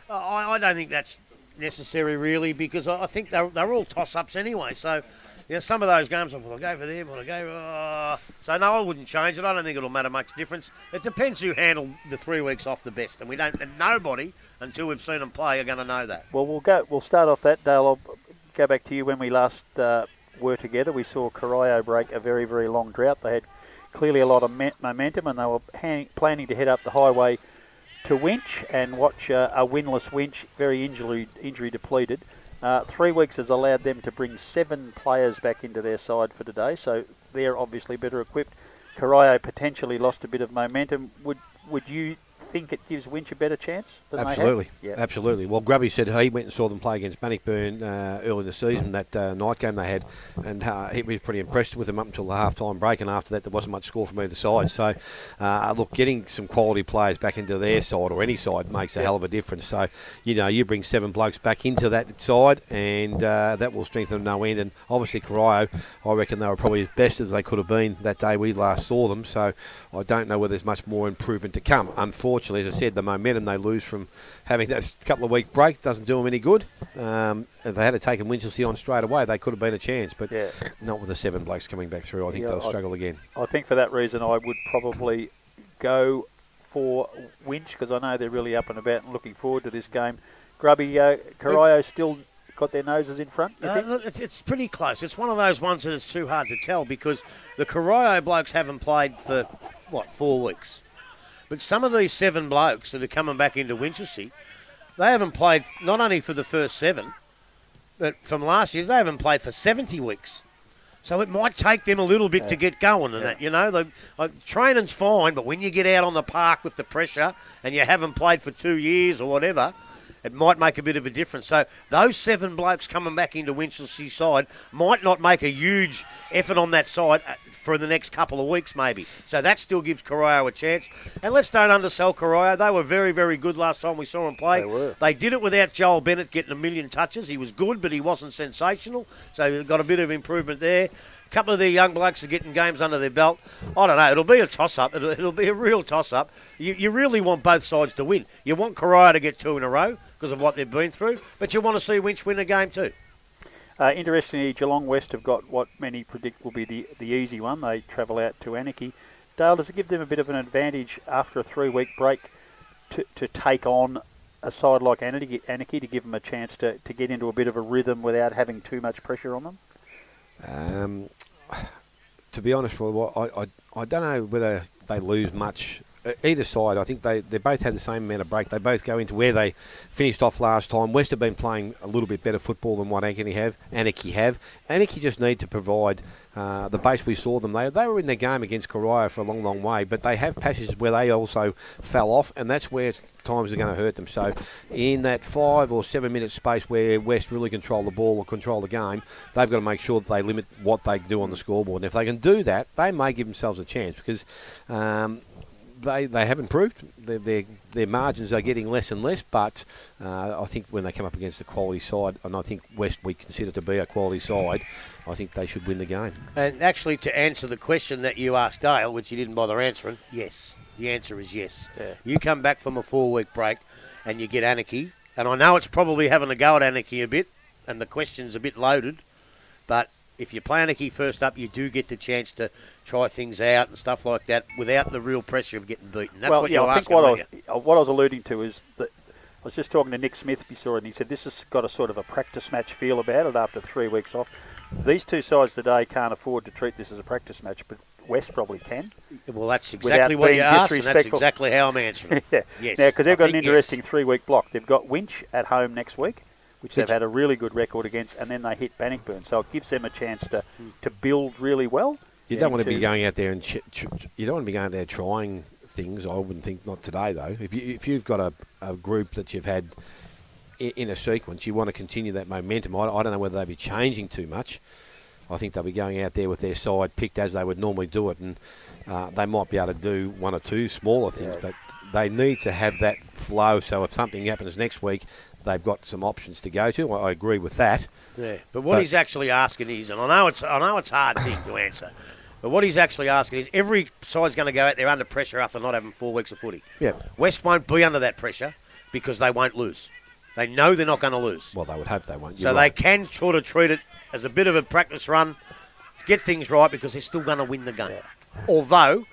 I don't think that's necessary, really, because I think they're all toss-ups anyway. So, some of those games, will I go for them? Will I go? So, no, I wouldn't change it. I don't think it'll matter much difference. It depends who handled the 3 weeks off the best. And nobody, until we've seen them play, are going to know that. Well, we'll start off that, Dale. I'll go back to you when we last were together. We saw Corio break a very, very long drought. They had clearly a lot of momentum, and they were planning to head up the highway to Winch and watch a winless Winch, very injury depleted. 3 weeks has allowed them to bring 7 players back into their side for today, so they're obviously better equipped. Corio potentially lost a bit of momentum. Would you think it gives Winch a better chance than Absolutely. they have? Absolutely. Well, Grubby said he went and saw them play against Bannockburn early in the season, that night game they had, and he was pretty impressed with them up until the half-time break, and after that there wasn't much score from either side. So, look, getting some quality players back into their side, or any side, makes a hell of a difference. So, you bring 7 blokes back into that side, and that will strengthen them no end. And obviously Corio, I reckon they were probably as best as they could have been that day we last saw them, so I don't know whether there's much more improvement to come. Unfortunately, as I said, the momentum they lose from having that couple of week break doesn't do them any good. If they had taken Winchelsea on straight away, they could have been a chance, but not with the 7 blokes coming back through. I think they'll struggle again. I think for that reason I would probably go for Winch, because I know they're really up and about and looking forward to this game. Grubby, Corio still got their noses in front, you think? It's pretty close. It's one of those ones that is too hard to tell, because the Corio blokes haven't played for, 4 weeks. But some of these 7 blokes that are coming back into Winchelsea, they haven't played not only for the first 7, but from last year, they haven't played for 70 weeks. So it might take them a little bit to get going and that, training's fine, but when you get out on the park with the pressure and you haven't played for 2 years or whatever, it might make a bit of a difference. So those 7 blokes coming back into Winchelsea side might not make a huge effort on that side for the next couple of weeks maybe. So that still gives Corio a chance. And let's don't undersell Corio. They were very, very good last time we saw them play. They were. They did it without Joel Bennett getting a million touches. He was good, but he wasn't sensational. So they've got a bit of improvement there. A couple of their young blokes are getting games under their belt. I don't know. It'll be a toss-up. It'll be a real toss-up. You really want both sides to win. You want Corio to get 2 in a row because of what they've been through, but you want to see Winch win a game too. Interestingly, Geelong West have got what many predict will be the easy one. They travel out to Anakie. Dale, does it give them a bit of an advantage after a 3-week break to take on a side like Anakie to give them a chance to get into a bit of a rhythm without having too much pressure on them? To be honest, I don't know whether they lose much. Either side, I think they both had the same amount of break. They both go into where they finished off last time. West have been playing a little bit better football than what Anakie have. Anakie just need to provide the base we saw them. They were in their game against Corio for a long, long way, but they have passages where they also fell off, and that's where times are going to hurt them. So in that 5 or 7 minute space where West really control the ball or control the game, they've got to make sure that they limit what they do on the scoreboard. And if they can do that, they may give themselves a chance, because they have improved. Their margins are getting less and less, but I think when they come up against a quality side, and I think West we consider to be a quality side, I think they should win the game. And actually, to answer the question that you asked Dale, which you didn't bother answering, yes. The answer is yes. Yeah. You come back from a 4-week break and you get Anakie, and I know it's probably having a go at Anakie a bit, and the question's a bit loaded, but if you play Anakie first up, you do get the chance to try things out and stuff like that without the real pressure of getting beaten. That's what you're asking. What I was alluding to is that I was just talking to Nick Smith before, and he said this has got a sort of a practice match feel about it after 3 weeks off. These 2 sides today can't afford to treat this as a practice match, but West probably can. Well, that's exactly what you asked, and that's exactly how I'm answering. Yeah. Yes. Now, because they've got an interesting 3-week block. They've got Winch at home next week, which they've had a really good record against, and then they hit Bannockburn. So it gives them a chance to build really well. You don't want to be going out there and you don't want to be going out there trying things. I wouldn't think, not today though. If you've got a group that you've had in a sequence, you want to continue that momentum. I don't know whether they'll be changing too much. I think they'll be going out there with their side picked as they would normally do it, and they might be able to do 1 or 2 smaller things, but they need to have that flow. So if something happens next week, they've got some options to go to. I agree with that. Yeah, but what he's actually asking is, and I know it's a hard thing to answer, but what he's actually asking is every side's going to go out there under pressure after not having 4 weeks of footy. Yeah. West won't be under that pressure. because they won't lose. They know they're not going to lose. Well, they would hope they won't. So they can sort of treat it as a bit of a practice run, get things right, because they're still going to win the game. Yeah. Although,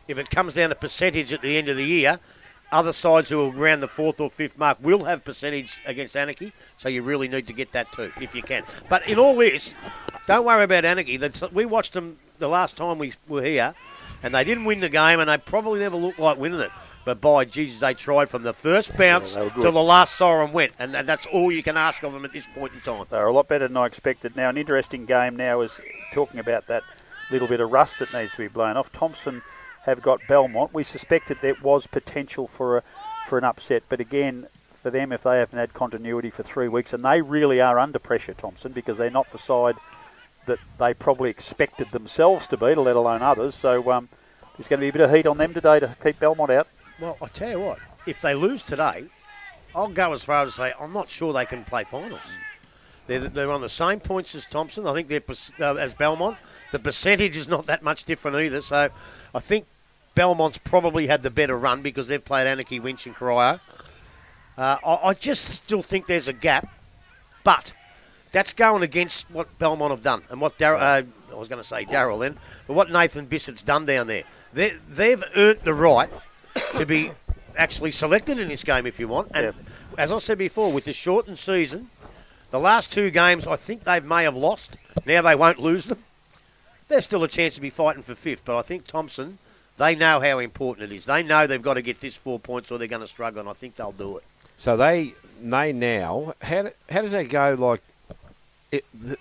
if it comes down to percentage at the end of the year, other sides who are around the 4th or 5th mark will have percentage against Anakie, so you really need to get that too, if you can. But in all this, don't worry about Anakie. We watched them the last time we were here, and they didn't win the game, and they probably never looked like winning it. But by Jesus, they tried from the first bounce till the last siren went, and that's all you can ask of them at this point in time. They're a lot better than I expected. Now, an interesting game now is talking about that little bit of rust that needs to be blown off. Thompson have got Belmont. We suspected there was potential for an upset, but again, for them, if they haven't had continuity for 3 weeks, and they really are under pressure, Thompson, because they're not the side that they probably expected themselves to be, let alone others. So there's going to be a bit of heat on them today to keep Belmont out. Well, I tell you what, if they lose today, I'll go as far as to say I'm not sure they can play finals. They're on the same points as Thompson. I think they're as Belmont. The percentage is not that much different either. So I think Belmont's probably had the better run because they've played Anakie, Winch and Corio. I just still think there's a gap, but that's going against what Belmont have done and what I was going to say Darryl then, but what Nathan Bissett's done down there. They've earned the right to be actually selected in this game if you want. And as I said before, with the shortened season, the last 2 games I think they may have lost. Now they won't lose them. There's still a chance to be fighting for 5th, but I think Thompson, they know how important it is. They know they've got to get this 4 points or they're going to struggle, and I think they'll do it. So they now, how does that go? Like,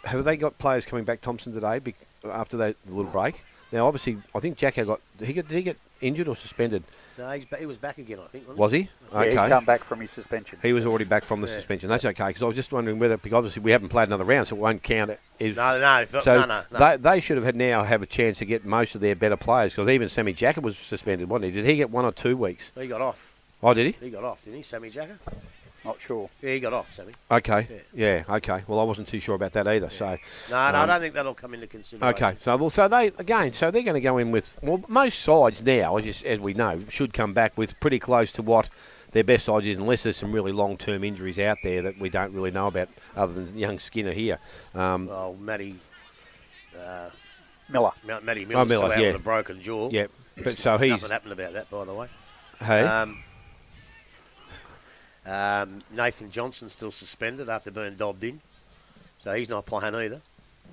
have they got players coming back, Thompson, today after that little break? Now, obviously, I think Jacko did he get injured or suspended? No, he was back again, I think. Was he? Yeah, Okay. he's come back from his suspension. He was already back from the suspension. That's okay, because I was just wondering whether, because obviously we haven't played another round, so it won't count. No. They should have now have a chance to get most of their better players, because even Sammy Jacker was suspended, wasn't he? Did he get 1 or 2 weeks? He got off. Oh, did he? He got off, didn't he, Sammy Jacker? Not sure. Yeah, he got off, Sammy. Okay. Yeah, okay. Well, I wasn't too sure about that either. Yeah. So No, I don't think that'll come into consideration. Okay. So they're going to go in with, well, most sides now, as we know, should come back with pretty close to what their best sides is, unless there's some really long-term injuries out there that we don't really know about, other than young Skinner here. Well, Matty Miller. Matty Miller's still out with a broken jaw. Yeah. But so he's nothing happened about that, by the way. Hey. Nathan Johnson's still suspended after being dobbed in, so he's not playing either.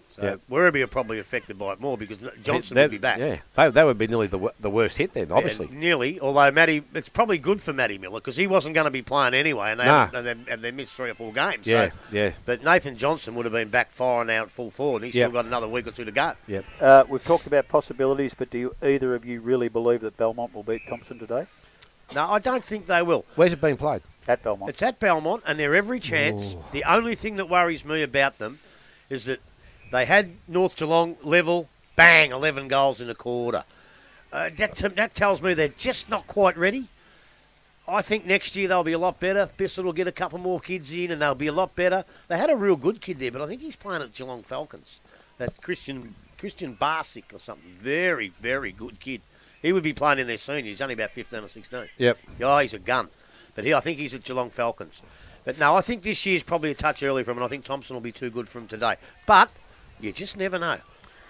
So Werribee are probably affected by it more because Johnson would be back. Yeah, that would be nearly the worst hit then, obviously. Yeah, nearly, although it's probably good for Matty Miller because he wasn't going to be playing anyway, and they missed 3 or 4 games. Yeah, so. yeah. But Nathan Johnson would have been back firing out full forward, and he's still got another week or 2 to go. Yep. We've talked about possibilities, but do either of you really believe that Belmont will beat Thompson today? No, I don't think they will. Where's it being played? At Belmont. It's at Belmont, and they're every chance. Ooh. The only thing that worries me about them is that they had North Geelong level, bang, 11 goals in a quarter. That tells me they're just not quite ready. I think next year they'll be a lot better. Bissett will get a couple more kids in, and they'll be a lot better. They had a real good kid there, but I think he's playing at Geelong Falcons. That Christian Barsic or something. Very, very good kid. He would be playing in their senior. He's only about 15 or 16. Yep. Oh, he's a gun. But I think he's at Geelong Falcons. But no, I think this year's probably a touch early for him, and I think Thompson will be too good for him today. But you just never know.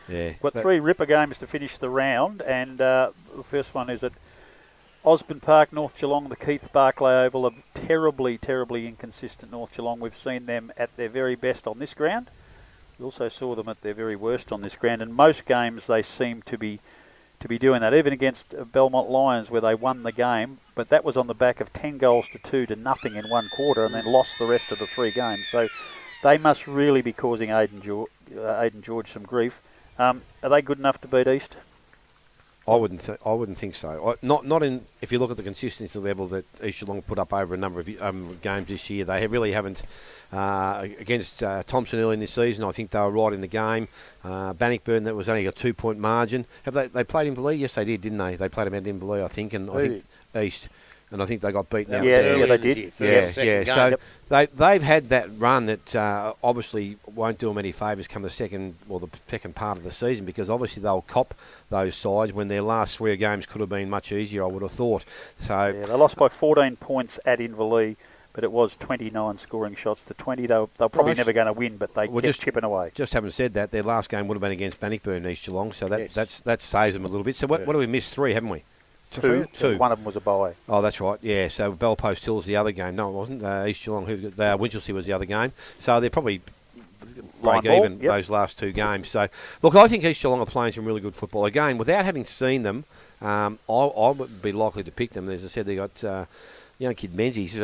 Yeah. We've got 3 ripper games to finish the round, and the first one is at Osborne Park, North Geelong, the Keith Barclay Oval, a terribly, terribly inconsistent North Geelong. We've seen them at their very best on this ground. We also saw them at their very worst on this ground. And most games they seem to be doing that, even against Belmont Lions where they won the game, but that was on the back of 10 goals to 2 to nothing in 1 quarter and then lost the rest of the 3 games. So they must really be causing Aidan George some grief. Are they good enough to beat East? I wouldn't think so. Not in, if you look at the consistency level that East Geelong put up over a number of games this year. They really haven't against Thompson early in the season. I think they were right in the game. Bannockburn, that was only a 2-point margin. Have they played Inverleigh? Yes, they did, didn't they? They played them at Inverleigh, I think, and I think East. and I think they got beaten out. Yeah, early they in the did. year, first and second game. So they've had that run that obviously won't do them any favours come the second part of the season, because obviously they'll cop those sides when their last 3 games could have been much easier, I would have thought. So yeah, they lost by 14 points at Inverleigh, but it was 29 scoring shots to 20. They're probably never going to win, but they kept chipping away. Just having said that, their last game would have been against Bannockburn, East Geelong, so that saves them a little bit. So what do we miss? 3, haven't we? Two. One of them was a bye. Oh, that's right. Yeah. So Bellpost Hill's the other game. No, it wasn't. East Geelong, Winchelsea was the other game. So they're probably break even those last 2 games. So look, I think East Geelong are playing some really good football. Again, without having seen them, I would be likely to pick them. As I said, they got. Young kid Menzies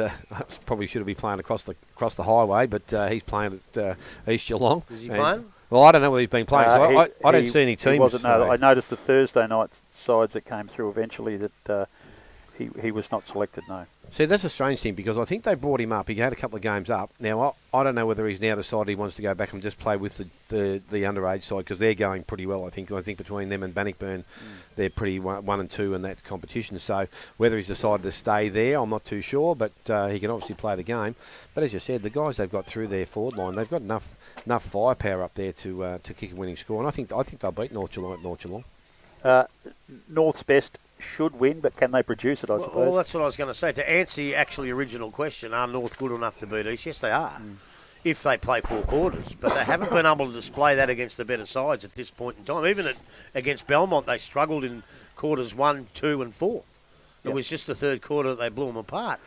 probably should have been playing across the highway, but he's playing at East Geelong. Is he playing? Well, I don't know whether he's been playing. So I don't see any teams. He wasn't. No, I noticed the Thursday night sides that came through eventually that he was not selected. No. See, that's a strange thing, because I think they brought him up. He had a couple of games up. Now, I don't know whether he's now decided he wants to go back and just play with the underage side, because they're going pretty well, I think. Between them and Bannockburn, they're pretty 1 and 2 in that competition. So whether he's decided to stay there, I'm not too sure, but he can obviously play the game. But as you said, the guys they've got through their forward line, they've got enough firepower up there to kick a winning score. And I think they'll beat North Geelong at North Geelong. North's best should win, but can they produce it, I suppose? Well, that's what I was going to say. To answer your actually original question, are North good enough to beat East? Yes, they are, if they play 4 quarters. But they haven't been able to display that against the better sides at this point in time. Even against Belmont, they struggled in quarters 1, 2 and 4. It was just the third quarter that they blew them apart.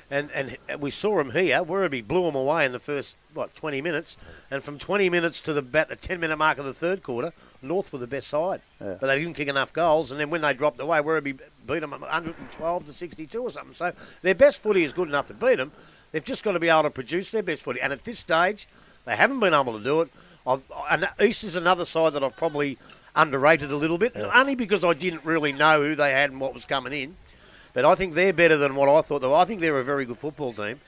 And we saw them here. Werribee blew them away in the first, 20 minutes. And from 20 minutes to about the 10-minute mark of the third quarter, North were the best side. Yeah. But they didn't kick enough goals. And then when they dropped away, Werribee beat them 112 to 62 or something. So their best footy is good enough to beat them. They've just got to be able to produce their best footy. And at this stage, they haven't been able to do it. And East is another side that I've probably underrated a little bit, only because I didn't really know who they had and what was coming in. But I think they're better than what I thought they were. I think they're a very good football team.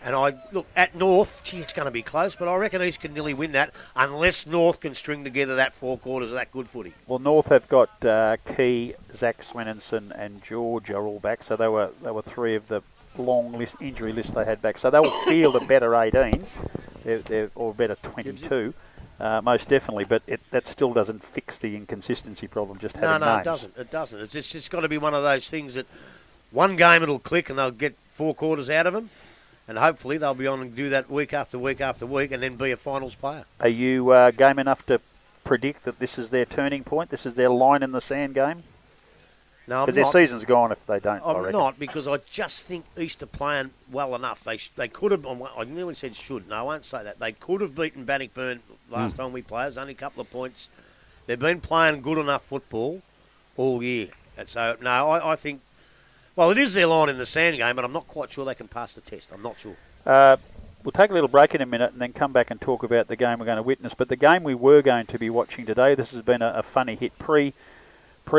And look, at North, it's going to be close, but I reckon East can nearly win that unless North can string together that 4 quarters of that good footy. Well, North have got Key, Zach Swenenson and George are all back, so they were 3 of the long injury list they had back. So they will field a better 18, or a better 22. Most definitely, but that still doesn't fix the inconsistency problem. Just having names. It doesn't. It's just got to be one of those things that one game it'll click and they'll get 4 quarters out of them, and hopefully they'll be on and do that week after week after week, and then be a finals player. Are you game enough to predict that this is their turning point? This is their line in the sand game? No, because their season's gone if they don't. I'm not, because I just think East are playing well enough. They could have. I nearly said should. No, I won't say that. They could have beaten Bannockburn last time we played. It was only a couple of points. They've been playing good enough football all year. And so, no, I think, well, it is their line in the sand game, but I'm not quite sure they can pass the test. I'm not sure. We'll take a little break in a minute and then come back and talk about the game we're going to witness. But the game we were going to be watching today, this has been a funny hit. Pre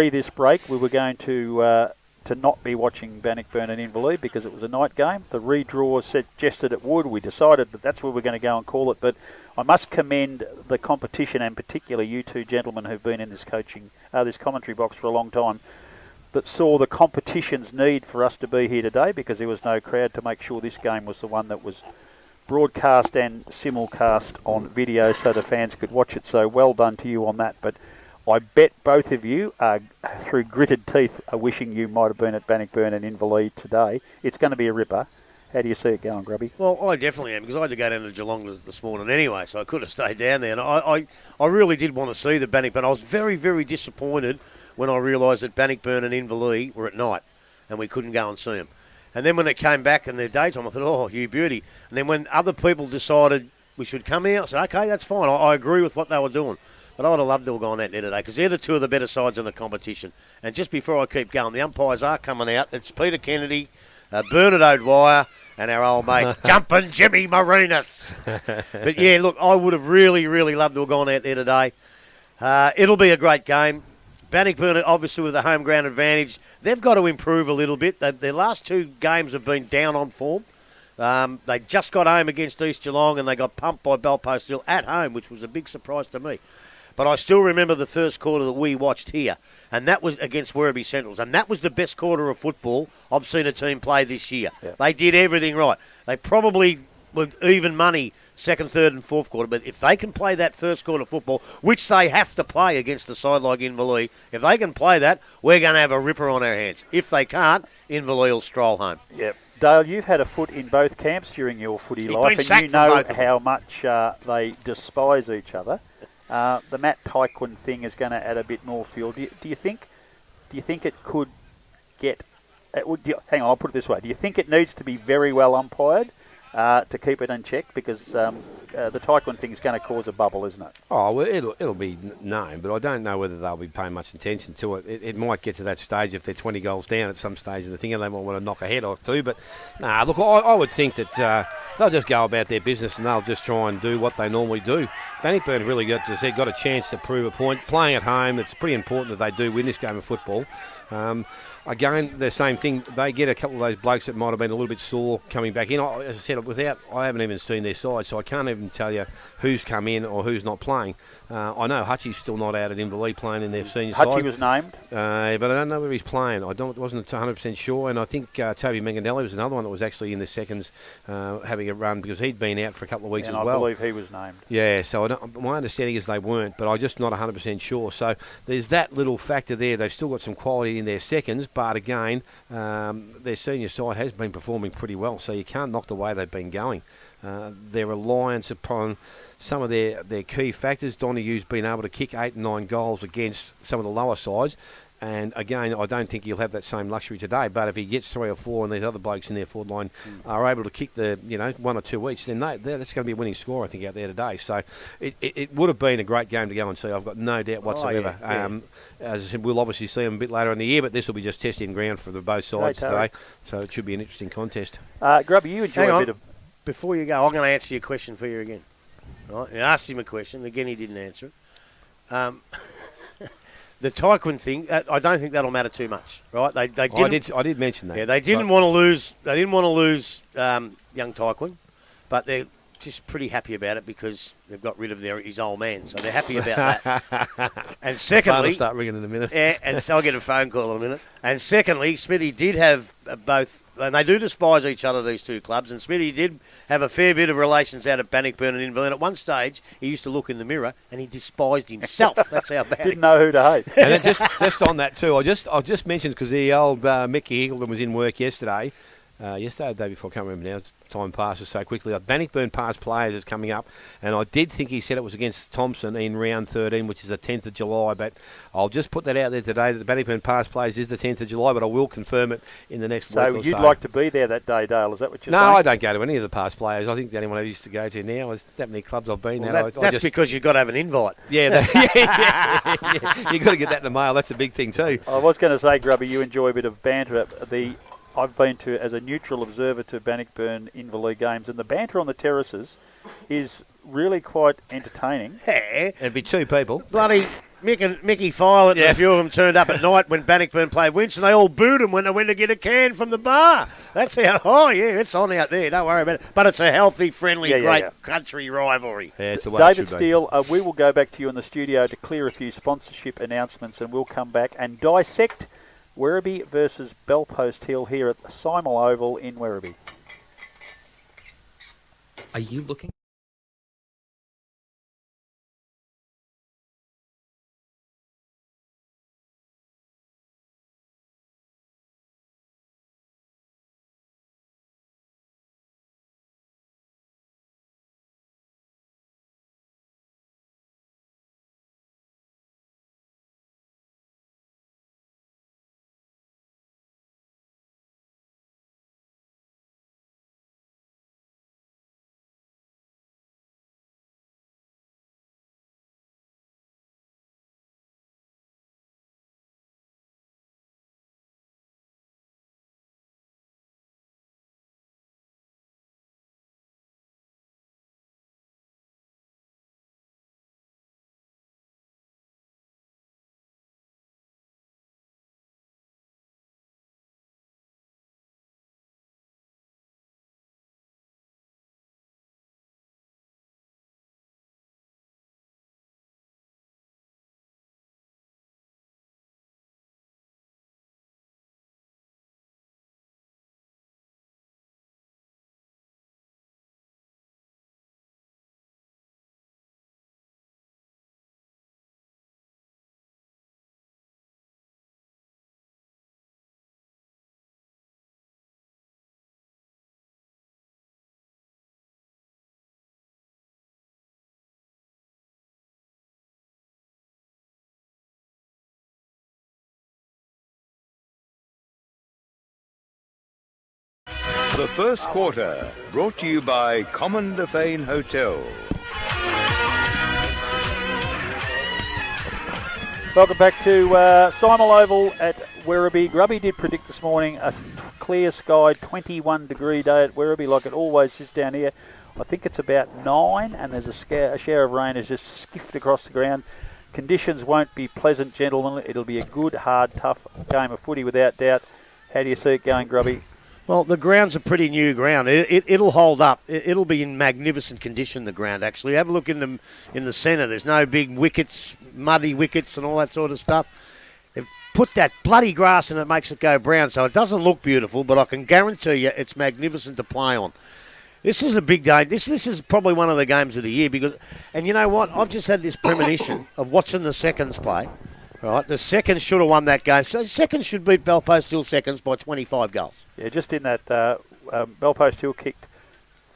this break, we were going to not be watching Bannockburn and Inverleigh because it was a night game. The redraw suggested it would. We decided that that's where we're going to go and call it. But I must commend the competition, and particularly you two gentlemen who've been in this this commentary box for a long time, that saw the competition's need for us to be here today, because there was no crowd, to make sure this game was the one that was broadcast and simulcast on video so the fans could watch it. So well done to you on that. But I bet both of you, through gritted teeth, are wishing you might have been at Bannockburn and Inverleigh today. It's going to be a ripper. How do you see it going, Grubby? Well, I definitely am, because I had to go down to Geelong this morning anyway, so I could have stayed down there. And I really did want to see the Bannockburn. I was very, very disappointed when I realised that Bannockburn and Inverleigh were at night and we couldn't go and see them. And then when it came back in their daytime, I thought, oh, you beauty. And then when other people decided we should come here, I said, okay, that's fine. I agree with what they were doing. But I would have loved to have gone out there today, because they're the 2 of the better sides in the competition. And just before I keep going, the umpires are coming out. It's Peter Kennedy, Bernard O'Dwyer, and our old mate, Jumpin' Jimmy Marinas. But yeah, look, I would have really, really loved to have gone out there today. It'll be a great game. Bannockburn, obviously, with the home ground advantage, they've got to improve a little bit. Their last 2 games have been down on form. They just got home against East Geelong, and they got pumped by Bellpost Hill at home, which was a big surprise to me. But I still remember the first quarter that we watched here, and that was against Werribee Centrals, and that was the best quarter of football I've seen a team play this year. Yep. They did everything right. They probably were even money second, third and fourth quarter, but if they can play that first quarter football, which they have to play against a side like Inverleigh, if they can play that, we're going to have a ripper on our hands. If they can't, Inverleigh will stroll home. Yep. Dale, you've had a foot in both camps during your footy He's life, been sacked and you know from both of them. how much they despise each other. The Matt Tyquin thing is going to add a bit more fuel. Do you think it could get? Hang on, I'll put it this way: do you think it needs to be very well umpired to keep it in check? Because the Tyquin thing is going to cause a bubble, isn't it? Oh, well, it'll be known, but I don't know whether they'll be paying much attention to it. It might get to that stage if they're 20 goals down at some stage of the thing, and they might want to knock a head off too. But nah, look, I would think that they'll just go about their business and they'll just try and do what they normally do. Bannockburn really got a chance to prove a point. Playing at home, it's pretty important that they do win this game of football. Again, the same thing. They get a couple of those blokes that might have been a little bit sore coming back in. As I said, I haven't even seen their side, so I can't even tell you who's come in or who's not playing. I know Hutchie's still not out at Inverleigh playing in their senior side. Hutchie was named, but I don't know where he's playing. Wasn't 100% sure, and I think Toby Manganelli was another one that was actually in the seconds having a run because he'd been out for a couple of weeks and as I well. believe he was named. Yeah, so my understanding is they weren't, but I'm just not 100% sure. So there's that little factor there. They've still got some quality in their seconds, but again, their senior side has been performing pretty well, so you can't knock the way they've been going. Their reliance upon some of their key factors. Donohue's been able to kick 8 and 9 goals against some of the lower sides. And again, I don't think he'll have that same luxury today. But if he gets 3 or 4 and these other blokes in their forward line are able to kick the 1 or 2 each, then that's going to be a winning score, I think, out there today. So it would have been a great game to go and see. I've got no doubt whatsoever. As I said, we'll obviously see them a bit later in the year, but this will be just testing ground for both sides today. So it should be an interesting contest. Grubby, you enjoy a bit of. Before you go, I'm going to answer your question for you again. Right? You asked him a question. Again, he didn't answer it. The Tyquin thing, I don't think that'll matter too much, right? They didn't. I did mention that. Yeah, they didn't want to lose. They didn't want to lose young Tyquin, but they're just pretty happy about it because they've got rid of his old man, so they're happy about that. And secondly, will start ringing in a minute. Yeah, and so I'll get a phone call in a minute. And secondly, Smithy did have both, and they do despise each other, these two clubs. And Smithy did have a fair bit of relations out at Bannockburn and Inverleigh. At one stage, he used to look in the mirror and he despised himself. That's how bad. Didn't know who to hate. And it just on that too, I just mentioned because the old Mickey Eagleton was in work yesterday. Yesterday, the day before, I can't remember now. Time passes so quickly. Bannockburn past players is coming up, and I did think he said it was against Thompson in round 13, which is the 10th of July. But I'll just put that out there today that the Bannockburn past players is the 10th of July, but I will confirm it in the next week or so. So you'd like to be there that day, Dale? Is that what you're saying? No, I don't go to any of the past players. I think the only one I used to go to now is that many clubs I've been at. That's because you've got to have an invite. Yeah, you've got to get that in the mail. That's a big thing too. I was going to say, Grubby, you enjoy a bit of banter. I've been to, as a neutral observer, to Bannockburn Inverleigh games, and the banter on the terraces is really quite entertaining. Yeah. It'd be 2 people. Bloody Mickey Filet and a few of them turned up at night when Bannockburn played Winch, and they all booed him when they went to get a can from the bar. That's how, it's on out there. Don't worry about it. But it's a healthy, friendly, great country rivalry. Yeah, it's a way David Steele, we will go back to you in the studio to clear a few sponsorship announcements, and we'll come back and dissect Werribee versus Bellpost Hill here at the Simel Oval in Werribee. Are you looking The first quarter, brought to you by Common Defane Hotel. Welcome back to Simon Oval at Werribee. Grubby did predict this morning a clear sky, 21 degree day at Werribee, like it always is down here. I think it's about 9, and there's a shower of rain has just skiffed across the ground. Conditions won't be pleasant, gentlemen. It'll be a good, hard, tough game of footy without doubt. How do you see it going, Grubby? Well, the ground's a pretty new ground. It'll hold up. It'll be in magnificent condition, the ground, actually. Have a look in the centre. There's no big wickets, muddy wickets and all that sort of stuff. They've put that bloody grass in, it makes it go brown, so it doesn't look beautiful, but I can guarantee you it's magnificent to play on. This is a big day. This is probably one of the games of the year because, and you know what? I've just had this premonition of watching the seconds play. Right, the seconds should have won that game. So the seconds should beat Belpost Hill seconds by 25 goals. Yeah, just in that, Belpost Hill kicked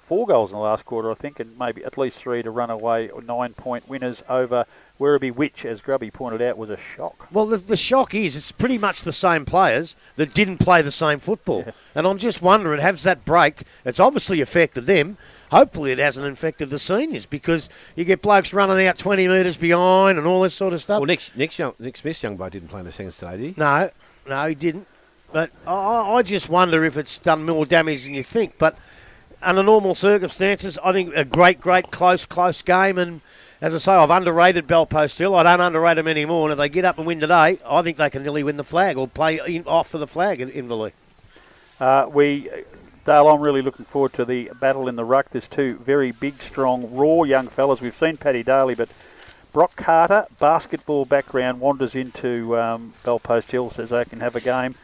4 goals in the last quarter, I think, and maybe at least 3 to run away, 9-point winners over Werribee, which, as Grubby pointed out, was a shock. Well, the shock is it's pretty much the same players that didn't play the same football. Yeah. And I'm just wondering, has that break, it's obviously affected them. Hopefully it hasn't infected the seniors because you get blokes running out 20 metres behind and all this sort of stuff. Well, Nick Smith's young bloke didn't play in the seconds today, did he? No, he didn't. But I just wonder if it's done more damage than you think. But under normal circumstances, I think a great, close game. And as I say, I've underrated Belpost Hill. I don't underrate them anymore. And if they get up and win today, I think they can nearly win the flag or play off for the flag in the league. Dale, I'm really looking forward to the battle in the ruck. There's 2 very big, strong, raw young fellas. We've seen Paddy Daly, but Brock Carter, basketball background, wanders into Belpost Hill, says they can have a game.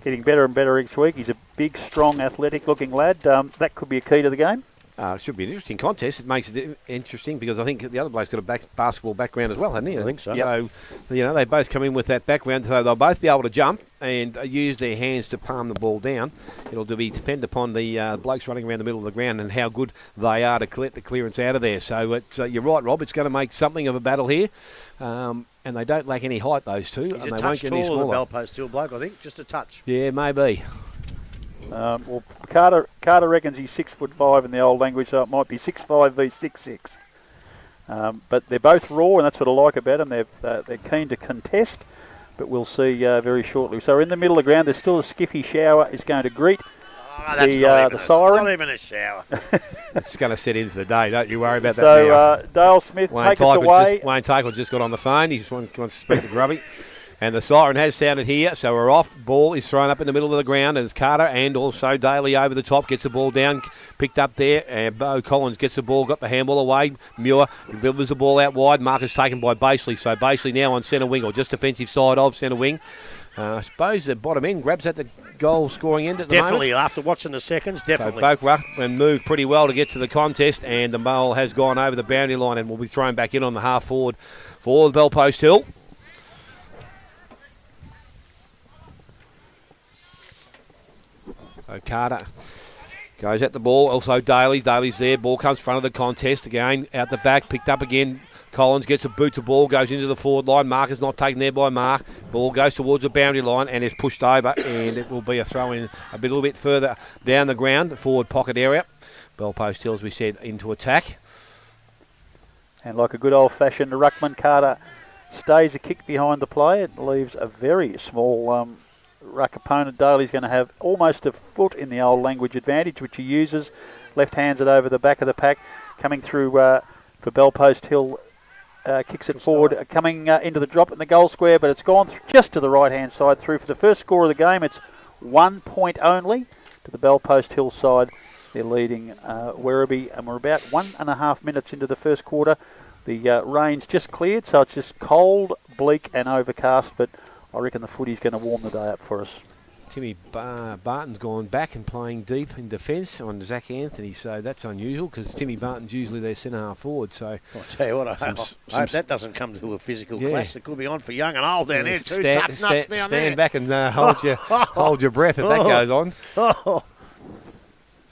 Getting better and better each week. He's a big, strong, athletic-looking lad. That could be a key to the game. It should be an interesting contest. It makes it interesting because I think the other bloke's got a basketball background as well, hasn't he? I think so. So, they both come in with that background, so they'll both be able to jump and use their hands to palm the ball down. It'll depend upon the blokes running around the middle of the ground and how good they are to collect the clearance out of there. So you're right, Rob. It's going to make something of a battle here. And they don't lack any height, those two. He's and a they touch won't get any taller smaller. than Belpost Hill bloke, I think. Just a touch. Yeah, maybe. Well, Carter reckons he's 6'5" in the old language, so it might be 6'5" v 6'6". But they're both raw, and that's what I like about them. They're keen to contest, but we'll see very shortly. So in the middle of the ground, there's still a skiffy shower is going to greet the siren. Not even a shower. It's going to set in for the day. Don't you worry about that now. So Dale Smith, take us away. Wayne Tackle just got on the phone. He just wants to speak to Grubby. And the siren has sounded here, so we're off. Ball is thrown up in the middle of the ground as Carter and also Daly over the top gets the ball down, picked up there. And Bo Collins gets the ball, got the handball away. Muir delivers the ball out wide. Marcus taken by Basely. So Basely now on centre wing, or just defensive side of centre wing. I suppose the bottom end grabs at the goal scoring end at the moment. Definitely, after watching the seconds, definitely. So Boak rucked and moved pretty well to get to the contest, and the ball has gone over the boundary line and will be thrown back in on the half forward for the Belpost Hill. So Carter goes at the ball. Also Daly. Daly's there. Ball comes front of the contest. Again, out the back. Picked up again. Collins gets a boot to ball. Goes into the forward line. Mark is not taken there by Mark. Ball goes towards the boundary line and is pushed over. And it will be a throw in a little bit further down the ground. Forward pocket area. Belpost Hill, as we said, into attack. And like a good old-fashioned ruckman, Carter stays a kick behind the play. It leaves a very small ruck opponent. Daly's going to have almost a foot in the old language advantage, which he uses. Left hands it over the back of the pack. Coming through for Belpost Hill. Kicks it forward, coming into the drop in the goal square, but it's gone just to the right-hand side through. For the first score of the game, it's 1 point only to the Belpost Hill side. They're leading Werribee, and we're about 1.5 minutes into the first quarter. The rain's just cleared, so it's just cold, bleak and overcast, but I reckon the footy's going to warm the day up for us. Timmy Barton's gone back and playing deep in defence on Zach Anthony, so that's unusual because Timmy Barton's usually their centre half forward. So I'll tell you what, I hope that doesn't come to a physical clash. It could be on for young and old down there. Two tough nuts down there. Stand back and hold your breath if that goes on.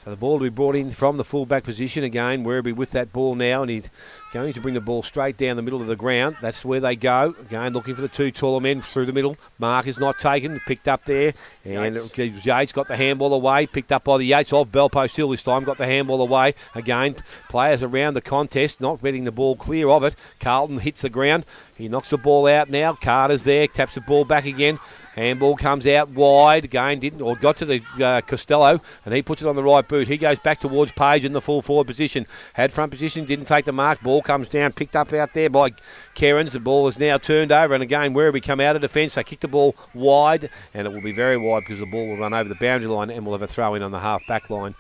So the ball will be brought in from the full-back position again. Werribee with that ball now, and Going to bring the ball straight down the middle of the ground. That's where they go. Again, looking for the two taller men through the middle. Mark is not taken. Picked up there. And Yates got the handball away. Picked up by the Yates of Bellpost Hill this time. Got the handball away. Again, players around the contest not getting the ball clear of it. Carlton hits the ground. He knocks the ball out now. Carter's there. Taps the ball back again. Handball comes out wide. Again, got to the Costello, and he puts it on the right boot. He goes back towards Page in the full forward position. Had front position, didn't take the mark. Ball comes down, picked up out there by Kerins. The ball is now turned over, and again, Werribee come out of defence. They kick the ball wide, and it will be very wide because the ball will run over the boundary line, and we'll have a throw in on the half-back line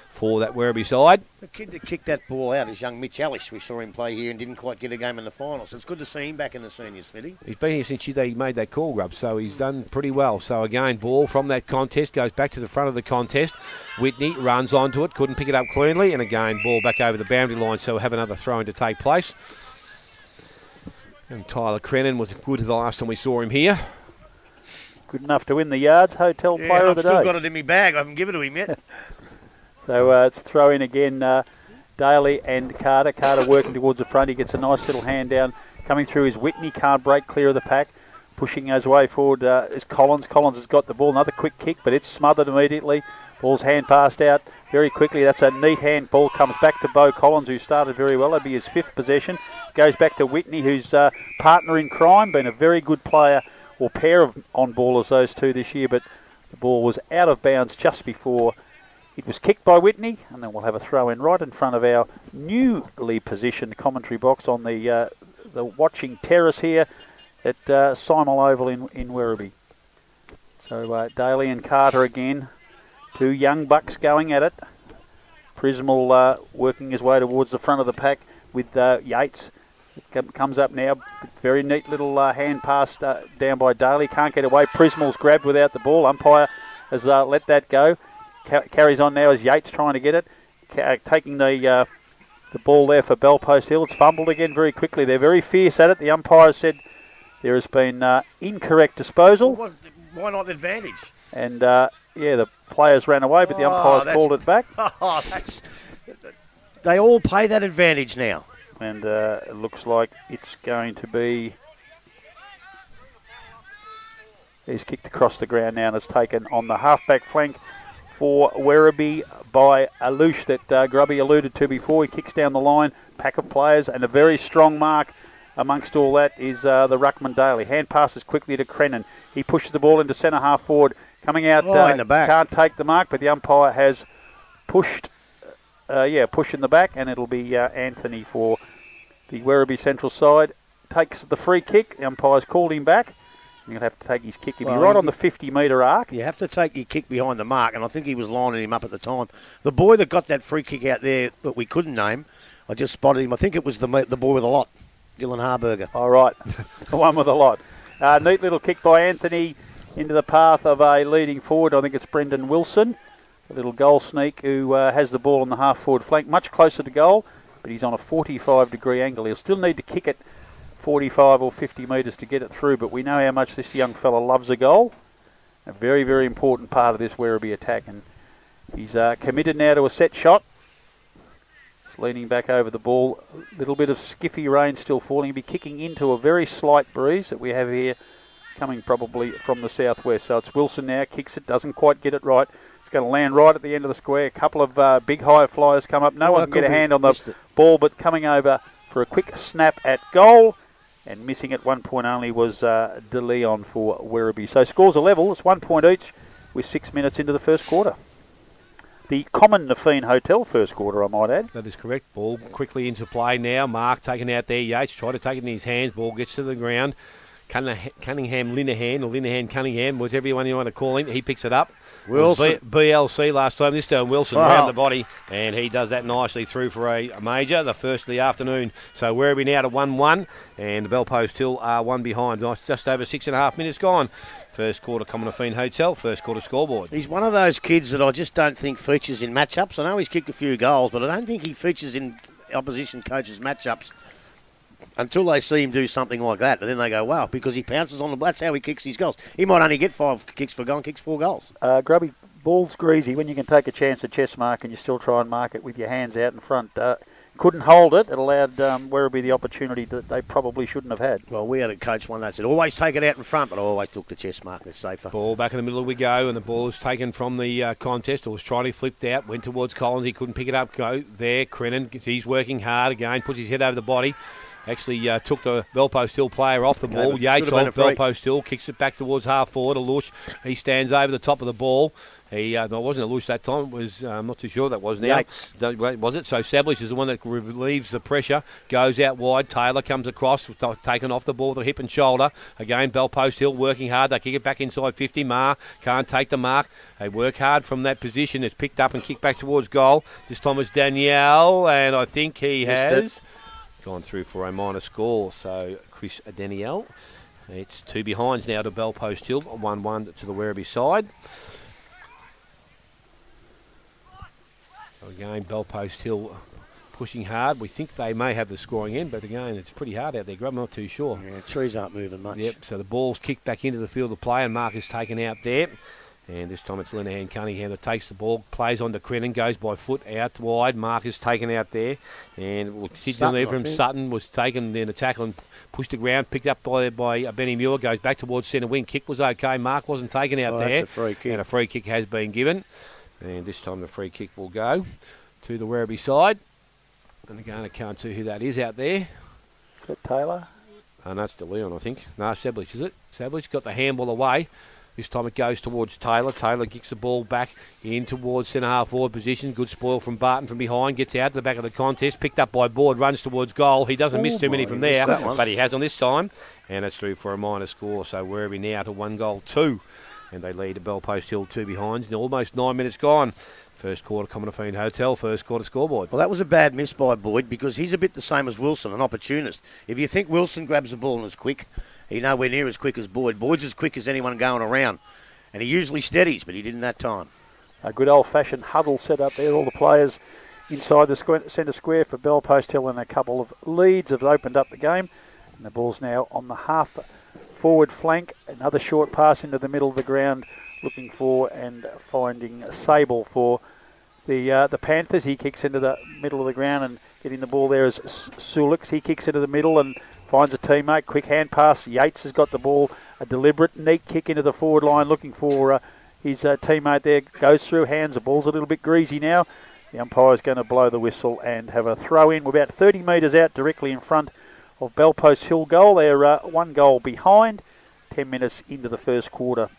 for that Werribee side. The kid that kicked that ball out is young Mitch Ellis. We saw him play here and didn't quite get a game in the finals. So it's good to see him back in the seniors, Smithy. He's been here since they made that call, Grub, so he's done pretty well. So again, ball from that contest goes back to the front of the contest. Whitney runs onto it, couldn't pick it up cleanly, and again, ball back over the boundary line, so we'll have another throw-in to take place. And Tyler Crennan was good the last time we saw him here. Good enough to win the Yards Hotel Player of the Day. I've still got it in my bag. I haven't given it to him yet. So it's throw in again, Daly and Carter. Carter working towards the front. He gets a nice little hand down. Coming through is Whitney. Can't break clear of the pack. Pushing his way forward is Collins. Collins has got the ball. Another quick kick, but it's smothered immediately. Ball's hand passed out very quickly. That's a neat hand. Ball comes back to Beau Collins, who started very well. That'd be his 5th possession. Goes back to Whitney, who's partner in crime. Been a very good player, or pair of on-ballers, those two this year. But the ball was out of bounds just before it was kicked by Whitney, and then we'll have a throw-in right in front of our newly positioned commentary box on the watching terrace here at Simel Oval in Werribee. So Daly and Carter again, two young bucks going at it. Prismal working his way towards the front of the pack with Yates. It comes up now, very neat little hand pass down by Daly, can't get away. Prismal's grabbed without the ball, umpire has let that go. Carries on now as Yates trying to get it, taking the ball there for Bellpost Hill. It's fumbled again very quickly. They're very fierce at it. The umpire said there has been incorrect disposal. Why not advantage? And the players ran away, but the umpires called it back. They all pay that advantage now. And it looks like it's going to be... He's kicked across the ground now and has taken on the half-back flank for Werribee by Alush that Grubby alluded to before. He kicks down the line, pack of players, and a very strong mark amongst all that is the Ruckman Daly. Hand passes quickly to Crennan. He pushes the ball into centre half forward. Coming out, in the back. Can't take the mark, but the umpire has pushed, push in the back, and it'll be Anthony for the Werribee Central side. Takes the free kick. The umpire's called him back. He'll have to take his kick. He'll be right on the 50-metre arc. You have to take your kick behind the mark, and I think he was lining him up at the time. The boy that got that free kick out there that we couldn't name, I just spotted him. I think it was the boy with a lot, Dylan Harburger. All right, the one with a lot. Neat little kick by Anthony into the path of a leading forward. I think it's Brendan Wilson, a little goal sneak who has the ball on the half-forward flank, much closer to goal, but he's on a 45-degree angle. He'll still need to kick it 45 or 50 metres to get it through, but we know how much this young fella loves a goal. A very, very important part of this Werribee attack, and he's committed now to a set shot. He's leaning back over the ball. A little bit of skiffy rain still falling. He'll be kicking into a very slight breeze that we have here, coming probably from the southwest. So it's Wilson now, kicks it, doesn't quite get it right. It's going to land right at the end of the square. A couple of big high flyers come up. No one can get a hand on the ball, but coming over for a quick snap at goal. And missing at 1 point only was De Leon for Werribee. So scores are level. It's 1 point each with 6 minutes into the first quarter. The Common Nafeen Hotel first quarter, I might add. That is correct. Ball quickly into play now. Mark taken out there. Yates tried to take it in his hands. Ball gets to the ground. Cunningham Linehan, or Linehan Cunningham, whichever one you want to call him. He picks it up. Wilson. BLC last time. This time Wilson round the body, and he does that nicely through for a major, the first of the afternoon. So Werribee now to 1-1, and the Bellpost Hill are one behind. Just over 6.5 minutes gone. First quarter, Common Nafeen Hotel, first quarter scoreboard. He's one of those kids that I just don't think features in matchups. I know he's kicked a few goals, but I don't think he features in opposition coaches' matchups until they see him do something like that, and then they go, wow, because he pounces on the... That's how he kicks his goals. He might only get 5 kicks for a goal and kicks 4 goals. Grubby, ball's greasy when you can take a chance at chest mark and you still try and mark it with your hands out in front. couldn't hold it. It allowed Werribee the opportunity that they probably shouldn't have had. Well, we had a coach one that said, always take it out in front, but I always took the chest mark. It's safer. Ball back in the middle we go, and the ball was taken from the contest. It was trying to flipped out, went towards Collins. He couldn't pick it up. Go there, Crennan. He's working hard again, puts his head over the body. Actually took the Belpost Hill player off the ball. Yates off Belpost Hill, kicks it back towards half forward. Alush, he stands over the top of the ball. No, it wasn't Alush that time. It was, I'm not too sure that was now. Yates. Was it? So Sablish is the one that relieves the pressure. Goes out wide. Taylor comes across, taken off the ball with the hip and shoulder. Again, Belpost Hill working hard. They kick it back inside 50. Marr can't take the mark. They work hard from that position. It's picked up and kicked back towards goal. This time it's Danielle, and I think he has gone through for a minor score. So Chris Danielle. It's 2 behinds now to Belpost Hill. 1-1 to the Werribee side. Again, Belpost Hill pushing hard. We think they may have the scoring end, but again, it's pretty hard out there, Grub. I'm not too sure. Yeah, trees aren't moving much. Yep, so the ball's kicked back into the field of play, and Mark is taken out there. And this time it's Linehan Cunningham that takes the ball, plays on to Crennan, goes by foot out wide. Mark is taken out there. And Sutton was taken in a tackle and pushed the ground, picked up by Benny Muir, goes back towards centre wing. Kick was okay. Mark wasn't taken out there. That's a free kick. And a free kick has been given. And this time the free kick will go to the Werribee side. And again, I can't see who that is out there. Is that Taylor? No, that's DeLeon, I think. No, Sablish, is it? Sablish got the handball away. This time it goes towards Taylor. Taylor kicks the ball back in towards centre-half forward position. Good spoil from Barton from behind. Gets out to the back of the contest. Picked up by Board. Runs towards goal. He doesn't miss too many from there, but he has on this time. And it's through for a minor score. So Werribee now to 1-2. And they lead to Belpost Hill 2 behinds. Almost 9 minutes gone. First quarter, Commonwealth Hotel, first quarter scoreboard. Well, that was a bad miss by Boyd because he's a bit the same as Wilson, an opportunist. If you think Wilson grabs the ball and is quick, he's nowhere near as quick as Boyd. Boyd's as quick as anyone going around. And he usually steadies, but he didn't that time. A good old-fashioned huddle set up there. All the players inside the centre square for Belpost Hill, and a couple of leads have opened up the game. And the ball's now on the half-forward flank. Another short pass into the middle of the ground, looking for and finding Sable for the Panthers. He kicks into the middle of the ground, and getting the ball there is Sulix. He kicks into the middle and finds a teammate. Quick hand pass. Yates has got the ball. A deliberate, neat kick into the forward line, looking for his teammate there. Goes through hands. The ball's a little bit greasy now. The umpire is going to blow the whistle and have a throw in. We're about 30 metres out, directly in front of Belpost Hill goal. They're 1 goal behind. 10 minutes into the first quarter.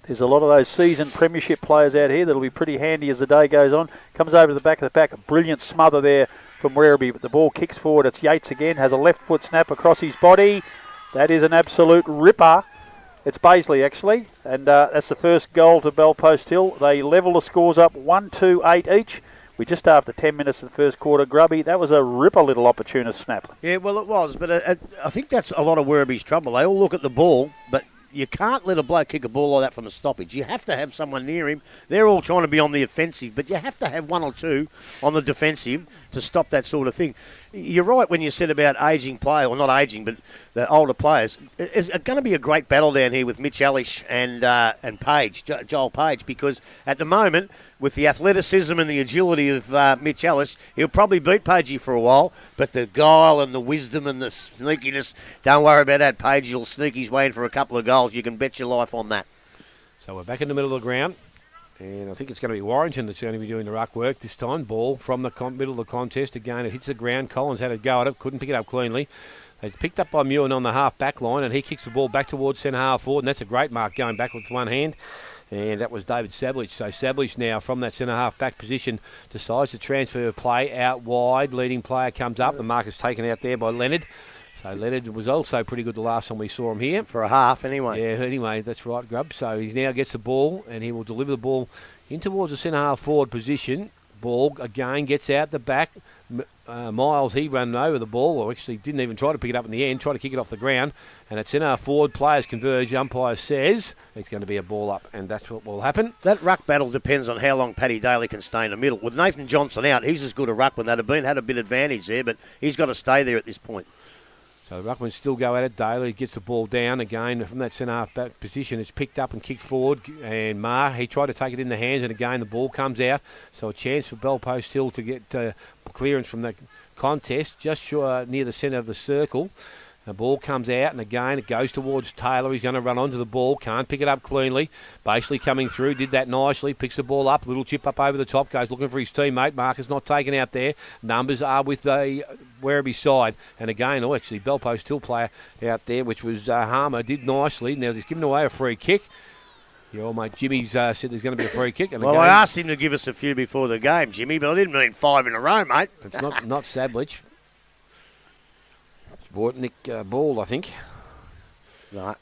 There's a lot of those seasoned premiership players out here that'll be pretty handy as the day goes on. Comes over to the back of the pack. A brilliant smother there from Werribee, but the ball kicks forward. It's Yates again. Has a left foot snap across his body. That is an absolute ripper. It's Paisley, actually. And that's the first goal to Belpost Hill. They level the scores up 1-2-8 each. We're just after 10 minutes in the first quarter. Grubby, that was a ripper little opportunist snap. Yeah, well, it was. But I think that's a lot of Werribee's trouble. They all look at the ball, but you can't let a bloke kick a ball like that from a stoppage. You have to have someone near him. They're all trying to be on the offensive, but you have to have 1 or 2 on the defensive to stop that sort of thing. You're right when you said about ageing player, or not ageing, but the older players. It's going to be a great battle down here with Mitch Ellish and Page, Joel Page, because at the moment, with the athleticism and the agility of Mitch Ellis, he'll probably beat Pagey for a while, but the guile and the wisdom and the sneakiness, don't worry about that. Page will sneak his way in for a couple of goals. You can bet your life on that. So we're back in the middle of the ground. And I think it's going to be Warrington that's going to be doing the ruck work this time. Ball from the middle of the contest. Again, it hits the ground. Collins had a go at it. Couldn't pick it up cleanly. It's picked up by Muir on the half-back line, and he kicks the ball back towards centre-half forward, and that's a great mark going back with one hand. And that was David Sablish. So Sablish now from that centre-half back position decides to transfer play out wide. Leading player comes up. The mark is taken out there by Leonard. So Leonard was also pretty good the last time we saw him here. For a half, anyway. Yeah, anyway, that's right, Grub. So he now gets the ball, and he will deliver the ball in towards the centre-half forward position. Ball again gets out the back. Miles, he ran over the ball, or actually didn't even try to pick it up in the end, tried to kick it off the ground. And at centre forward, players converge. Umpire says it's going to be a ball up, and that's what will happen. That ruck battle depends on how long Paddy Daly can stay in the middle. With Nathan Johnson out, he's as good a ruckman. They'd have had a bit advantage there, but he's got to stay there at this point. So the ruckman still go at it. Daly gets the ball down again from that centre half back position. It's picked up and kicked forward. And Ma, he tried to take it in the hands, and again the ball comes out. So a chance for Bellpost Hill to get clearance from the contest, just short near the centre of the circle. The ball comes out, and again it goes towards Taylor. He's going to run onto the ball, can't pick it up cleanly. Basically coming through, did that nicely, picks the ball up, little chip up over the top, goes looking for his teammate. Marcus not taken out there. Numbers are with the Werribee side. And again, actually, Bellpost Hill player out there, which was Harmer, did nicely. Now he's given away a free kick. Your old mate Jimmy's said there's going to be a free kick. And well, I asked him to give us a few before the game, Jimmy, but I didn't mean 5 in a row, mate. It's not Sablich. Bortnick ball, I think. Right.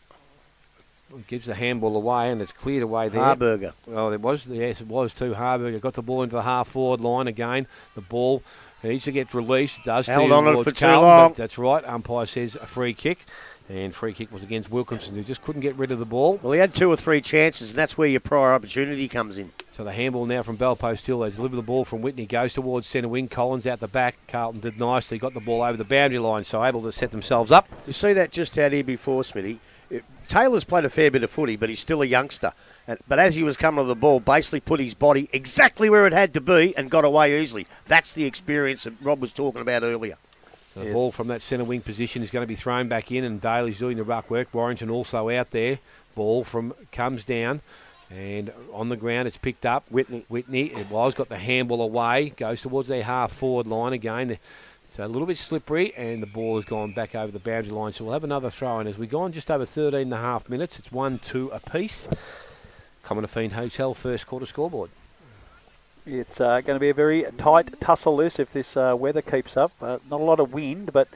Gives the handball away, and it's cleared away there. Harburger. Oh, it was too. Harburger got the ball into the half-forward line again. The ball needs to get released. It does. Held on it for too Carlton, long. That's right. Umpire says a free kick. And free kick was against Wilkinson, who just couldn't get rid of the ball. Well, he had 2 or 3 chances, and that's where your prior opportunity comes in. So the handball now from Bellpost Hill. They deliver the ball from Whitney. Goes towards centre wing. Collins out the back. Carlton did nicely. Got the ball over the boundary line, so able to set themselves up. You see that just out here before, Smithy. Taylor's played a fair bit of footy, but he's still a youngster. But as he was coming to the ball, basically put his body exactly where it had to be and got away easily. That's the experience that Rob was talking about earlier. The ball from that centre wing position is going to be thrown back in, and Daly's doing the ruck work. Warrington also out there. Ball comes down, and on the ground it's picked up. Whitney, it was, got the handball away, goes towards their half-forward line again. So a little bit slippery, and the ball has gone back over the boundary line. So we'll have another throw-in. As we've gone just over 13 and a half minutes, it's 1-2 apiece. Commonwealth Hotel first quarter scoreboard. It's going to be a very tight tussle this if this weather keeps up. Not a lot of wind, but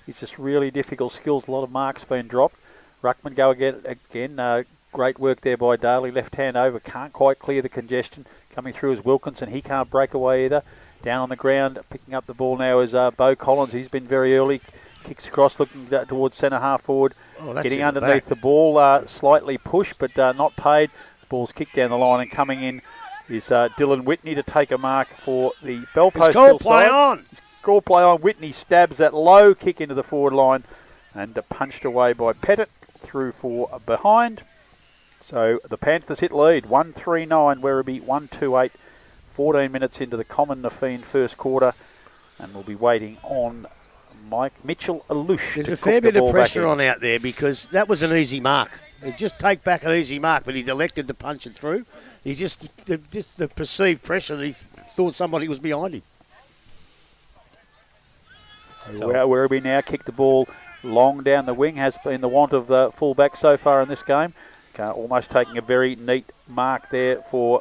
it's just really difficult skills. A lot of marks being dropped. Ruckman go again. Great work there by Daly. Left hand over. Can't quite clear the congestion. Coming through is Wilkinson. He can't break away either. Down on the ground, picking up the ball now is Bo Collins. He's been very early. Kicks across, looking towards centre half forward. Getting underneath the ball. Slightly pushed, but not paid. The ball's kicked down the line, and coming in is Dylan Whitney to take a mark for the Bellpost Hill side. Score play on. Whitney stabs that low kick into the forward line and punched away by Pettit through for behind. So the Panthers hit lead. 1-3-9, Werribee 1-2-8. 14 minutes into the Common Nafeen first quarter, and we'll be waiting on Mike Mitchell-Alush. There's a fair bit of pressure on out there because that was an easy mark. He'd just take back an easy mark, but he'd elected to punch it through. He just the perceived pressure that he thought somebody was behind him. So Werribee now kicked the ball long down the wing, has been the want of the fullback so far in this game. Almost taking a very neat mark there for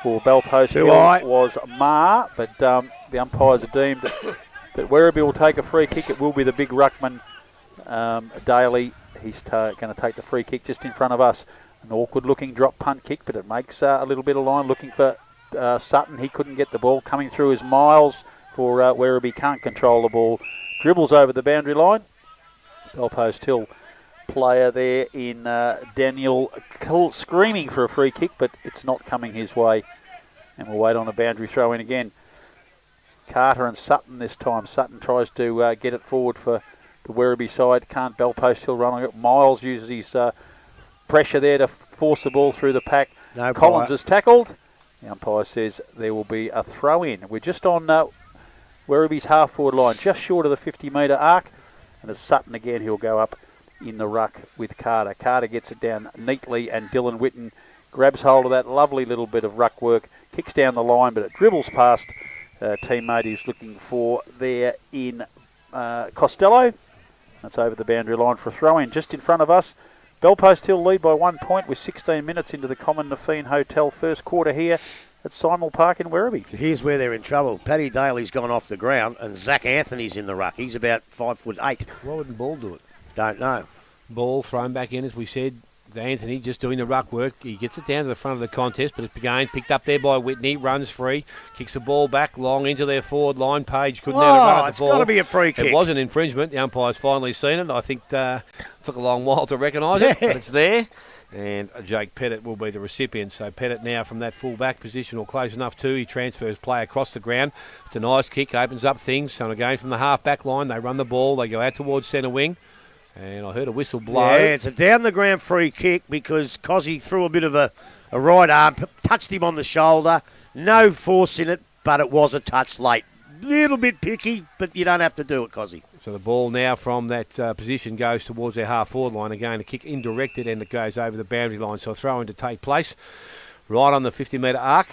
Bellpost Hill was Ma, but the umpires have deemed that Werribee will take a free kick. It will be the big ruckman, Daly. He's going to take the free kick just in front of us. An awkward-looking drop punt kick, but it makes a little bit of line. Looking for Sutton. He couldn't get the ball. Coming through is Miles for Werribee. Can't control the ball. Dribbles over the boundary line. Bellpost Hill player there in Daniel screaming for a free kick, but it's not coming his way. And we'll wait on a boundary throw in again. Carter and Sutton this time. Sutton tries to get it forward for the Werribee side. Can't. Bellpost Hill run on it. Miles uses his pressure there to force the ball through the pack. No, Collins is tackled. The umpire says there will be a throw in. We're just on Werribee's half forward line, just short of the 50-metre arc. And it's Sutton again. He'll go up in the ruck with Carter. Carter gets it down neatly, and Dylan Whitten grabs hold of that lovely little bit of ruck work, kicks down the line, but it dribbles past a teammate who's looking for there in Costello. That's over the boundary line for a throw-in. Just in front of us, Bellpost Hill lead by 1 point with 16 minutes into the Common Nafeen Hotel first quarter here at Simel Park in Werribee. Here's where they're in trouble. Paddy Daly's gone off the ground, and Zach Anthony's in the ruck. He's about 5'8". Why wouldn't Ball do it? Don't know. Ball thrown back in, as we said. Anthony just doing the ruck work. He gets it down to the front of the contest, but it's again picked up there by Whitney. Runs free, kicks the ball back long into their forward line. Page couldn't have run at the it's ball. got to be a free kick. It was an infringement. The umpire's finally seen it. I think took a long while to recognise it, but it's there. And Jake Pettit will be the recipient. So Pettit now from that full-back position, or close enough to, he transfers play across the ground. It's a nice kick, opens up things. So again from the half-back line, they run the ball. They go out towards centre wing. And I heard a whistle blow. Yeah, it's a down-the-ground free kick because Cozzy threw a bit of a right arm, touched him on the shoulder. No force in it, but it was a touch late. Little bit picky, but you don't have to do it, Cozzy. So the ball now from that position goes towards their half-forward line. Again, a kick indirected and it goes over the boundary line. So a throw-in to take place right on the 50-metre arc.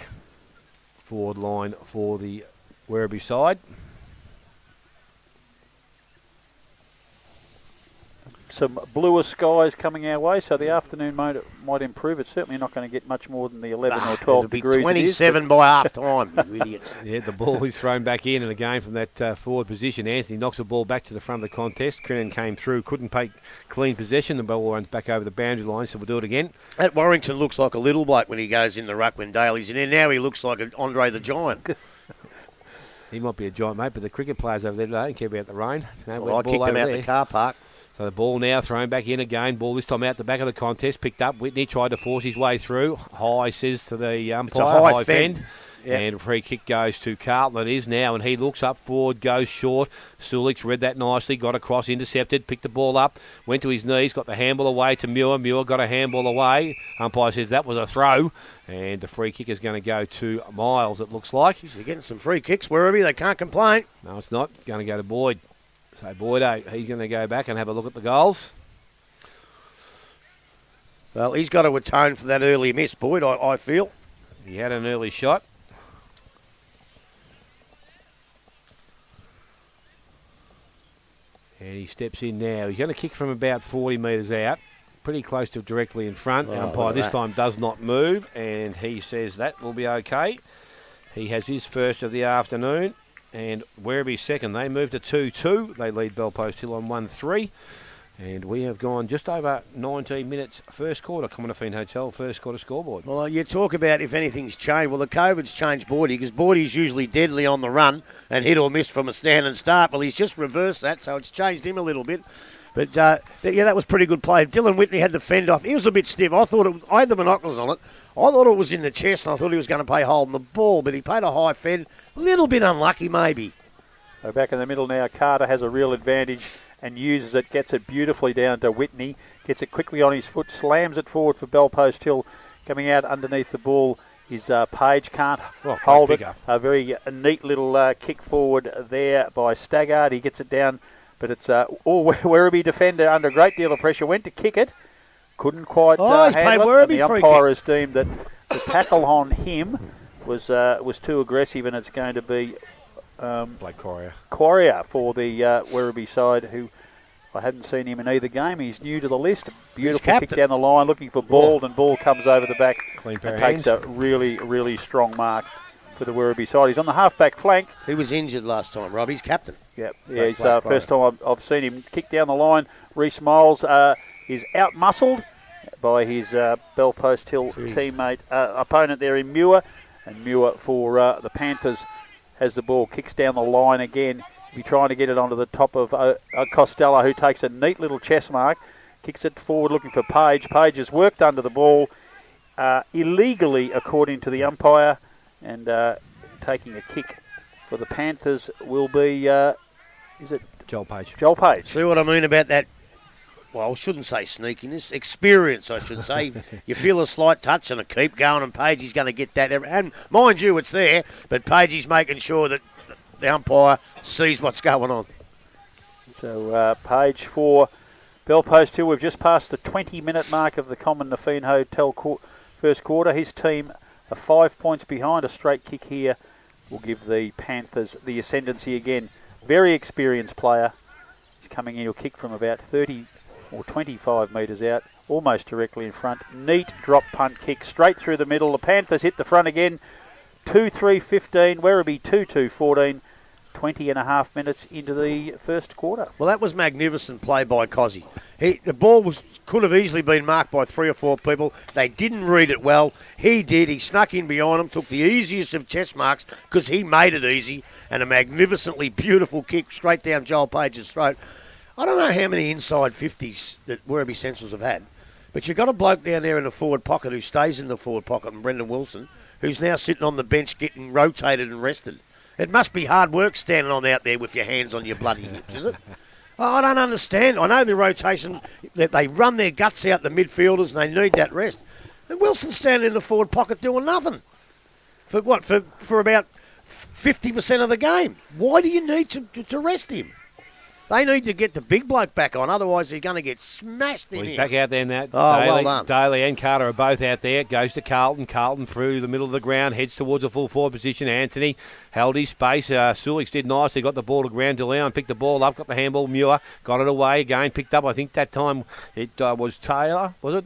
Forward line for the Werribee side. Some bluer skies coming our way, so the afternoon might improve. It's certainly not going to get much more than the 11 or 12 it'll degrees. Be 27 by half time, you idiots. Yeah, the ball is thrown back in, and again from that forward position, Anthony knocks the ball back to the front of the contest. Crinan came through, couldn't take clean possession. The ball runs back over the boundary line, so we'll do it again. That Warrington looks like a little bloke when he goes in the ruck when Daly's in there. Now he looks like an Andre the Giant. He might be a giant, mate, but the cricket players over there today don't care about the rain. No, Well, I kicked him out the car park. So the ball now thrown back in again. Ball this time out the back of the contest. Picked up. Whitney tried to force his way through. High says to the umpire. It's a high fend. Yep. And a free kick goes to Carlton. It is now. And he looks up forward, goes short. Sulik's read that nicely. Got across, intercepted. Picked the ball up. Went to his knees. Got the handball away to Muir. Muir got a handball away. Umpire says that was a throw. And the free kick is going to go to Miles, it looks like. Jeez, they're getting some free kicks, Werribee. They can't complain. No, it's not. Going to go to Boyd. So Boydo, he's going to go back and have a look at the goals. Well, he's got to atone for that early miss, Boyd, I feel. He had an early shot. And he steps in now. He's going to kick from about 40 metres out. Pretty close to directly in front. The umpire this time does not move. And he says that will be okay. He has his first of the afternoon. And Werribee second. They move to 2-2. They lead Bellpost Hill on 1-3. And we have gone just over 19 minutes first quarter. Commonwealth Hotel first quarter scoreboard. Well, you talk about if anything's changed. Well, the COVID's changed Boydie because Boydie's usually deadly on the run and hit or miss from a stand and start. Well, he's just reversed that, so it's changed him a little bit. But, yeah, that was pretty good play. Dylan Whitney had the fend off. He was a bit stiff. I had the binoculars on it. I thought it was in the chest, and I thought he was going to play holding the ball, but he played a high fend. A little bit unlucky, maybe. So back in the middle now, Carter has a real advantage and uses it, gets it beautifully down to Whitney, gets it quickly on his foot, slams it forward for Bellpost Hill. Coming out underneath the ball is Page, can't hold it. A very neat little kick forward there by Staggart. He gets it down, but it's all Werribee defender under a great deal of pressure. Went to kick it, couldn't quite handle it. And the umpire has deemed that the tackle on him was too aggressive, and it's going to be Blake Quarrier for the Werribee side, who I hadn't seen him in either game. He's new to the list. Beautiful kick down the line, looking for Bald, and ball comes over the back and takes a really, really strong mark for the Werribee side. He's on the half-back flank. He was injured last time, Rob. He's captain. Yeah, he's first time I've seen him kick down the line. Reece Miles is out-muscled by his Bellpost Hill teammate, opponent there in Muir. And Muir for the Panthers has the ball, kicks down the line again. He'll be trying to get it onto the top of Costello, who takes a neat little chest mark, kicks it forward looking for Page. Page has worked under the ball illegally, according to the umpire, and taking a kick for the Panthers will be, is it? Joel Page. Joel Page. See what I mean about that? Well, I shouldn't say sneakiness. Experience, I should say. You feel a slight touch and keep going, and Page is going to get that. And mind you, it's there, but Page is making sure that the umpire sees what's going on. So Page for Bellpost Hill. We've just passed the 20-minute mark of the Common Nafeen Hotel first quarter. His team are 5 points behind. A straight kick here will give the Panthers the ascendancy again. Very experienced player. He's coming in. He'll kick from about 30 or 25 metres out, almost directly in front. Neat drop punt kick straight through the middle. The Panthers hit the front again. 2-3-15. Werribee 2-2-14. 20 and a half minutes into the first quarter. Well, that was magnificent play by Cozzy. The ball could have easily been marked by 3 or 4 people. They didn't read it well. He did. He snuck in behind them, took the easiest of chest marks because he made it easy, and a magnificently beautiful kick straight down Joel Page's throat. I don't know how many inside 50s that Werribee Centrals have had, but you've got a bloke down there in the forward pocket who stays in the forward pocket, and Brendan Wilson, who's now sitting on the bench getting rotated and rested. It must be hard work standing on out there with your hands on your bloody hips, is it? I don't understand. I know the rotation, that they run their guts out, the midfielders, and they need that rest. And Wilson's standing in the forward pocket doing nothing. For what? For about 50% of the game. Why do you need to rest him? They need to get the big bloke back on, otherwise they're going to get smashed in He's here. back out there now. Oh, Daly, well done. Daly and Carter are both out there. Goes to Carlton. Carlton through the middle of the ground, heads towards the full forward position. Anthony held his space. Sulix did nicely, got the ball to ground. DeLeon picked the ball up, got the handball. Muir got it away again, picked up. I think that time it was Taylor, was it?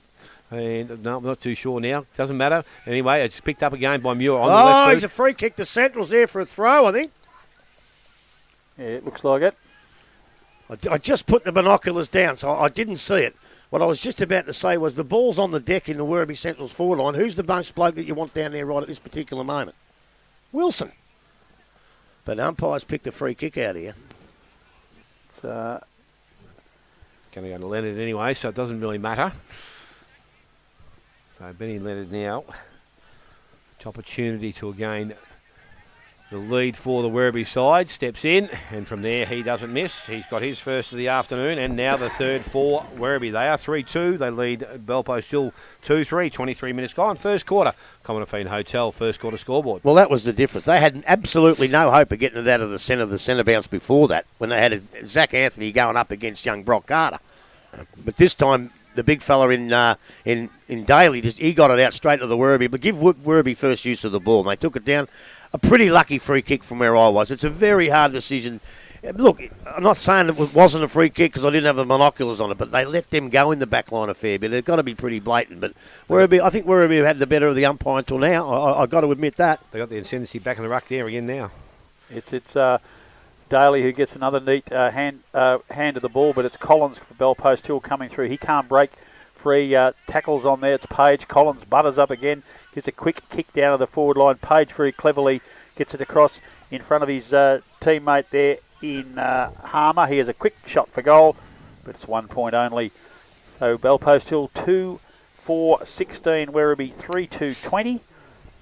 And no, I'm not too sure now. Doesn't matter. Anyway, it's picked up again by Muir on the left boot. He's a free kick to Centrals there for a throw, I think. Yeah, it looks like it. I just put the binoculars down, so I didn't see it. What I was just about to say was the ball's on the deck in the Werribee Central's forward line. Who's the most bloke that you want down there right at this particular moment? Wilson. But umpire's picked a free kick out here. It's Going to go to Leonard anyway, so it doesn't really matter. So Benny Leonard now. Opportunity to again the lead for the Werribee side. Steps in, and from there he doesn't miss. He's got his first of the afternoon, and now the third for Werribee. They are 3-2. They lead Belpo still 2-3. 23 minutes gone. First quarter. Commonwealth Hotel first quarter scoreboard. Well, that was the difference. They had absolutely no hope of getting it out of the centre bounce before that, when they had Zach Anthony going up against young Brock Carter. But this time, the big fella in Daly, he got it out straight to the Werribee. But give Werribee first use of the ball, and they took it down. A pretty lucky free kick from where I was. It's a very hard decision. Look, I'm not saying it wasn't a free kick because I didn't have the binoculars on it, but they let them go in the back line a fair bit. They've got to be pretty blatant. But I think Werribee had the better of the umpire until now. I've got to admit that. They got the Inconsistency back in the ruck there again now. It's Daly who gets another neat hand of the ball, but it's Collins for Belpost Hill coming through. He can't break free. Tackles on there. It's Page. Collins butters up again. Gets a quick kick down to the forward line. Page very cleverly gets it across in front of his teammate there in Harmer. He has a quick shot for goal, but it's 1 point only. So Belpost Hill 2-4-16, Werribee 3-2-20.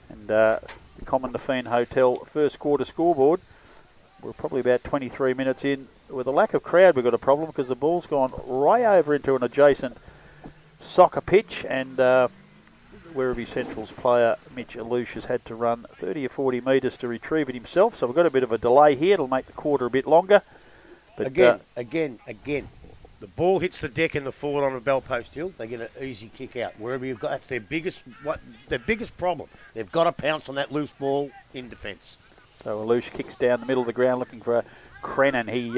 And the Common Hotel first quarter scoreboard. We're probably about 23 minutes in. With a lack of crowd, we've got a problem because the ball's gone right over into an adjacent soccer pitch, and Werribee Central's player Mitch Alouche has had to run 30 or 40 metres to retrieve it himself, so we've got a bit of a delay here. It'll make the quarter a bit longer. But Again, the ball hits the deck in the forward on of Belpost Hill. They get an easy kick out. That's their biggest problem. They've got to pounce on that loose ball in defence. So Alouche kicks down the middle of the ground looking for Crennan. He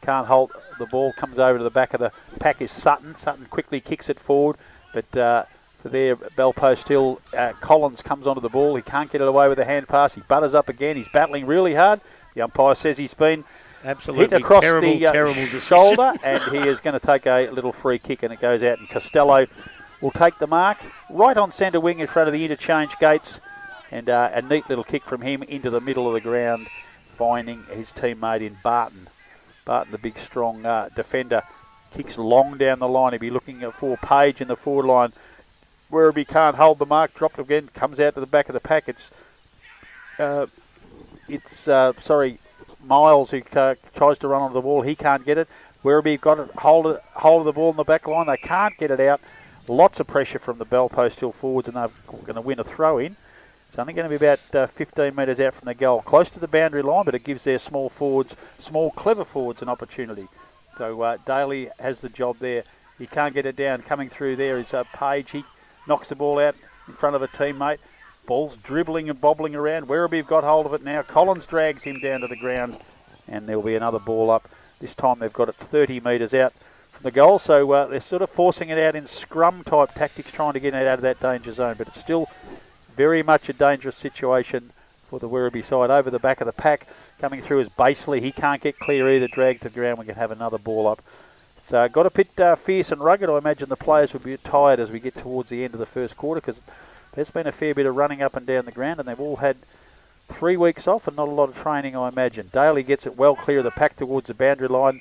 can't hold the ball, comes over to the back of the pack is Sutton. Sutton quickly kicks it forward, but for there, Belpost Hill, Collins comes onto the ball. He can't get it away with a hand pass. He butters up again. He's battling really hard. The umpire says he's been absolutely hit across terrible the shoulder, and he is going to take a little free kick, and it goes out, and Costello will take the mark right on centre wing in front of the interchange gates, and a neat little kick from him into the middle of the ground, finding his teammate in Barton. Barton, the big strong defender, kicks long down the line. He'll be looking for Page in the forward line. Werribee can't hold the mark, dropped again, comes out to the back of the pack. It's Miles who tries to run onto the ball. He can't get it. Werribee got it, hold of the ball in the back line. They can't get it out. Lots of pressure from the Belpost Hill forwards, and they're going to win a throw in. It's only going to be about 15 metres out from the goal, close to the boundary line, but it gives their small, clever forwards an opportunity. So Daly has the job there. He can't get it down. Coming through there is Page. He knocks the ball out in front of a teammate. Ball's dribbling and bobbling around. Werribee have got hold of it now. Collins drags him down to the ground, and there'll be another ball up. This time they've got it 30 metres out from the goal, so they're sort of forcing it out in scrum-type tactics, trying to get it out of that danger zone, but it's still very much a dangerous situation for the Werribee side. Over the back of the pack, coming through is Baseley. He can't get clear either, dragged to the ground. We can have another ball up. So got a bit fierce and rugged. I imagine the players will be tired as we get towards the end of the first quarter, because there's been a fair bit of running up and down the ground, and they've all had 3 weeks off and not a lot of training, I imagine. Daly gets it well clear of the pack towards the boundary line.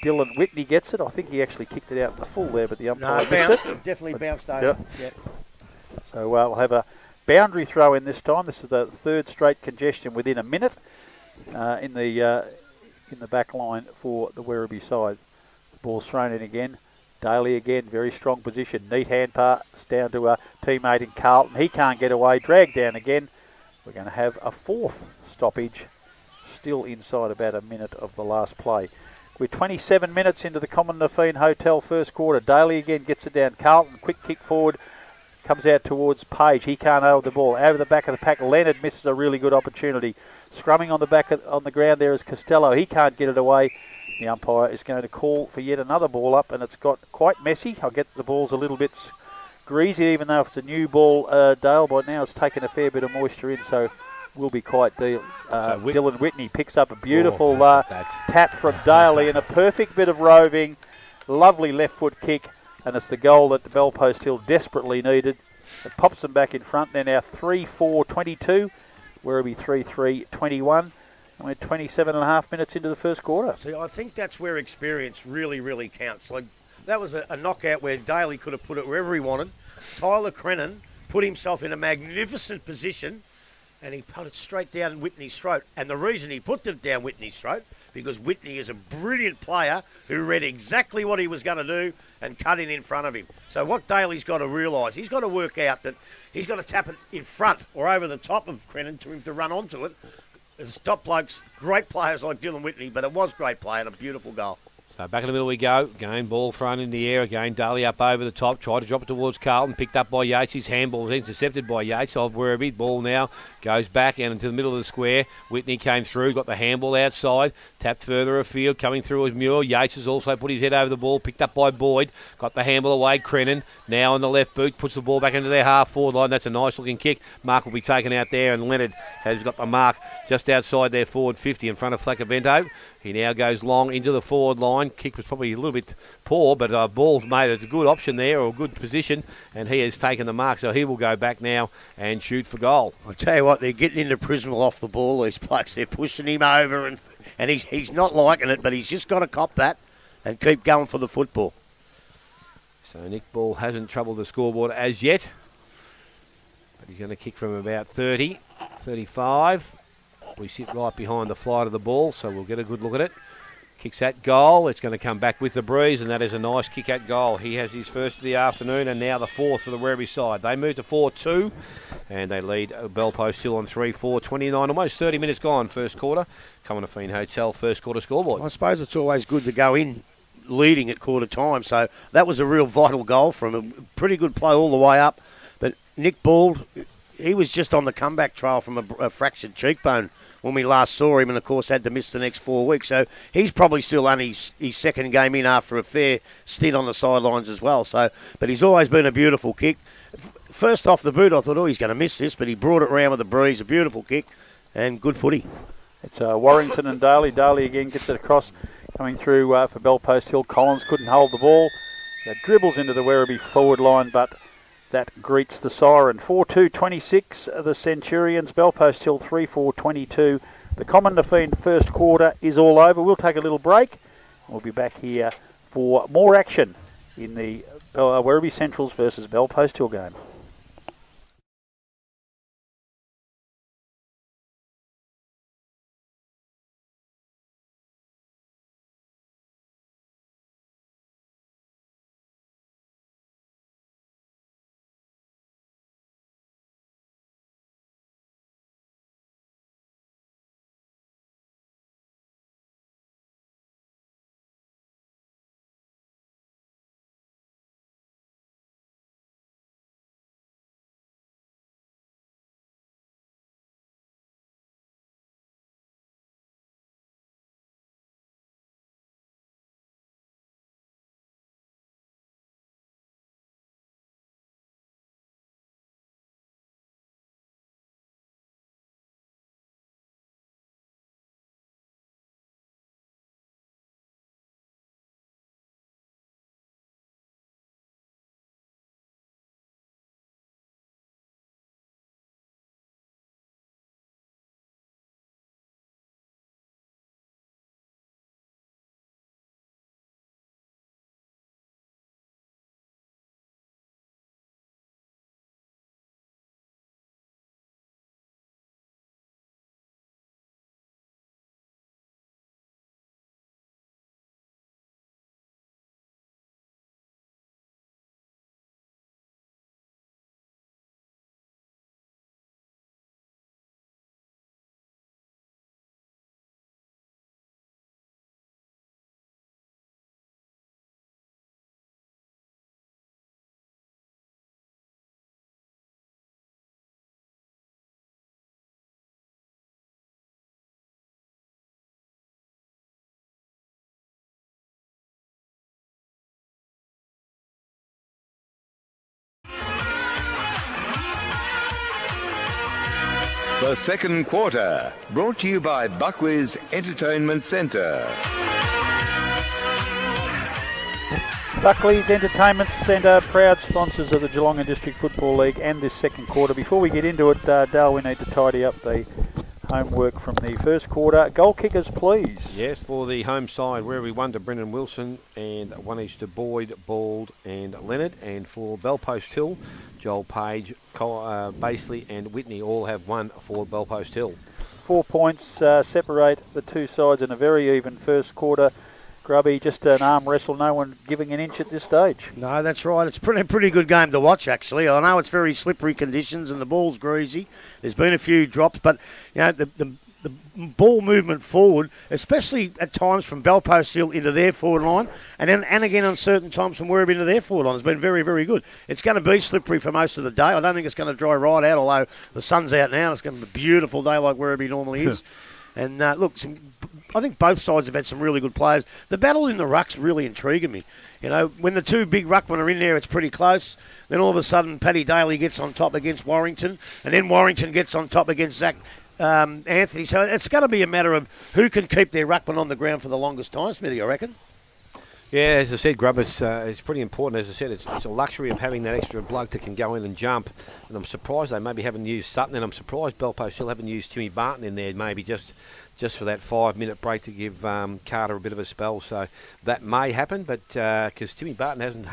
Dylan Whitney gets it. I think he actually kicked it out in the full there, but the umpire missed it. Definitely bounced over. Yep. So we'll have a boundary throw in this time. This is the third straight congestion within a minute in the back line for the Werribee side. The ball's thrown in again. Daly again, very strong position. Neat hand pass down to a teammate in Carlton. He can't get away. Dragged down again. We're going to have a fourth stoppage, still inside about a minute of the last play. We're 27 minutes into the Common Nafeen Hotel first quarter. Daly again gets it down. Carlton, quick kick forward, comes out towards Page. He can't hold the ball. Out of the back of the pack, Leonard misses a really good opportunity. Scrumming on the back on the ground there is Costello. He can't get it away. The umpire is going to call for yet another ball up, and it's got quite messy. I'll get the ball's a little bit greasy, even though it's a new ball, Dale. By now it's taken a fair bit of moisture in, so will be quite deal. Dylan Whitney picks up a beautiful tap from Daly and a perfect bit of roving. Lovely left foot kick, and it's the goal that the Bell Post Hill desperately needed. It pops them back in front. They're now 3-4-22. Werribee 3-3-21. And we're 27 and a half minutes into the first quarter. See, I think that's where experience really, really counts. Like, that was a knockout where Daly could have put it wherever he wanted. Tyler Crennan put himself in a magnificent position, and he put it straight down Whitney's throat. And the reason he put it down Whitney's throat, because Whitney is a brilliant player who read exactly what he was going to do and cut in front of him. So what Daly's got to realise, he's got to work out that he's got to tap it in front or over the top of Crennan to him to run onto it. There's top blokes, great players like Dylan Whitney, but it was great play and a beautiful goal. So back in the middle we go. Again, ball thrown in the air again. Daly up over the top. Tried to drop it towards Carlton. Picked up by Yates. His handball was intercepted by Yates of Werribee. Ball now goes back and into the middle of the square. Whitney came through. Got the handball outside. Tapped further afield. Coming through was Muir. Yates has also put his head over the ball. Picked up by Boyd. Got the handball away. Crennan now on the left boot. Puts the ball back into their half-forward line. That's a nice looking kick. Mark will be taken out there, and Leonard has got the mark just outside their forward 50 in front of Flacavento. He now goes long into the forward line. Kick was probably a little bit poor, but ball's made it a good option there, or a good position, and he has taken the mark, so he will go back now and shoot for goal. I'll tell you what, they're getting into Prismal off the ball, these blokes. They're pushing him over, and he's not liking it, but he's just got to cop that and keep going for the football. So Nick Ball hasn't troubled the scoreboard as yet, but he's going to kick from about 30, 35. We sit right behind the flight of the ball, so we'll get a good look at it. Kicks at goal. It's going to come back with the breeze, and that is a nice kick at goal. He has his first of the afternoon, and now the fourth for the Werribee side. They move to 4-2, and they lead Bell Post Hill on 3-4-29. Almost 30 minutes gone, first quarter. Common Nafeen Hotel, first quarter scoreboard. I suppose it's always good to go in leading at quarter time, so that was a real vital goal from him. Pretty good play all the way up, but Nick Ball, he was just on the comeback trail from a fractured cheekbone when we last saw him, and of course had to miss the next 4 weeks. So he's probably still only his second game in after a fair stint on the sidelines as well. So, but he's always been a beautiful kick. First off the boot, I thought, he's going to miss this, but he brought it round with the breeze. A beautiful kick and good footy. It's Warrington and Daly. Daly again gets it across, coming through for Bell Post Hill. Collins couldn't hold the ball. That dribbles into the Werribee forward line, but that greets the siren. 4-2-26, the Centurions. Bell Post Hill 3-4-22. The Common Nafeen first quarter is all over. We'll take a little break. We'll be back here for more action in the Werribee Centrals versus Bell Post Hill game. The second quarter, brought to you by Buckley's Entertainment Centre. Buckley's Entertainment Centre, proud sponsors of the Geelong and District Football League and this second quarter. Before we get into it, Dale, we need to tidy up the homework from the first quarter. Goal kickers, please. Yes, for the home side, Werribee 1 to Brendan Wilson and 1 each to Boyd, Bald and Leonard. And for Bellpost Hill, Joel Page, Basley and Whitney all have 1 for Bellpost Hill. 4 points separate the two sides in a very even first quarter. Grubby, just an arm wrestle, no one giving an inch at this stage. No, that's right. It's pretty good game to watch, actually. I know it's very slippery conditions and the ball's greasy. There's been a few drops, but you know the ball movement forward, especially at times from Bellpost Hill into their forward line, and again on certain times from Werribee into their forward line, has been very, very good. It's going to be slippery for most of the day. I don't think it's going to dry right out, although the sun's out now. It's going to be a beautiful day like Werribee normally is. And look, I think both sides have had some really good players. The battle in the ruck's really intriguing me. You know, when the two big ruckmen are in there, it's pretty close. Then all of a sudden, Paddy Daly gets on top against Warrington, and then Warrington gets on top against Zach Anthony. So it's going to be a matter of who can keep their ruckman on the ground for the longest time, Smithy, I reckon. Yeah, as I said, Grub, it's pretty important. As I said, it's a luxury of having that extra bloke that can go in and jump. And I'm surprised they maybe haven't used Sutton, and I'm surprised Bellpost still haven't used Timmy Barton in there, maybe just for that 5-minute break to give Carter a bit of a spell. So that may happen, but because Timmy Barton hasn't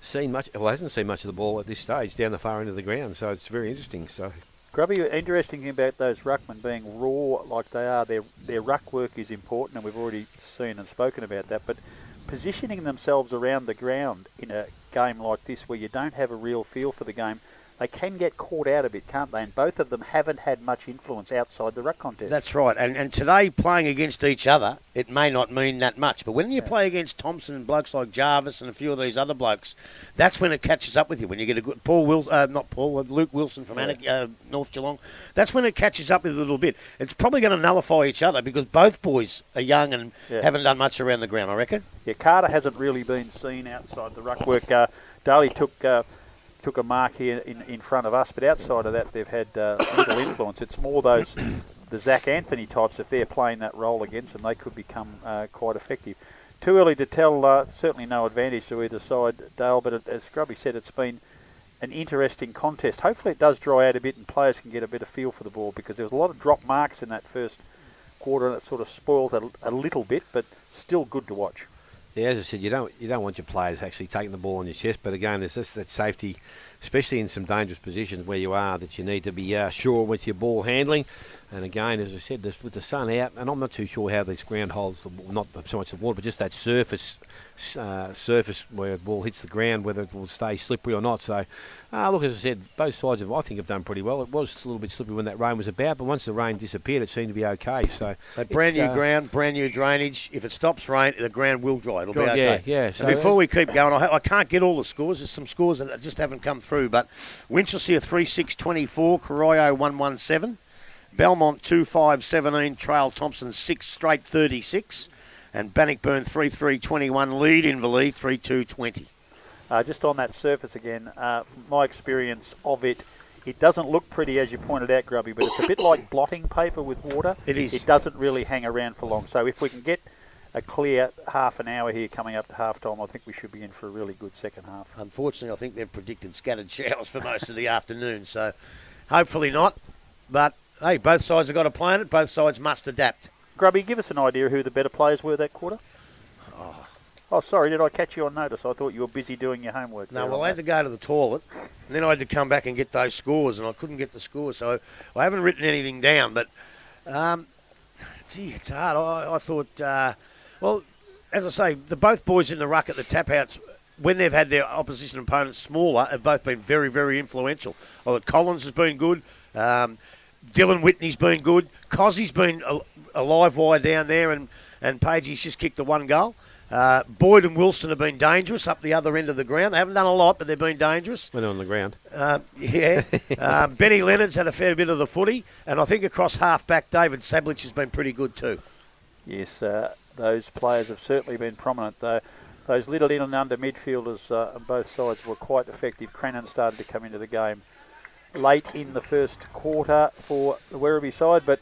seen much of the ball at this stage down the far end of the ground. So it's very interesting. So. Grubby, interesting thing about those ruckmen being raw like they are, their ruck work is important, and we've already seen and spoken about that, but positioning themselves around the ground in a game like this where you don't have a real feel for the game, they can get caught out a bit, can't they? And both of them haven't had much influence outside the ruck contest. That's right. And today, playing against each other, it may not mean that much. But when you play against Thompson and blokes like Jarvis and a few of these other blokes, that's when it catches up with you. When you get a good Luke Wilson from Anakie, North Geelong, that's when it catches up with you a little bit. It's probably going to nullify each other because both boys are young and haven't done much around the ground, I reckon. Yeah, Carter hasn't really been seen outside the ruck work. Daly took a mark here in front of us, but outside of that, they've had little influence. It's more the Zach Anthony types. If they're playing that role against them, they could become quite effective. Too early to tell. Certainly no advantage to either side, Dale. But as Grubby said, it's been an interesting contest. Hopefully, it does dry out a bit and players can get a better feel for the ball because there was a lot of drop marks in that first quarter, and it sort of spoiled a little bit, but still good to watch. Yeah, as I said, you don't want your players actually taking the ball on your chest, but again, there's just that safety, especially in some dangerous positions where you are, that you need to be sure with your ball handling. And again, as I said, with the sun out, and I'm not too sure how these ground holds, not so much the water, but just that surface where the ball hits the ground, whether it will stay slippery or not. So, look, as I said, both sides I think have done pretty well. It was a little bit slippery when that rain was about, but once the rain disappeared, it seemed to be okay. So, brand new ground, brand new drainage. If it stops rain, the ground will dry. It'll be okay. Yeah. So before we keep going, I can't get all the scores. There's some scores that just haven't come through, but Winchelsea 3-6-24, Corio 1-1-7. Belmont 2-5-17, Trail Thompson 6 straight 36, and Bannockburn 3-3-21 lead Inverleigh 3-2-20. Just on that surface again, from my experience of it doesn't look pretty as you pointed out, Grubby, but it's a bit like blotting paper with water. It is. It doesn't really hang around for long. So if we can get a clear half an hour here coming up to half time, I think we should be in for a really good second half. Unfortunately, I think they've predicted scattered showers for most of the afternoon, so hopefully not, but hey, both sides have got a plan. It. Both sides must adapt. Grubby, give us an idea who the better players were that quarter. Oh, sorry, did I catch you on notice? I thought you were busy doing your homework. No, well, I had to go to the toilet, and then I had to come back and get those scores, and I couldn't get the scores, so I haven't written anything down. But, it's hard. I thought, well, as I say, both boys in the ruck at the tap-outs, when they've had their opposition opponents smaller, have both been very, very influential. I thought Collins has been good. Dylan Whitney's been good. Cozzie's been a live wire down there, and Pagey's just kicked the one goal. Boyd and Wilson have been dangerous up the other end of the ground. They haven't done a lot, but they've been dangerous. When they're on the ground. Benny Leonard's had a fair bit of the footy, and I think across half-back, David Sablich has been pretty good too. Yes, those players have certainly been prominent. Those little in and under midfielders on both sides were quite effective. Crennan started to come into the game late in the first quarter for the Werribee side, but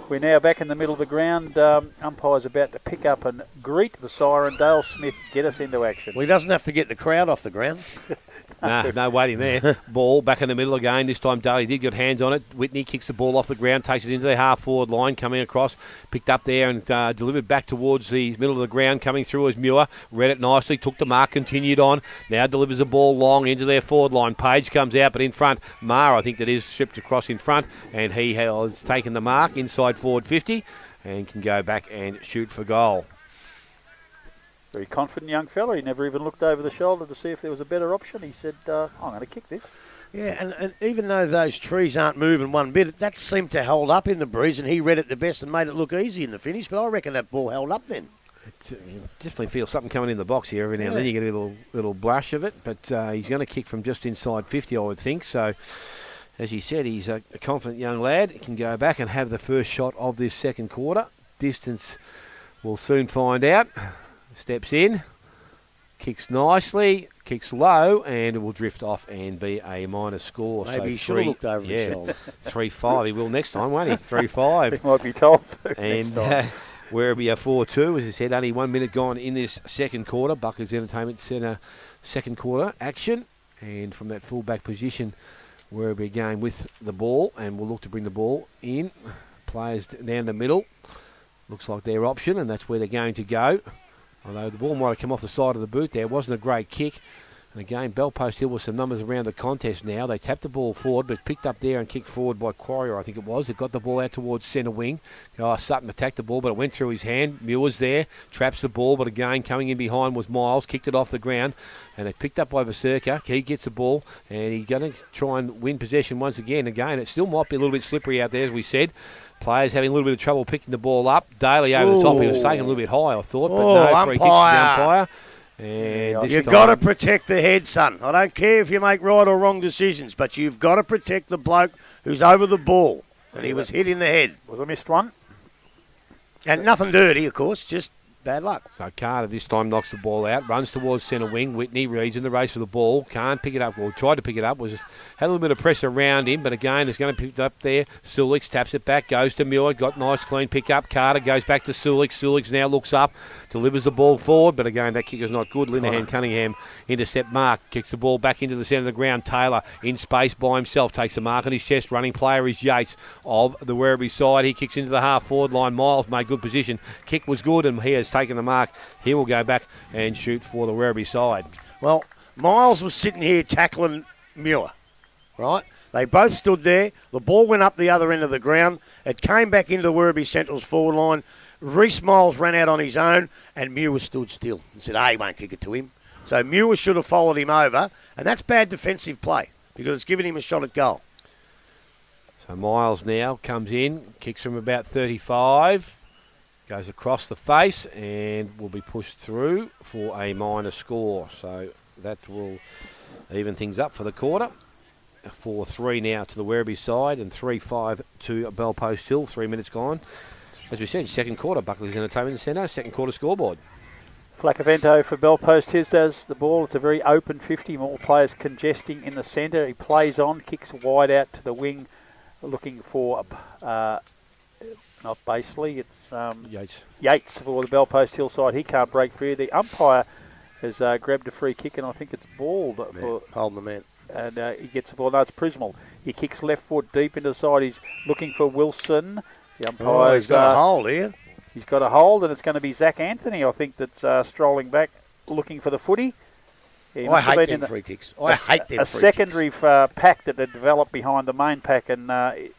we're now back in the middle of the ground. Umpire's about to pick up and greet the siren. Dale Smith, get us into action. Well, he doesn't have to get the crowd off the ground. No waiting there. Ball back in the middle again. This time Daly did get hands on it. Whitney kicks the ball off the ground, takes it into the half-forward line, coming across, picked up there and delivered back towards the middle of the ground, coming through as Muir. Read it nicely, took the mark, continued on. Now delivers the ball long into their forward line. Page comes out, but in front, Maher, I think that is, stripped across in front, and he has taken the mark inside forward 50 and can go back and shoot for goal. Very confident young fella. He never even looked over the shoulder to see if there was a better option. He said, I'm going to kick this. Yeah, and even though those trees aren't moving one bit, that seemed to hold up in the breeze, and he read it the best and made it look easy in the finish, but I reckon that ball held up then. You definitely feel something coming in the box here every now and then. You get a little blush of it, but he's going to kick from just inside 50, I would think. So, as he said, he's a confident young lad. He can go back and have the first shot of this second quarter. Distance we'll soon find out. Steps in, kicks nicely, kicks low, and it will drift off and be a minor score. Maybe so he should have looked over his shoulder. 3-5. He will next time, won't he? 3-5. He might be told to And next time. Werribee a 4-2. As I said, only 1 minute gone in this second quarter. Buckley's Entertainment Centre second quarter action. And from that full-back position, Werribee again with the ball, and we'll look to bring the ball in. Players down the middle. Looks like their option, and that's where they're going to go. Although the ball might have come off the side of the boot there. It wasn't a great kick. And again, Belpost Hill with some numbers around the contest now. They tapped the ball forward, but picked up there and kicked forward by Quarrier, I think it was. They got the ball out towards centre wing. Sutton attacked the ball, but it went through his hand. Muir's there, traps the ball, but again, coming in behind was Miles, kicked it off the ground, and it's picked up by Vaserka. He gets the ball, and he's going to try and win possession once again. Again, it still might be a little bit slippery out there, as we said. Players having a little bit of trouble picking the ball up. Daly over the top. He was taken a little bit high, I thought, but no free kicks to the umpire. And you've got to protect the head, son. I don't care if you make right or wrong decisions, but you've got to protect the bloke who's over the ball. And he was hit in the head. Was a missed one. And nothing dirty, of course, just bad luck. So Carter this time knocks the ball out, runs towards centre wing. Whitney reads in the race for the ball, can't pick it up, or tried to pick it up, had a little bit of pressure around him, but again, it's going to pick it up there. Sulix taps it back, goes to Muir, got nice clean pick up. Carter goes back to Sulix. Sulix now looks up, delivers the ball forward, but again, that kicker's not good. Linehan Cunningham intercept mark, kicks the ball back into the centre of the ground. Taylor in space by himself, takes a mark on his chest. Running player is Yates of the Werribee side. He kicks into the half forward line. Miles made good position. Kick was good, and he has taken the mark. He will go back and shoot for the Werribee side. Well, Miles was sitting here tackling Muir, right? They both stood there. The ball went up the other end of the ground. It came back into the Werribee Central's forward line. Reece Miles ran out on his own, and Muir stood still and said, he won't kick it to him. So Muir should have followed him over, and that's bad defensive play because it's given him a shot at goal. So Miles now comes in, kicks from about 35. Goes across the face and will be pushed through for a minor score. So that will even things up for the quarter. 4-3 now to the Werribee side and 3-5 to Belpost Hill. 3 minutes gone. As we said, second quarter, Buckley's Entertainment Centre, second quarter scoreboard. Flacavento for Belpost. His has the ball. It's a very open 50. More players congesting in the centre. He plays on, kicks wide out to the wing, looking for... not Basely, it's Yates for the Belpost Hill side. He can't break free. The umpire has grabbed a free kick, and I think it's balled. Hold the man. And he gets the ball. No, it's Prismal. He kicks left foot deep into the side. He's looking for Wilson. The umpire. He's got a hold here. He's got a hold, and it's going to be Zach Anthony, I think, that's strolling back, looking for the footy. I hate them free kicks. I hate them free kicks. A secondary pack that had developed behind the main pack, and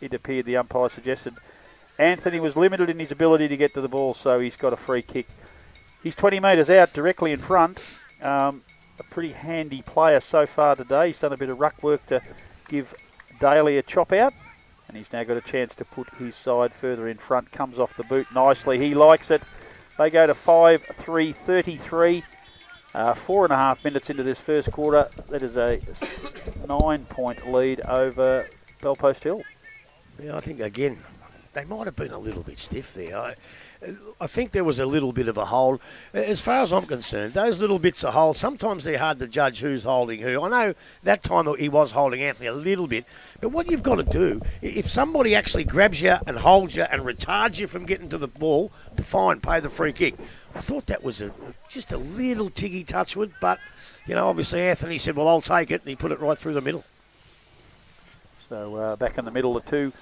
it appeared the umpire suggested Anthony was limited in his ability to get to the ball, so he's got a free kick. He's 20 metres out, directly in front. A pretty handy player so far today. He's done a bit of ruck work to give Daly a chop out, and he's now got a chance to put his side further in front. Comes off the boot nicely. He likes it. They go to 5-3-33. 4.5 minutes into this first quarter. That is a 9-point lead over Belpost Hill. Yeah, I think, again, they might have been a little bit stiff there. I think there was a little bit of a hold. As far as I'm concerned, those little bits of hold, sometimes they're hard to judge who's holding who. I know that time he was holding Anthony a little bit, but what you've got to do, if somebody actually grabs you and holds you and retards you from getting to the ball, fine, pay the free kick. I thought that was just a little tiggy touchwood, but, obviously Anthony said, well, I'll take it, and he put it right through the middle. So back in the middle, the two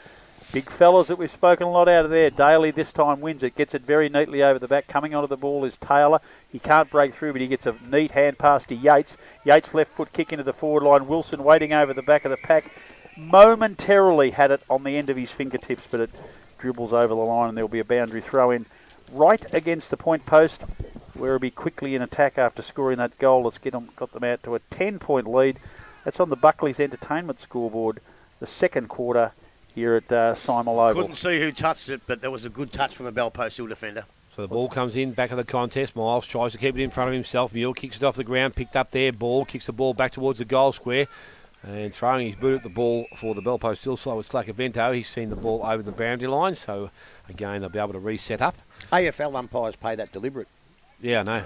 big fellas that we've spoken a lot out of there. Daly this time wins it, gets it very neatly over the back. Coming onto the ball is Taylor. He can't break through, but he gets a neat hand pass to Yates. Yates left foot kick into the forward line. Wilson waiting over the back of the pack. Momentarily had it on the end of his fingertips, but it dribbles over the line and there'll be a boundary throw in right against the point post. Werribee quickly in attack after scoring that goal. Let's got them out to a 10-point lead. That's on the Buckley's Entertainment scoreboard. The second quarter here at Simel Oval. Couldn't see who touched it, but there was a good touch from a Bell Post Hill defender. So the ball comes in, back of the contest. Miles tries to keep it in front of himself. Mule kicks it off the ground, picked up there. Ball kicks the ball back towards the goal square. And throwing his boot at the ball for the Bell Post Hill side was Clackavento. He's seen the ball over the boundary line, so again they'll be able to reset up. AFL umpires pay that deliberate. Yeah, I know.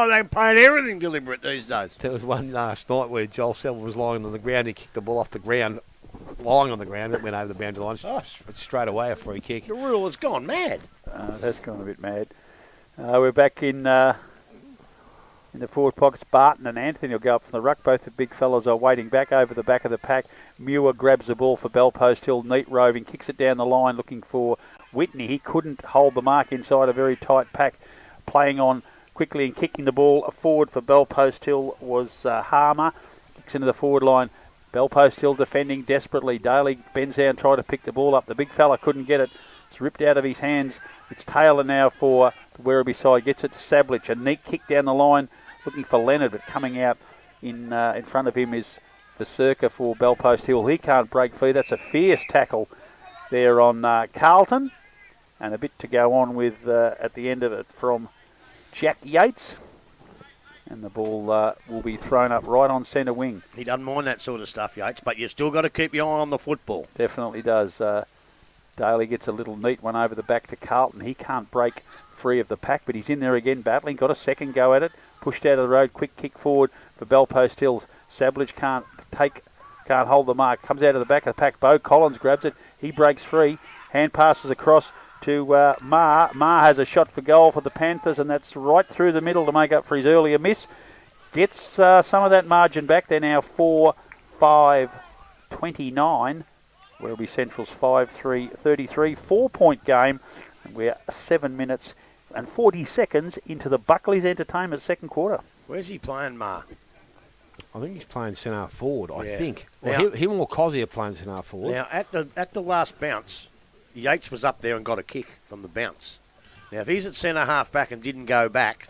They paid everything deliberate these days. There was one last night where Joel Selva was lying on the ground. He kicked the ball off the ground, lying on the ground. It went over the boundary line. Straight away a free kick. The rule has gone mad. That's gone a bit mad. We're back in the forward pockets. Barton and Anthony will go up from the ruck. Both the big fellas are waiting back over the back of the pack. Muir grabs the ball for Bell Post Hill. Neat roving, kicks it down the line looking for Whitney. He couldn't hold the mark inside a very tight pack. Playing on quickly and kicking the ball forward for Bell Post Hill was Harmer. Kicks into the forward line. Bell Post Hill defending desperately. Daly bends down, trying to pick the ball up. The big fella couldn't get it. It's ripped out of his hands. It's Taylor now for the Werribee side. Gets it to Sablich. A neat kick down the line, looking for Leonard, but coming out in front of him is the Circa for Bell Post Hill. He can't break free. That's a fierce tackle there on Carlton. And a bit to go on with at the end of it from Jack Yates. And the ball will be thrown up right on centre wing. He doesn't mind that sort of stuff, Yates, but you've still got to keep your eye on the football. Definitely does. Daly gets a little neat one over the back to Carlton. He can't break free of the pack, but he's in there again battling. Got a second go at it. Pushed out of the road. Quick kick forward for Bell Post Hills. Sablich can't hold the mark. Comes out of the back of the pack. Bo Collins grabs it. He breaks free. Hand passes across to Ma. Ma has a shot for goal for the Panthers, and that's right through the middle to make up for his earlier miss. Gets some of that margin back. They're now 4-5-29. Werribee Central's 5-3-33. 4-point game. And we're 7 minutes and 40 seconds into the Buckley's Entertainment second quarter. Where's he playing, Ma? I think he's playing centre forward, I think. Now, Well, him or Cozzy are playing centre forward. Now, at the last bounce, Yates was up there and got a kick from the bounce. Now, if he's at centre half back and didn't go back,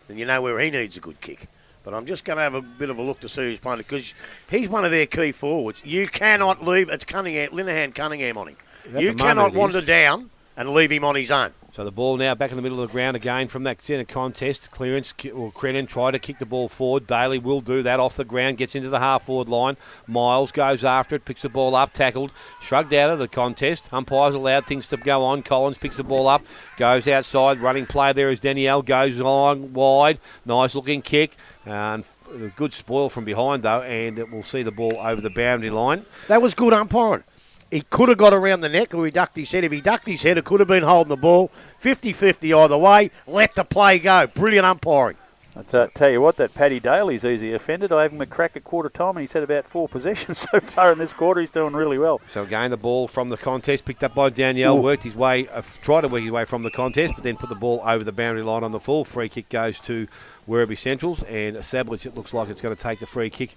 then you know where he needs a good kick. But I'm just going to have a bit of a look to see who's playing it, because he's one of their key forwards. You cannot leave. It's Linehan Cunningham on him. You cannot wander down and leave him on his own. So the ball now back in the middle of the ground again from that centre contest. Clearance, or Credden try to kick the ball forward. Daly will do that off the ground, gets into the half-forward line. Miles goes after it, picks the ball up, tackled, shrugged out of the contest. Umpires allowed things to go on. Collins picks the ball up, goes outside. Running play there is Danielle, goes long, wide. Nice-looking kick. And a good spoil from behind, though, and it will see the ball over the boundary line. That was good umpiring. He could have got around the neck or he ducked his head. If he ducked his head, it could have been holding the ball. 50-50 either way. Let the play go. Brilliant umpiring. I tell you what, that Paddy Daly's easy offended. I gave him a crack at quarter time and he's had about 4 possessions so far in this quarter. He's doing really well. So again, the ball from the contest, picked up by Danielle, worked his way, tried to work his way from the contest, but then put the ball over the boundary line on the full. Free kick goes to Werribee Centrals, and Sablich, it looks like it's going to take the free kick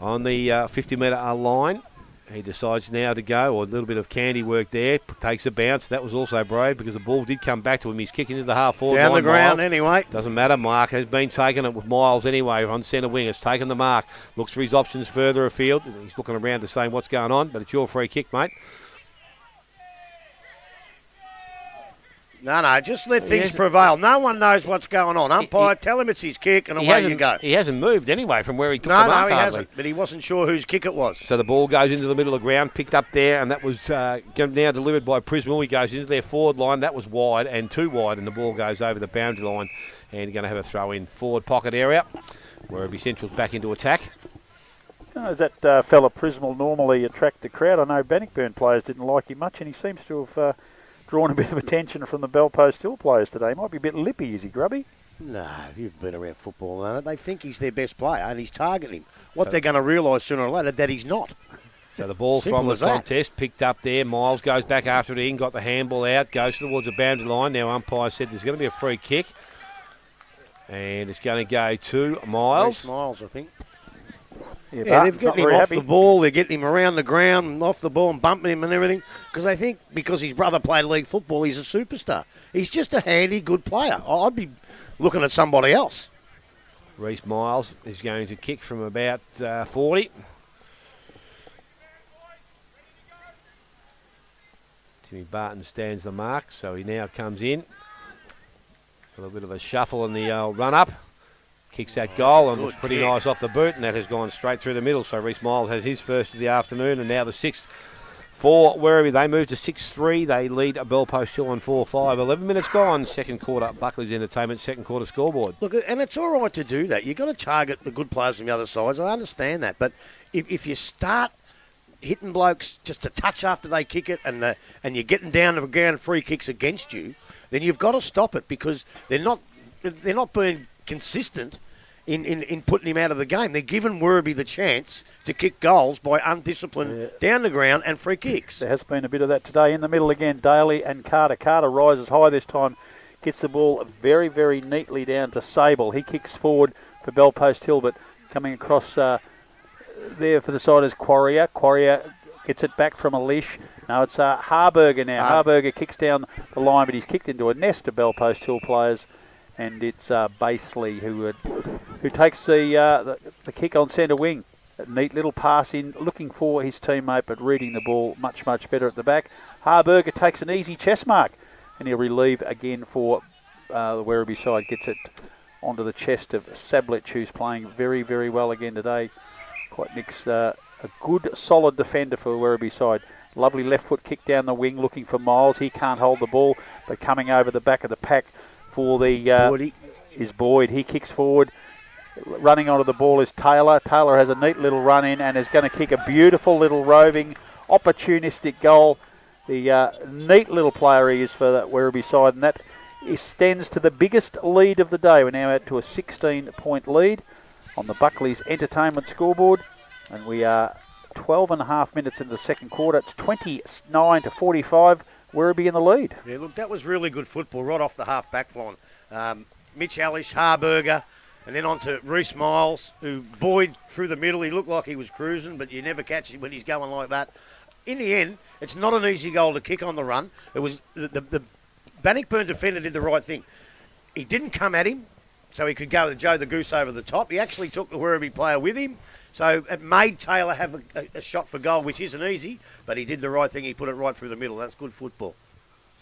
on the 50-metre line. He decides now to go, or a little bit of candy work there. Takes a bounce. That was also brave because the ball did come back to him. He's kicking into the half-forward line. Down the ground Miles. anyway. Doesn't matter. Mark has been taking it with Miles anyway on centre wing. It's taken the mark. Looks for his options further afield. He's looking around to say what's going on, but it's your free kick, mate. No, just let things prevail. No one knows what's going on. Umpire, tell him it's his kick, and away you go. He hasn't moved anyway from where he took the mark. No, he hasn't, but he wasn't sure whose kick it was. So the ball goes into the middle of the ground, picked up there, and that was now delivered by Prismal. He goes into their forward line. That was wide and too wide, and the ball goes over the boundary line, and going to have a throw in forward pocket area. Werribee Central's back into attack. Does that fella Prismal normally attract the crowd? I know Bannockburn players didn't like him much, and he seems to have drawn a bit of attention from the Belpost Hill players today. He might be a bit lippy, is he, Grubby? No, you've been around football, know it. They think he's their best player, and he's targeting him. What they're going to realise sooner or later, that he's not. So the ball from the contest, picked up there. Miles goes back after it in, got the handball out, goes towards the boundary line. Now umpire said there's going to be a free kick. And it's going to go to Miles. Miles, I think. Yeah, they're getting him off the ball. They're getting him around the ground and off the ball and bumping him and everything. Because they think because his brother played league football, he's a superstar. He's just a handy, good player. I'd be looking at somebody else. Reece Miles is going to kick from about 40. Timmy Barton stands the mark, so he now comes in. A little bit of a shuffle in the run-up. Kicks that goal and looks pretty nice off the boot, and that has gone straight through the middle. So Reece Miles has his first of the afternoon, and now the sixth for Werribee. They move to 6-3. They lead Belpost Hill on 4-5. 11 minutes gone. Second quarter, Buckley's Entertainment, second quarter scoreboard. Look, and it's all right to do that. You've got to target the good players from the other sides. I understand that. But if you start hitting blokes just a touch after they kick it and you're getting down to the ground free kicks against you, then you've got to stop it because they're not being consistent in putting him out of the game. They're giving Werribee the chance to kick goals by undisciplined down the ground and free kicks. There has been a bit of that today. In the middle again, Daly and Carter. Carter rises high this time, gets the ball very, very neatly down to Sable. He kicks forward for Belpost Hill, but coming across there for the side is Quarrier. Quarrier gets it back from Alish. No, it's Harburger now. Harburger kicks down the line, but he's kicked into a nest of Belpost Hill players. And it's Baseley who takes the kick on centre wing. A neat little pass in, looking for his teammate, but reading the ball much, much better at the back. Harburger takes an easy chest mark, and he'll relieve again for the Werribee side. Gets it onto the chest of Sablich, who's playing very, very well again today. Quite Nick's a good, solid defender for the Werribee side. Lovely left foot kick down the wing, looking for Miles. He can't hold the ball, but coming over the back of the pack for the is Boyd. He kicks forward. Running onto the ball is Taylor. Taylor has a neat little run in and is going to kick a beautiful little roving, opportunistic goal. The neat little player he is for that Werribee side, and that extends to the biggest lead of the day. We're now out to a 16-point lead on the Buckley's Entertainment scoreboard, and we are 12 and a half minutes into the second quarter. It's 29-45. Werribee in the lead. Yeah, look, that was really good football right off the half-back line. Mitch Alish, Harburger, and then on to Reece Miles, who Boyd through the middle. He looked like he was cruising, but you never catch him when he's going like that. In the end, it's not an easy goal to kick on the run. It was the Bannockburn defender did the right thing. He didn't come at him, so he could go with Joe the Goose over the top. He actually took the Werribee player with him. So it made Taylor have a shot for goal, which isn't easy, but he did the right thing. He put it right through the middle. That's good football.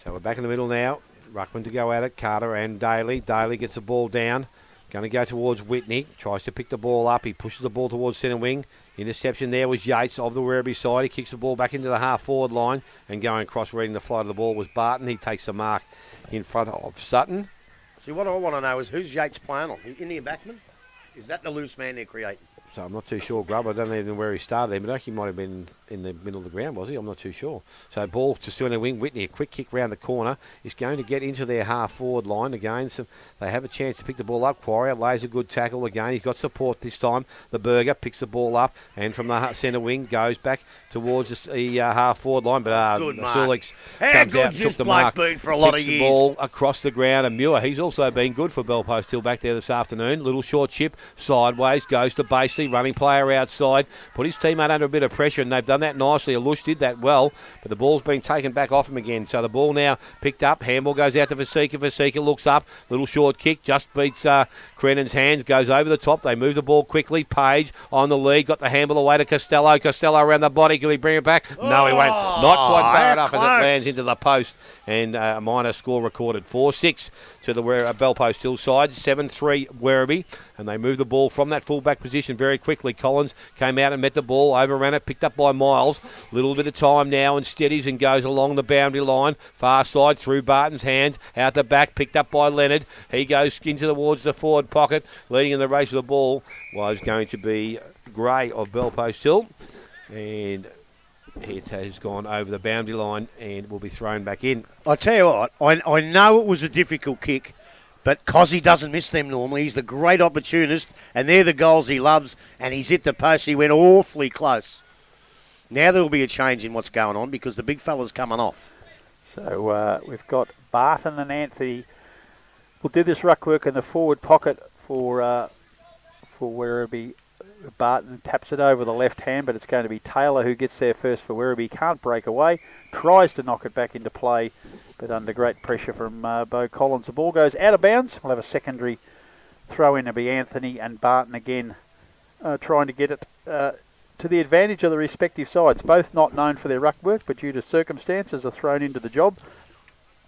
So we're back in the middle now. Ruckman to go at it. Carter and Daly. Daly gets the ball down. Going to go towards Whitney. Tries to pick the ball up. He pushes the ball towards centre wing. Interception there was Yates of the Werribee side. He kicks the ball back into the half-forward line. And going across, reading the flight of the ball was Barton. He takes the mark in front of Sutton. See, what I want to know is who's Yates playing on? In the backman? Is that the loose man they're creating? So I'm not too sure, Grub. I don't even know where he started there, but he might have been in the middle of the ground, was he? I'm not too sure. So ball to centre wing. Whitney, a quick kick round the corner. Is going to get into their half-forward line again. So they have a chance to pick the ball up. Quarrier lays a good tackle again. He's got support this time. The Burger picks the ball up and from the centre wing goes back towards the half-forward line. But Sulik comes out, took the mark. Been for a lot of years. The ball across the ground. And Muir, he's also been good for Belpost Hill back there this afternoon. Little short chip sideways, goes to Basely. nicely. Running player outside. Put his teammate under a bit of pressure, and they've done that nicely. Alush did that well, but the ball's been taken back off him again. So the ball now picked up. Handball goes out to Vasika. Vasika looks up. Little short kick. Just beats Crennan's hands. Goes over the top. They move the ball quickly. Page on the lead. Got the handball away to Costello. Costello around the body. Can he bring it back? No, he won't. Not quite far enough as it lands into the post. And a minor score recorded. 4-6 to the Bellpost Hill side. 7-3 Werribee. And they move the ball from that full-back position very quickly. Collins came out and met the ball, overran it, picked up by Miles. Little bit of time now and steadies and goes along the boundary line. Far side through Barton's hands. Out the back, picked up by Leonard. He goes into towards the forward pocket. Leading in the race with the ball was going to be Gray of Bellpost Hill. And it has gone over the boundary line and will be thrown back in. I tell you what, I know it was a difficult kick, but Cozzy doesn't miss them normally. He's the great opportunist, and they're the goals he loves, and he's hit the post. He went awfully close. Now there will be a change in what's going on because the big fella's coming off. So we've got Barton and Anthony will do this ruck work in the forward pocket for Werribee. Barton taps it over the left hand, but it's going to be Taylor who gets there first for Werribee. Can't break away, tries to knock it back into play, but under great pressure from Bo Collins. The ball goes out of bounds. We'll have a secondary throw in. It'll be Anthony and Barton again trying to get it to the advantage of the respective sides. Both not known for their ruck work, but due to circumstances are thrown into the job.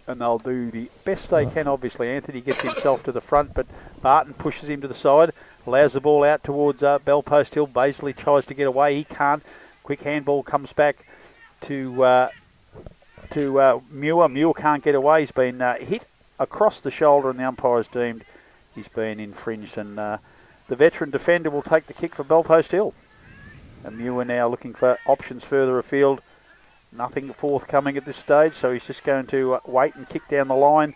And they'll do the best they can, obviously. Anthony gets himself to the front, but Barton pushes him to the side, allows the ball out towards Bellpost Hill. Baisley tries to get away. He can't. Quick handball comes back to Muir. Muir can't get away. He's been hit across the shoulder, and the umpire's deemed he's been infringed. And the veteran defender will take the kick for Bellpost Hill. And Muir now looking for options further afield. Nothing forthcoming at this stage, so he's just going to wait and kick down the line.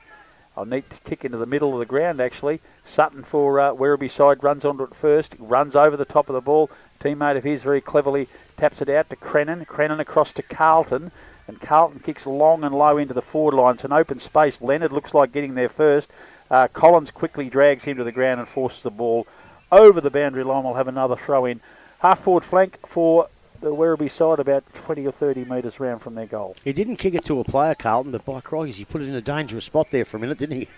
I'll need to kick into the middle of the ground, actually. Sutton for Werribee side runs onto it first, runs over the top of the ball. Teammate of his very cleverly taps it out to Crennan. Crennan across to Carlton, and Carlton kicks long and low into the forward line. It's an open space. Leonard looks like getting there first. Collins quickly drags him to the ground and forces the ball over the boundary line. We'll have another throw in. Half forward flank for the Werribee side, about 20 or 30 metres round from their goal. He didn't kick it to a player, Carlton, but by crikey, he put it in a dangerous spot there for a minute, didn't he?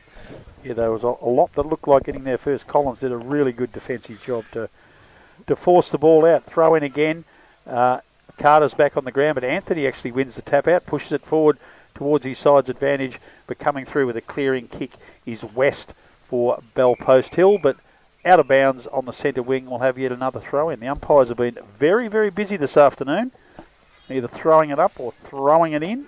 Yeah, there was a lot that looked like getting there first. Collins did a really good defensive job to force the ball out. Throw in again. Carter's back on the ground, but Anthony actually wins the tap out, pushes it forward towards his side's advantage, but coming through with a clearing kick is West for Bellpost Hill, but out of bounds on the centre wing. We'll have yet another throw in. The umpires have been very, very busy this afternoon, either throwing it up or throwing it in,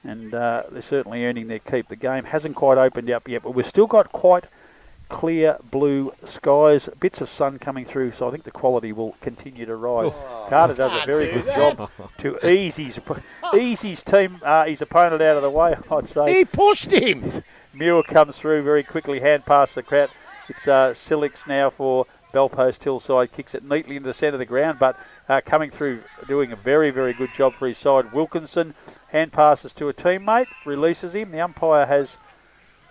and they're certainly earning their keep. The game hasn't quite opened up yet, but we've still got quite clear blue skies, bits of sun coming through, so I think the quality will continue to rise. Carter does a very good job to ease his team, his opponent out of the way, I'd say. He pushed him. Muir comes through very quickly, hand past the crowd. It's Silix now for Bellpost Hillside, kicks it neatly into the centre of the ground, but coming through, doing a very, very good job for his side. Wilkinson hand passes to a teammate, releases him. The umpire has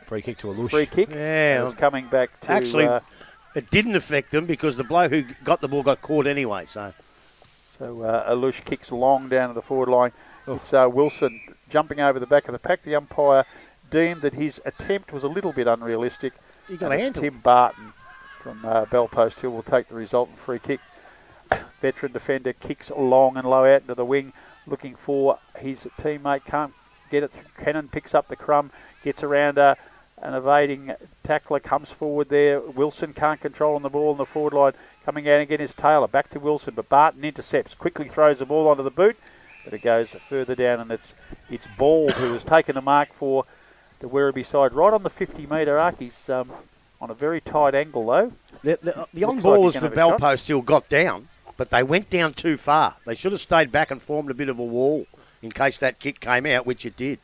free kick to Alush. Free kick. Yeah. It's coming back to... Actually, it didn't affect them because the bloke who got the ball got caught anyway, so... So Alush kicks long down to the forward line. It's Wilson jumping over the back of the pack. The umpire deemed that his attempt was a little bit unrealistic. You got a handle. Tim Barton from Bellpost Hill will take the resultant free kick. Veteran defender kicks long and low out into the wing, looking for his teammate. Can't get it. Cannon picks up the crumb, gets around an evading tackler, comes forward there. Wilson can't control on the ball on the forward line. Coming out again is Taylor. Back to Wilson, but Barton intercepts. Quickly throws the ball onto the boot, but it goes further down, and it's Bald who has taken a mark for the Werribee side right on the 50-metre arc. He's on a very tight angle, though. The on-ballers for Bellpost Hill got down, but they went down too far. They should have stayed back and formed a bit of a wall in case that kick came out, which it did.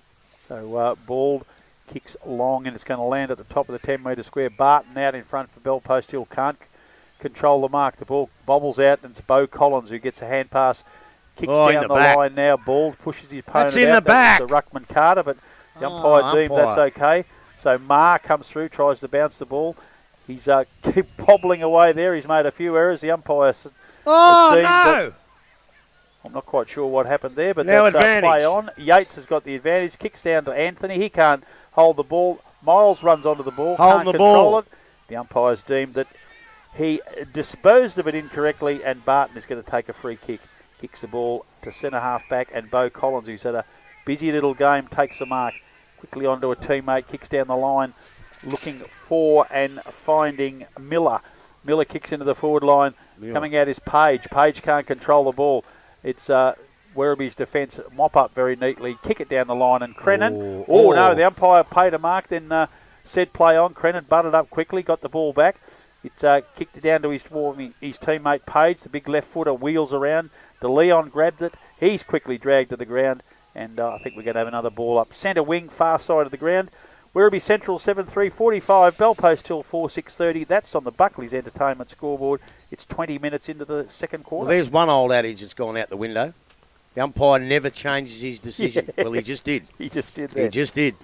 So Bald kicks long, and it's going to land at the top of the 10-metre square. Barton out in front for Bellpost Hill. Can't control the mark. The ball bobbles out, and it's Bo Collins who gets a hand pass. Kicks down the line now. Bald pushes his opponent out. That's in the back. That's the ruckman Carter, but the umpire deemed that's okay. So Marr comes through, tries to bounce the ball. He's keep bobbling away there. He's made a few errors. The umpire Oh, esteems no! I'm not quite sure what happened there, but Now that's advantage. play on. Yates has got the advantage. Kicks down to Anthony. He can't hold the ball. Miles runs onto the ball. Holding Can't the control ball. it. The umpire's deemed that he disposed of it incorrectly, and Barton is going to take a free kick. Kicks the ball to centre half back, and Bo Collins, who's had a busy little game, takes the mark. Quickly onto a teammate, kicks down the line, looking for and finding Miller. Miller kicks into the forward line. Coming out is Page. Page can't control the ball. It's Werribee's defence mop up very neatly. Kick it down the line, and Crennan. Oh, no, the umpire paid a mark, then said play on. Crennan butted up quickly, got the ball back. It's kicked it down to his teammate Page. The big left footer wheels around. De Leon grabs it. He's quickly dragged to the ground, and I think we're going to have another ball up. Centre wing, far side of the ground. Werribee Central 7-3-45, Bell Post till 4-6:30. That's on the Buckley's Entertainment scoreboard. It's 20 minutes into the second quarter. Well, there's one old adage that's gone out the window. The umpire never changes his decision. Yeah. Well, he just did. He just did that. He just did.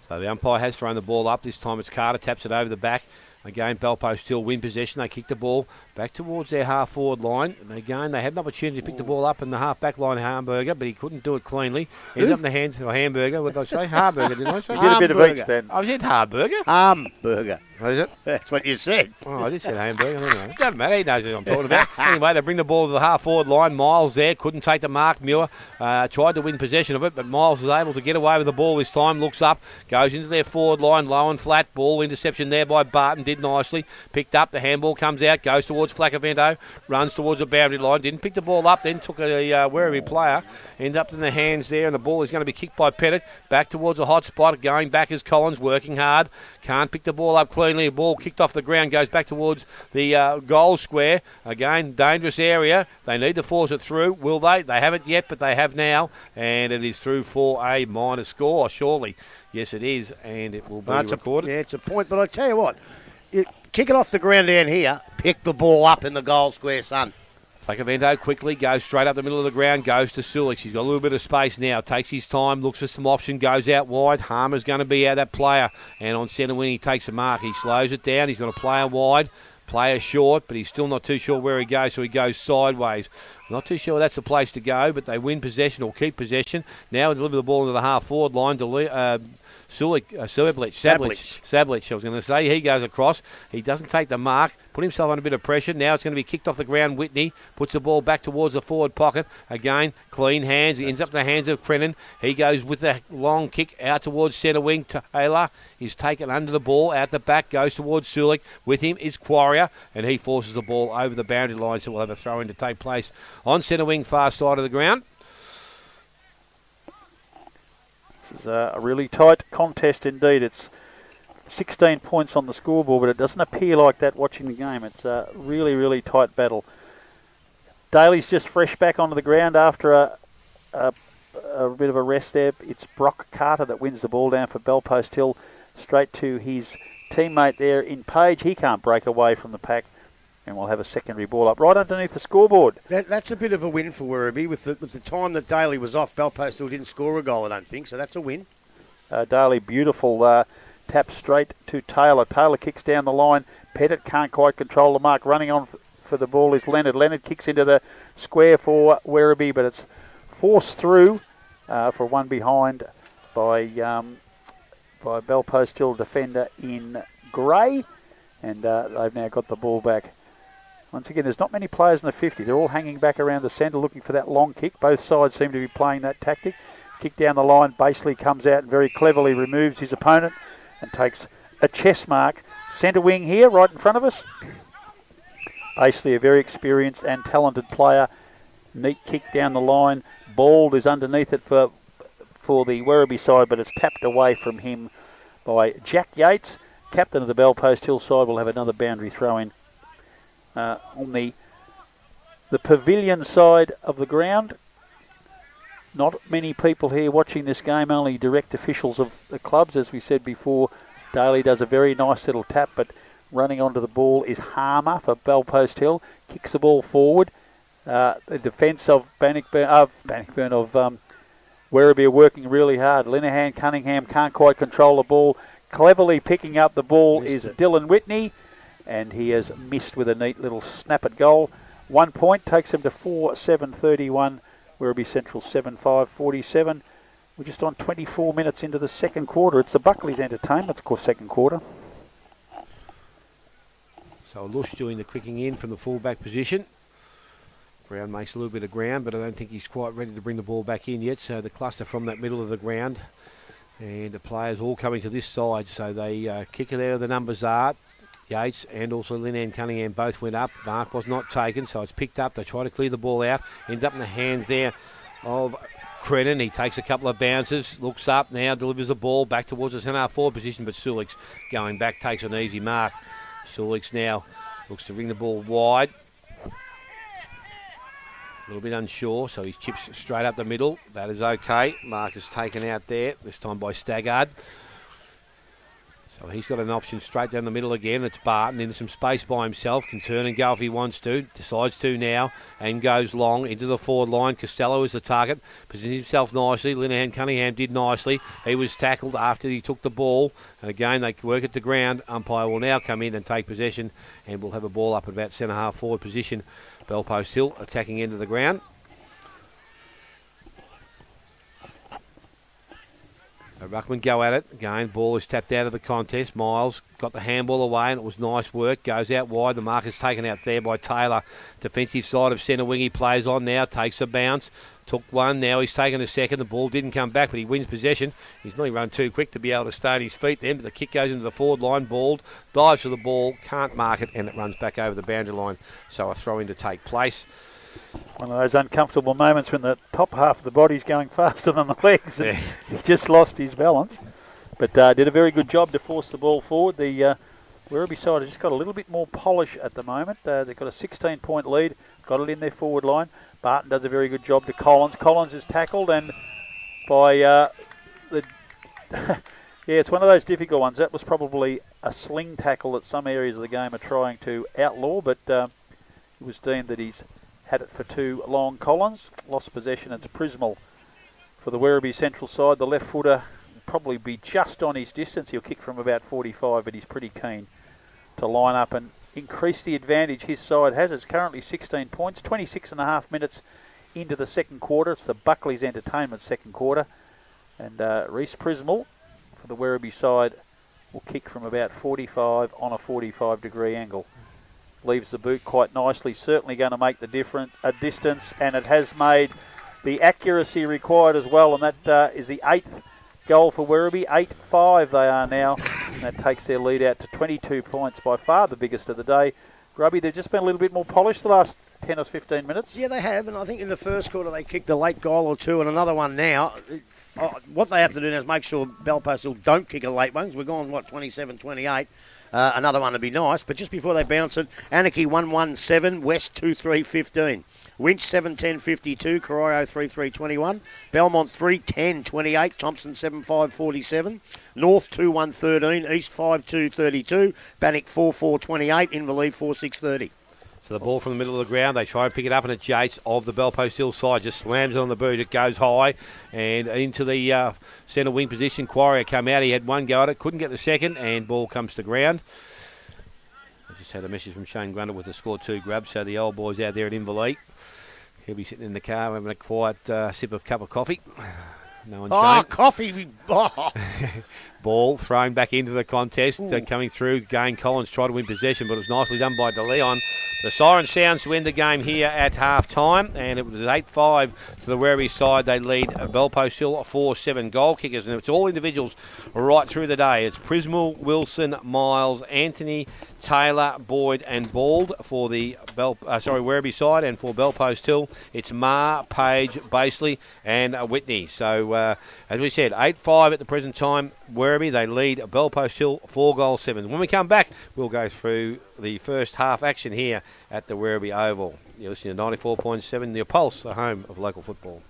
So the umpire has thrown the ball up. This time it's Carter, taps it over the back. Again, Belpo still win possession. They kick the ball back towards their half-forward line. And again, they had an opportunity to pick the ball up in the half-back line, Hamburger, but he couldn't do it cleanly. Ends up in the hands of Hamburger. What did I say? Hamburger, didn't I say? You did a bit of each then. I said Hamburger. Hamburger. What is it? That's what you said. Oh, I did say Hamburger. Anyway, it doesn't matter. He knows what I'm talking about. Anyway, they bring the ball to the half-forward line. Miles there. Couldn't take the mark. Muir tried to win possession of it, but Miles was able to get away with the ball this time. Looks up. Goes into their forward line. Low and flat. Ball interception there by Barton. Did nicely. Picked up. The handball comes out. Goes towards Flacavento. Runs towards the boundary line. Didn't pick the ball up. Then took a Werribee player. Ended up in the hands there, and the ball is going to be kicked by Pettit. Back towards the hot spot. Going back is Collins. Working hard. Can't pick the ball up cleanly. The ball kicked off the ground, goes back towards the goal square. Again, dangerous area. They need to force it through. Will they? They haven't yet, but they have now. And it is through for a minor score, surely. Yes, it is, and it will be recorded. It's a point, but I tell you what, kick it off the ground down here, pick the ball up in the goal square, son. Flacavento quickly goes straight up the middle of the ground, goes to Sulik. He's got a little bit of space now, takes his time, looks for some option, goes out wide. Harmer's going to be out that player, and on centre wing he takes a mark. He slows it down. He's got a player wide, player short, but he's still not too sure where he goes, so he goes sideways. Not too sure that's the place to go, but they win possession or keep possession. Now they deliver the ball into the half-forward line. Sablich, I was going to say. He goes across. He doesn't take the mark. Put himself under a bit of pressure. Now it's going to be kicked off the ground. Whitney puts the ball back towards the forward pocket. Again, clean hands. He ends up in the hands of Crennan. He goes with the long kick out towards centre wing. Taylor is taken under the ball. Out the back, goes towards Sulik. With him is Quarrier, and he forces the ball over the boundary line, so we'll have a throw-in to take place on centre wing, far side of the ground. This is a really tight contest indeed. It's 16 points on the scoreboard, but it doesn't appear like that watching the game. It's a really, really tight battle. Daly's just fresh back onto the ground after a bit of a rest there. It's Brock Carter that wins the ball down for Belpost Hill, straight to his teammate there in Page. He can't break away from the pack, and we'll have a secondary ball up right underneath the scoreboard. That's a bit of a win for Werribee. With the time that Daly was off, Belpost still didn't score a goal, I don't think, so that's a win. Daly, beautiful tap straight to Taylor. Taylor kicks down the line. Pettit can't quite control the mark. Running on for the ball is Leonard. Leonard kicks into the square for Werribee, but it's forced through for one behind by Belpost Hill defender in grey, and they've now got the ball back. Once again, there's not many players in the 50. They're all hanging back around the centre looking for that long kick. Both sides seem to be playing that tactic. Kick down the line. Baseley comes out and very cleverly removes his opponent and takes a chest mark. Centre wing here, right in front of us. Baseley, a very experienced and talented player. Neat kick down the line. Bald is underneath it for the Werribee side, but it's tapped away from him by Jack Yates. Captain of the Belpost Hill side will have another boundary throw in. On the pavilion side of the ground. Not many people here watching this game, only direct officials of the clubs. As we said before, Daly does a very nice little tap, but running onto the ball is Harmer for Belpost Hill. Kicks the ball forward. The defence of Bannockburn of Werribee are working really hard. Linehan Cunningham can't quite control the ball. Cleverly picking up the ball is Dylan Whitney. and he has missed with a neat little snap at goal. 1 point takes him to 4-7-31. Werribee Central 7-5-47. We're just on 24 minutes into the second quarter. It's the Buckley's Entertainment, of course, second quarter. So Lush doing the quicking in from the fullback position. Brown makes a little bit of ground, but I don't think he's quite ready to bring the ball back in yet. So the cluster from that middle of the ground. And the players all coming to this side. So they kick it there. The numbers are Yates and also Lynn Cunningham both went up. Mark was not taken, so it's picked up. They try to clear the ball out. Ends up in the hands there of Credden. He takes a couple of bounces, looks up now, delivers the ball back towards the centre forward position, but Sulik's going back, takes an easy mark. Sulik's now looks to ring the ball wide. A little bit unsure, so he chips straight up the middle. That is okay. Mark is taken out there, this time by Staggard. So he's got an option straight down the middle again. It's Barton into some space by himself. Can turn and go if he wants to. Decides to now and goes long into the forward line. Costello is the target. Positions himself nicely. Linehan Cunningham did nicely. He was tackled after he took the ball. And again, they work it to ground. Umpire will now come in and take possession. And we'll have a ball up at about centre half forward position. Bellpost Hill attacking into the ground. Ruckman go at it. Again, ball is tapped out of the contest. Miles got the handball away and it was nice work. Goes out wide. The mark is taken out there by Taylor. Defensive side of centre wing he plays on now. Takes a bounce. Took one. Now he's taken a second. The ball didn't come back, but he wins possession. He's not run too quick to be able to stay on his feet then, but the kick goes into the forward line. Balled. Dives for the ball. Can't mark it, and it runs back over the boundary line. So a throw-in to take place. One of those uncomfortable moments when the top half of the body's going faster than the legs. And he just lost his balance. But did a very good job to force the ball forward. The Werribee side has just got a little bit more polish at the moment. They've got a 16-point lead. Got it in their forward line. Barton does a very good job to Collins. Collins is tackled and by the... yeah, it's one of those difficult ones. That was probably a sling tackle that some areas of the game are trying to outlaw, but it was deemed that he's had it for too long. Collins lost possession. It's Prismal for the Werribee Central side. The left footer will probably be just on his distance. He'll kick from about 45, but he's pretty keen to line up and increase the advantage his side has. It's currently 16 points, 26 and a half minutes into the second quarter. It's the Buckley's Entertainment second quarter. And Reece Prismal for the Werribee side will kick from about 45 on a 45-degree angle. Leaves the boot quite nicely, certainly going to make the distance, and it has made the accuracy required as well, and that is the 8th goal for Werribee. 8-5 they are now, and that takes their lead out to 22 points, by far the biggest of the day. Grubby, they've just been a little bit more polished the last 10 or 15 minutes. Yeah, they have, and I think in the first quarter they kicked a late goal or two and another one now. What they have to do now is make sure Bellpost Hill don't kick a late one, because we're gone, 27-28. Another one would be nice, but just before they bounce it, Anakie 1-1-7, West 2-3-15. Winch 7-10-52, Corio 3-3-21, Belmont 3-10-28, Thompson 7-5-47, North 2-1-13, East 5-2-32, Bannock 4-4-28, Inverleigh 4-6-30. So the ball from the middle of the ground, they try and pick it up, and it's Yates of the Bellpost Hill side just slams it on the boot. It goes high and into the centre wing position. Quarrier come out. He had one go at it, couldn't get the second, and ball comes to ground. I just had a message from Shane Grundle with the score 2 grab, so the old boy's out there at Inverleigh. He'll be sitting in the car having a quiet sip of cup of coffee. No one Shane. Coffee. Oh. Ball thrown back into the contest, coming through. Gain Collins tried to win possession, but it was nicely done by De Leon. The siren sounds to end the game here at half time, and it was 8-5 to the Werribee side. They lead Bellpost Hill 4-7 goal kickers, and it's all individuals right through the day. It's Prismal, Wilson, Miles, Anthony, Taylor, Boyd, and Bald for the Werribee side, and for Bellpost Hill, it's Ma, Page, Basley, and Whitney. So, as we said, 8-5 at the present time. Werribee, they lead Bellpost Hill 4-7. When we come back, we'll go through the first half action here at the Werribee Oval. You're listening to 94.7, The Pulse, the home of local football.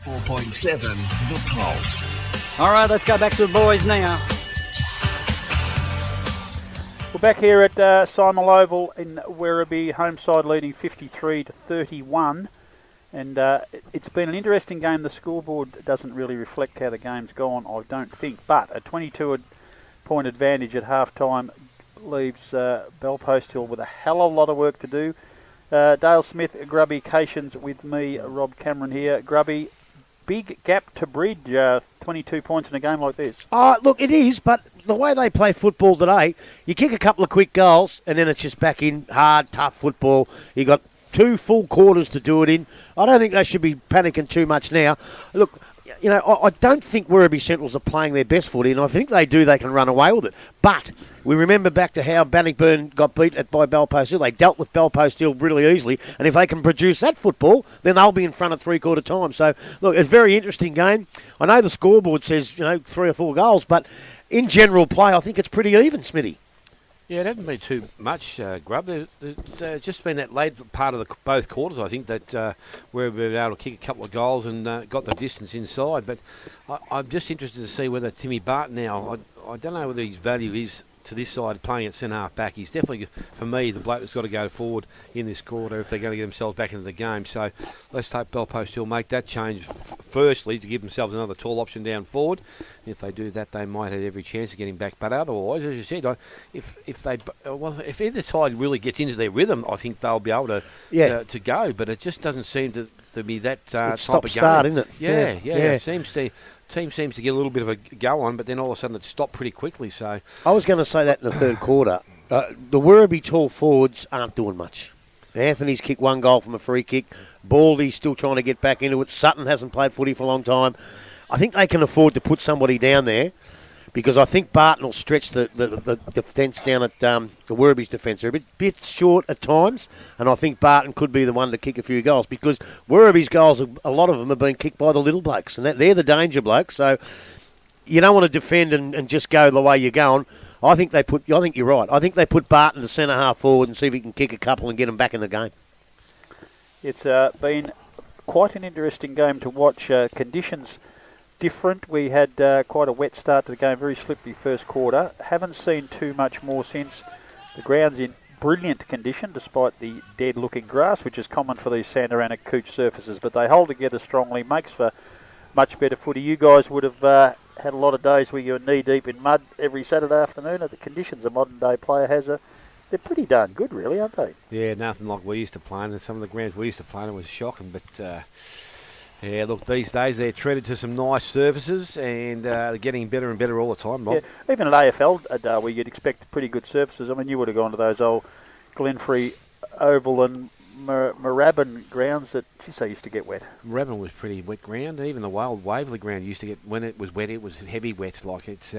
4.7 The Pulse. All right, let's go back to the boys now. We're back here at Simon Oval in Werribee, home side leading 53-31. And it's been an interesting game. The scoreboard doesn't really reflect how the game's gone, I don't think. But a 22-point advantage at half-time leaves Belpost Hill with a hell of a lot of work to do. Dale Smith, Grubby Cations with me, Rob Cameron here. Grubby, big gap to bridge, 22 points in a game like this. Look, it is, but the way they play football today, you kick a couple of quick goals and then it's just back in hard, tough football. You got 2 full quarters to do it in. I don't think they should be panicking too much now. Look, you know, I don't think Werribee Centrals are playing their best footy, and I think they can run away with it. But we remember back to how Bannockburn got beat by Belpost Hill. They dealt with Belpost Hill really easily, and if they can produce that football, then they'll be in front of three-quarter time. So, look, it's a very interesting game. I know the scoreboard says, 3 or 4 goals, but in general play, I think it's pretty even, Smithy. Yeah, it hasn't been too much, Grub. There's just been that late part of both quarters, I think, that we've been able to kick a couple of goals and got the distance inside. But I'm just interested to see whether Timmy Barton now, I don't know whether his value is to this side playing at centre half back. He's definitely, for me, the bloke that's got to go forward in this quarter if they're going to get themselves back into the game. So let's hope Belpost will make that change firstly to give themselves another tall option down forward. If they do that, they might have every chance of getting back. But otherwise, as you said, if either side really gets into their rhythm, I think they'll be able to go. But it just doesn't seem to be that type of game. Start, isn't it? Yeah. It team seems to get a little bit of a go on, but then all of a sudden it stopped pretty quickly. So I was going to say that in the third quarter. The Werribee tall forwards aren't doing much. Anthony's kicked 1 goal from a free kick. Baldy's still trying to get back into it. Sutton hasn't played footy for a long time. I think they can afford to put somebody down there because I think Barton will stretch the defence down at the Werribee's defence. They're a bit short at times, and I think Barton could be the one to kick a few goals because Werribee's goals, a lot of them have been kicked by the little blokes, and they're the danger blokes. So you don't want to defend and just go the way you're going. I think you're right. I think they put Barton to centre half forward and see if he can kick a couple and get them back in the game. It's been quite an interesting game to watch. Conditions different. We had quite a wet start to the game, very slippery first quarter. Haven't seen too much more since. The ground's in brilliant condition despite the dead-looking grass, which is common for these Sandarana Cooch surfaces, but they hold together strongly, makes for much better footy. You guys would have had a lot of days where you're knee-deep in mud every Saturday afternoon. The conditions a modern-day player has, they're pretty darn good, really, aren't they? Yeah, nothing like we used to play in. And some of the grounds we used to play in was shocking, but... yeah, look, these days they're treated to some nice surfaces and they're getting better and better all the time, Rob. Yeah, even at AFL, where you'd expect pretty good surfaces. I mean, you would have gone to those old Glenfrey Oval and Moorabbin grounds that, geez, they used to get wet. Moorabbin was pretty wet ground. Even the wild Waverley ground used to get, when it was wet, it was heavy wet. Like it's,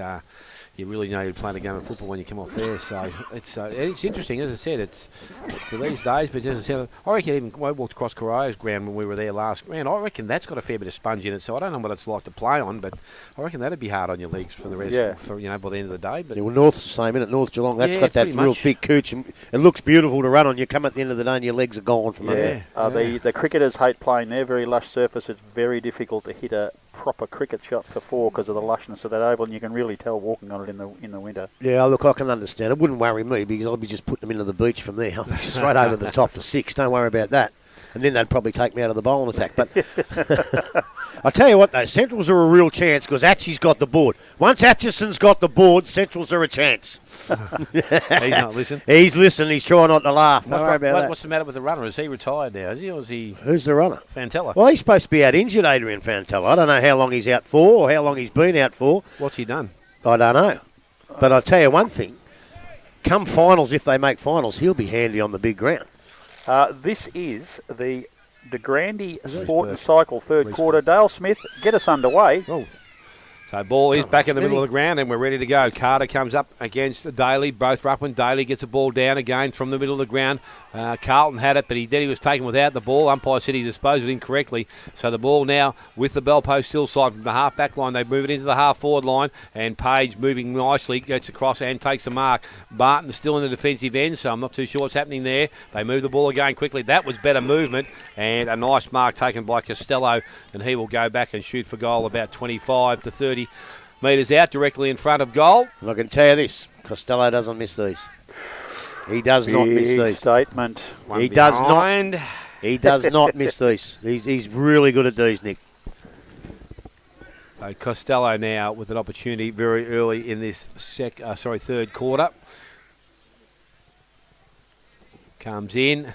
you really know you're playing a game of football when you come off there. So it's interesting, as I said, it's to these days. But as I said, I reckon even I walked across Corao's ground when we were there last round. I reckon that's got a fair bit of sponge in it. So I don't know what it's like to play on, but I reckon that'd be hard on your legs for the rest. Yeah. For by the end of the day. But well, North's the same, isn't it? North Geelong, that's got that real much thick cooch. And it looks beautiful to run on. You come at the end of the day and your legs are gone from under. The cricketers hate playing there. Very lush surface. It's very difficult to hit a proper cricket shot for 4 because of the lushness of that oval, and you can really tell walking on it in the winter. Yeah, look, I can understand. It wouldn't worry me because I'd be just putting them into the beach from there. I'll be straight over the top for 6. Don't worry about that. And then they'd probably take me out of the bowling attack. But I tell you what, though, Centrals are a real chance because Atchie's got the board. Once Atchison's got the board, Centrals are a chance. He's not listening. He's listening. He's trying not to laugh. Don't worry about that. What's the matter with the runner? Is he retired now? Is he, or is he? Who's the runner? Fantella. Well, he's supposed to be out injured, Adrian Fantella. I don't know how long he's out for or how long he's been out for. What's he done? I don't know. But I'll tell you one thing. Come finals, if they make finals, he'll be handy on the big ground. This is the De Grande Sport and Cycle third quarter. Dale Smith, get us underway. Oh, So ball is back in the middle of the ground and we're ready to go. Carter comes up against Daly. Both ruckman. Daly gets the ball down again from the middle of the ground. Carlton had it, but he was taken without the ball. Umpire said he disposed of it incorrectly. So the ball now with the bell post still side from the half back line. They move it into the half forward line and Page moving nicely gets across and takes the mark. Barton's still in the defensive end, so I'm not too sure what's happening there. They move the ball again quickly. That was better movement and a nice mark taken by Costello, and he will go back and shoot for goal about 25 to 30 metres out directly in front of goal. And I can tell you this, Costello doesn't miss these. He does not miss these. Statement. He does not. He does not miss these. He's really good at these, Nick. So Costello now with an opportunity very early in this third quarter. Comes in.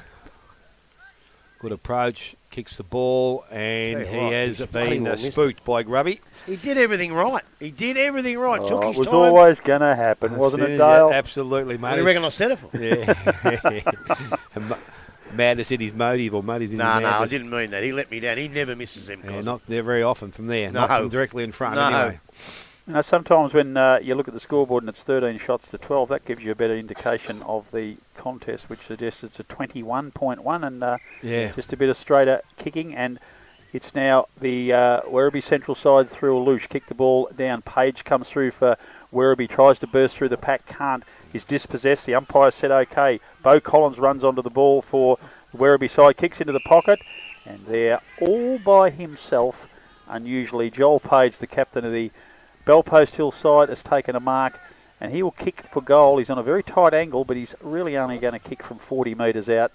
Good approach. Kicks the ball, and he has been spooked by Grubby. He did everything right. Took his time. It was always going to happen, wasn't it, Dale? Absolutely, mate. What do you reckon I said it for? Yeah. Madness in his motive, or motive in his madness. No, I didn't mean that. He let me down. He never misses them. Yeah, not there very often from there. No. Not from directly in front, No. anyway. You know, sometimes when you look at the scoreboard and it's 13 shots to 12, that gives you a better indication of the contest, which suggests it's a 21.1 and just a bit of straighter kicking. And it's now the Werribee Central side through a loosh. Kick the ball down. Page comes through for Werribee, tries to burst through the pack, can't. Is dispossessed. The umpire said okay. Bo Collins runs onto the ball for the Werribee side, kicks into the pocket, and there all by himself, unusually, Joel Page, the captain of the Bellpost Hill side, has taken a mark and he will kick for goal. He's on a very tight angle, but he's really only going to kick from 40 metres out.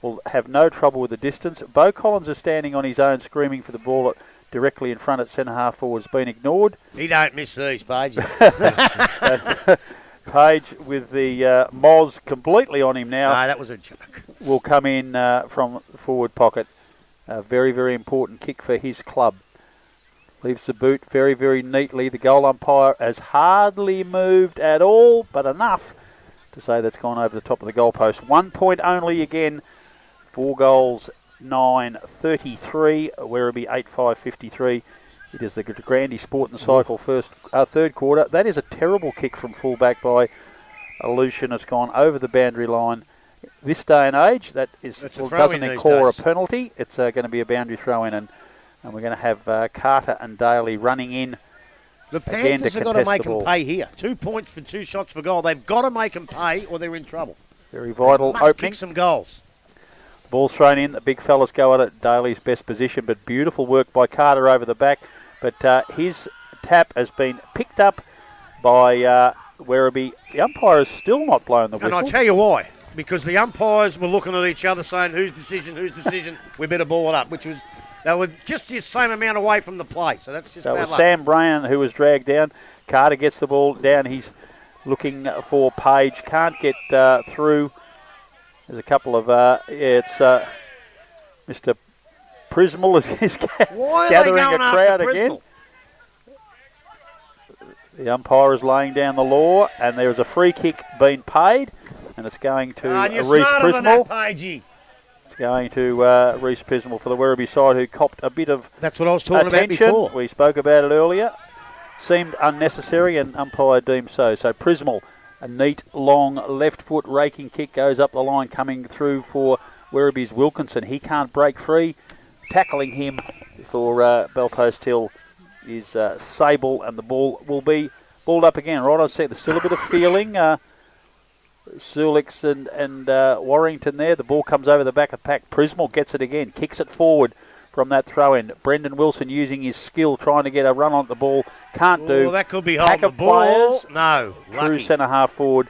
Will have no trouble with the distance. Bo Collins is standing on his own, screaming for the ball directly in front at centre half forward. Has been ignored. He don't miss these, Page. Page with the Moz completely on him now. No, that was a joke. Will come in from the forward pocket. A very, very important kick for his club. Leaves the boot very, very neatly. The goal umpire has hardly moved at all, but enough to say that's gone over the top of the goalpost. 1 point only again. 4 goals, 9-33. Werribee 8-5-53. It is the Grandy Sport and Cycle third quarter. That is a terrible kick from fullback by Lucian. It's gone over the boundary line. This day and age, doesn't incur a penalty. It's going to be a boundary throw-in, and we're going to have Carter and Daly running in. The Panthers have got to make them pay here. 2 points for 2 shots for goal. They've got to make them pay or they're in trouble. Very vital must opening. Kick some goals. Ball's thrown in. The big fellas go at it. Daly's best position, but beautiful work by Carter over the back. But his tap has been picked up by Werribee. The umpire has still not blown the whistle. And I'll tell you why. Because the umpires were looking at each other saying, whose decision, we better ball it up, which was... They were just the same amount away from the play, so that's just that bad was luck. Sam Bryan who was dragged down. Carter gets the ball down. He's looking for Page. Can't get through. There's a couple of... it's Mr. Prismal is gathering a crowd again. The umpire is laying down the law, and there is a free kick being paid, and it's going to Reece Prismal. It's going to Reece Prismal for the Werribee side, who copped a bit of That's what I was talking attention. about before. We spoke about it earlier. Seemed unnecessary, and umpire deemed so. So Prismal, a neat, long left foot raking kick goes up the line, coming through for Werribee's Wilkinson. He can't break free. Tackling him for Bellpost Hill is Sable, and the ball will be balled up again. Right on set, there's still a bit of feeling. Sulix and Warrington there. The ball comes over the back of pack. Prismal gets it again, kicks it forward from that throw-in. Brendan Wilson using his skill, trying to get a run on the ball. Can't do. That could be holding the ball. No, through centre half forward.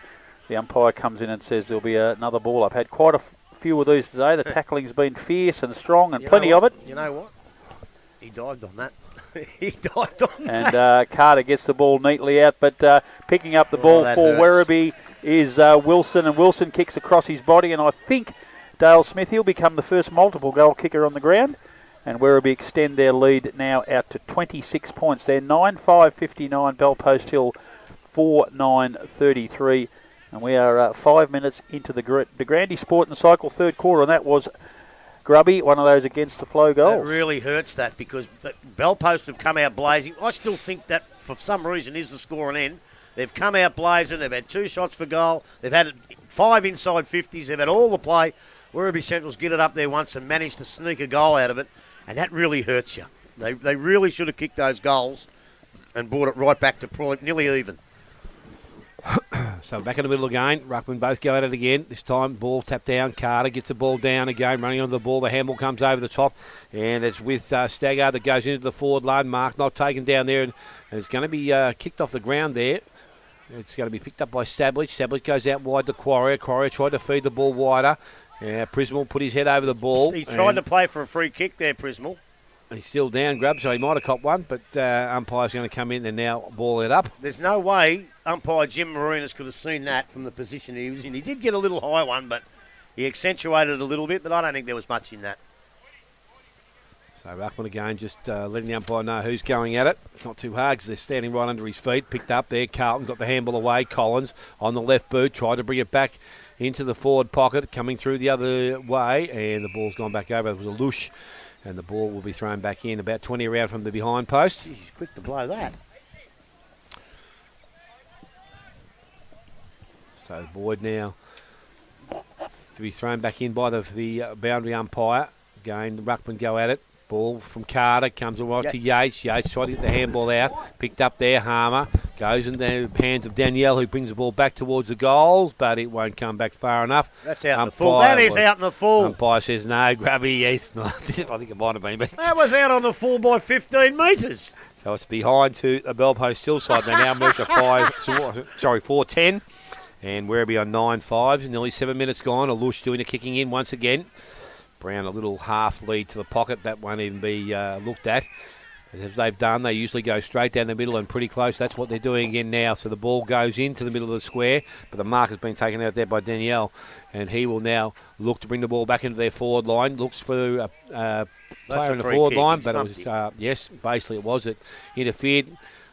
The umpire comes in and says there'll be another ball. I've had quite a few of these today. The tackling's been fierce and strong, and plenty of it. You know what? He dived on that. He dived on that. And Carter gets the ball neatly out, but picking up the ball for Werribee is Wilson, and Wilson kicks across his body, and I think Dale Smith, he'll become the first multiple goal kicker on the ground, and Werribee extend their lead now out to 26 points. They're 9-5-59, Bellpost Hill 4-9-33, and we are 5 minutes into the Grandy Sport and Cycle third quarter, and that was Grubby, one of those against the flow That goals. really hurts that because the Bell Posts have come out blazing. I still think that for some reason is the score and end. They've come out blazing. They've had 2 shots for goal. They've had 5 inside 50s. They've had all the play. Werribee Central's get it up there once and managed to sneak a goal out of it, and that really hurts you. They really should have kicked those goals and brought it right back to nearly even. So back in the middle again. Ruckman both go at it again. This time ball tapped down. Carter gets the ball down again, running onto the ball. The handball comes over the top, and it's with Stagger that goes into the forward line. Mark not taken down there, and it's going to be kicked off the ground there. It's going to be picked up by Sablage. Sablage goes out wide to Quarrier. Quarrier tried to feed the ball wider. Prismal put his head over the ball. He tried to play for a free kick there, Prismal. He's still down, Grub, so he might have copped one, but umpire's going to come in and now ball it up. There's no way umpire Jim Marinas could have seen that from the position he was in. He did get a little high one, but he accentuated it a little bit, but I don't think there was much in that. So Ruckman again just letting the umpire know who's going at it. It's not too hard because they're standing right under his feet. Picked up there. Carlton got the handball away. Collins on the left boot. Tried to bring it back into the forward pocket. Coming through the other way. And the ball's gone back over. It was a loosh. And the ball will be thrown back in about 20 around from the behind post. Jeez, he's quick to blow that. So Boyd now to be thrown back in by the boundary umpire. Again, the Ruckman go at it. Ball from Carter comes right to Yates. Yates tried to get the handball out. Picked up there. Harmer goes in the hands of Danielle, who brings the ball back towards the goals, but it won't come back far enough. That's out in the full. That is out in the full. Umpire says no. Grubby. Yes, no. I think it might have been. But that was out on the full by 15 metres. So it's behind to the Bell Post still side. They now move to 4-10. And Werribee on 9-5. Nearly 7 minutes gone. Alush doing the kicking in once again. Brown a little half lead to the pocket. That won't even be looked at. As they've done, they usually go straight down the middle and pretty close. That's what they're doing again now. So the ball goes into the middle of the square, but the mark has been taken out there by Danielle, and he will now look to bring the ball back into their forward line. Looks for a player in the forward line, but it was, yes, basically it was. It interfered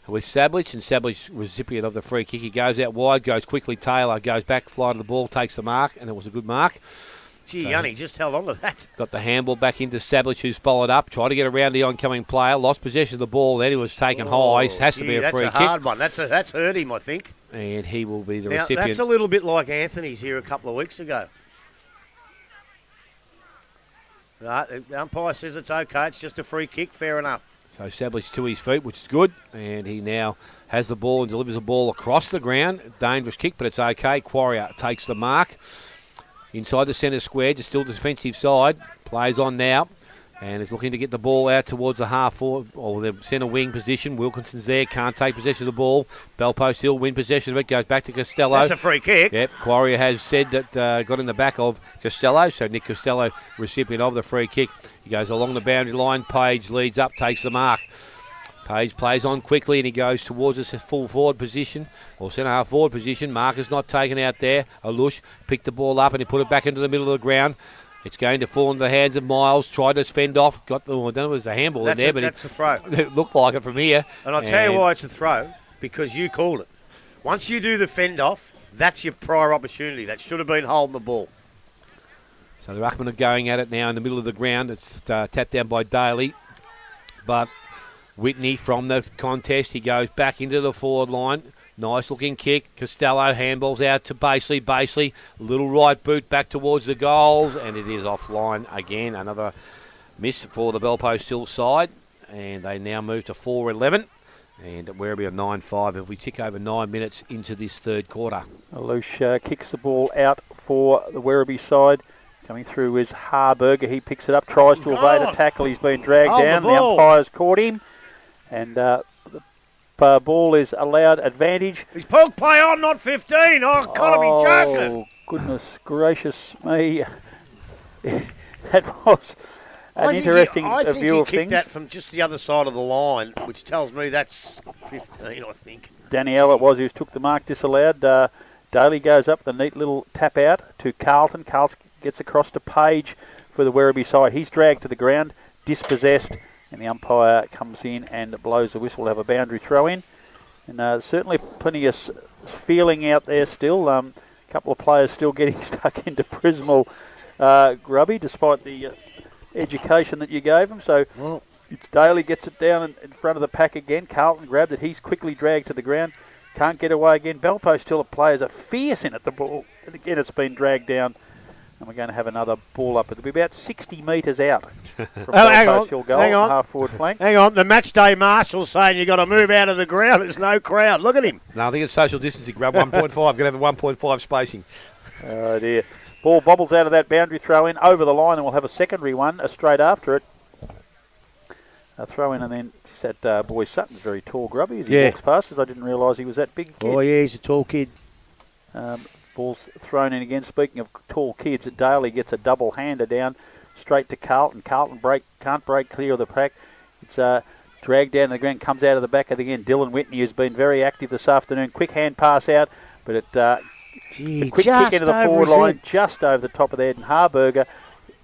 with Sablage, and Sablage, recipient of the free kick. He goes out wide, goes quickly. Taylor goes back, fly to the ball, takes the mark, and it was a good mark. Gee, Yanni just held on to that. Got the handball back into Sablage, who's followed up. Tried to get around the oncoming player. Lost possession of the ball. Then he was taken high. Has to be a free kick. That's a hard one. That's hurt him, I think. And he will be the now, recipient. That's a little bit like Anthony's here a couple of weeks ago. Right, the umpire says it's okay. It's just a free kick. Fair enough. So Sablage to his feet, which is good. And he now has the ball and delivers the ball across the ground. Dangerous kick, but it's okay. Quarrier takes the mark. Inside the centre square, just still defensive side. Plays on now and is looking to get the ball out towards the half forward or the centre wing position. Wilkinson's there, can't take possession of the ball. Bell Post still win possession of it, goes back to Costello. That's a free kick. Yep, Quarrier has said that got in the back of Costello, so Nick Costello, recipient of the free kick. He goes along the boundary line, Page leads up, takes the mark. Page plays on quickly and he goes towards his full forward position or centre half forward position. Marcus not taken out there. Alush picked the ball up and he put it back into the middle of the ground. It's going to fall into the hands of Miles. Tried to fend off. Got the. I don't know if it was a handball in there, but that's a throw. It looked like it from here. And I'll tell you why it's a throw, because you called it. Once you do the fend off, that's your prior opportunity. That should have been holding the ball. So the Ruckman are going at it now in the middle of the ground. It's tapped down by Daly, but Whitney from the contest. He goes back into the forward line. Nice looking kick. Costello handballs out to Basely. Basely, little right boot back towards the goals, and it is offline again. Another miss for the Bell Post Hill side, and they now move to 4-11. And Werribee are 9-5 if we tick over 9 minutes into this third quarter. Alush kicks the ball out for the Werribee side. Coming through is Harburger. He picks it up, tries to evade a tackle. He's been dragged down. The umpire's caught him. And the ball is allowed advantage. He's pulled play on, not 15. Oh, gotta be joking. Oh, goodness gracious me. That was an interesting view of things. I think he kicked that from just the other side of the line, which tells me that's 15, I think. Danielle it was who took the mark, disallowed. Daly goes up, the neat little tap out to Carlton. Carlton gets across to Page for the Werribee side. He's dragged to the ground, dispossessed. And the umpire comes in and blows the whistle. We'll have a boundary throw in. And certainly plenty of feeling out there still. A couple of players still getting stuck into Prismal Grubby, despite the education that you gave him. So Well, Daly gets it down in front of the pack again. Carlton grabbed it. He's quickly dragged to the ground. Can't get away again. Belpo still at players are fierce in it. The ball, again, it's been dragged down. And we're going to have another ball up. It'll be about 60 metres out from Belpo's Hill goal, hang on. half forward flank. Hang on, the match day marshal's saying you've got to move out of the ground. There's no crowd. Look at him. No, I think it's social distancing. Grab 1.5. Going to have a 1.5 spacing. Oh dear. Ball bobbles out of that boundary throw in over the line, and we'll have a secondary one straight after it. A throw in, and then just that boy Sutton's very tall, grubby, as he walks past us. I didn't realise he was that big. Oh, yeah, he's a tall kid. Ball's thrown in again. Speaking of tall kids, Daly gets a double hander down straight to Carlton. Carlton can't break clear of the pack. It's dragged down to the ground, comes out of the back of the end. Dylan Whitney, who's been very active this afternoon. Quick hand pass out, but it quick kick into the forward line, just over the top of the head. And Harburger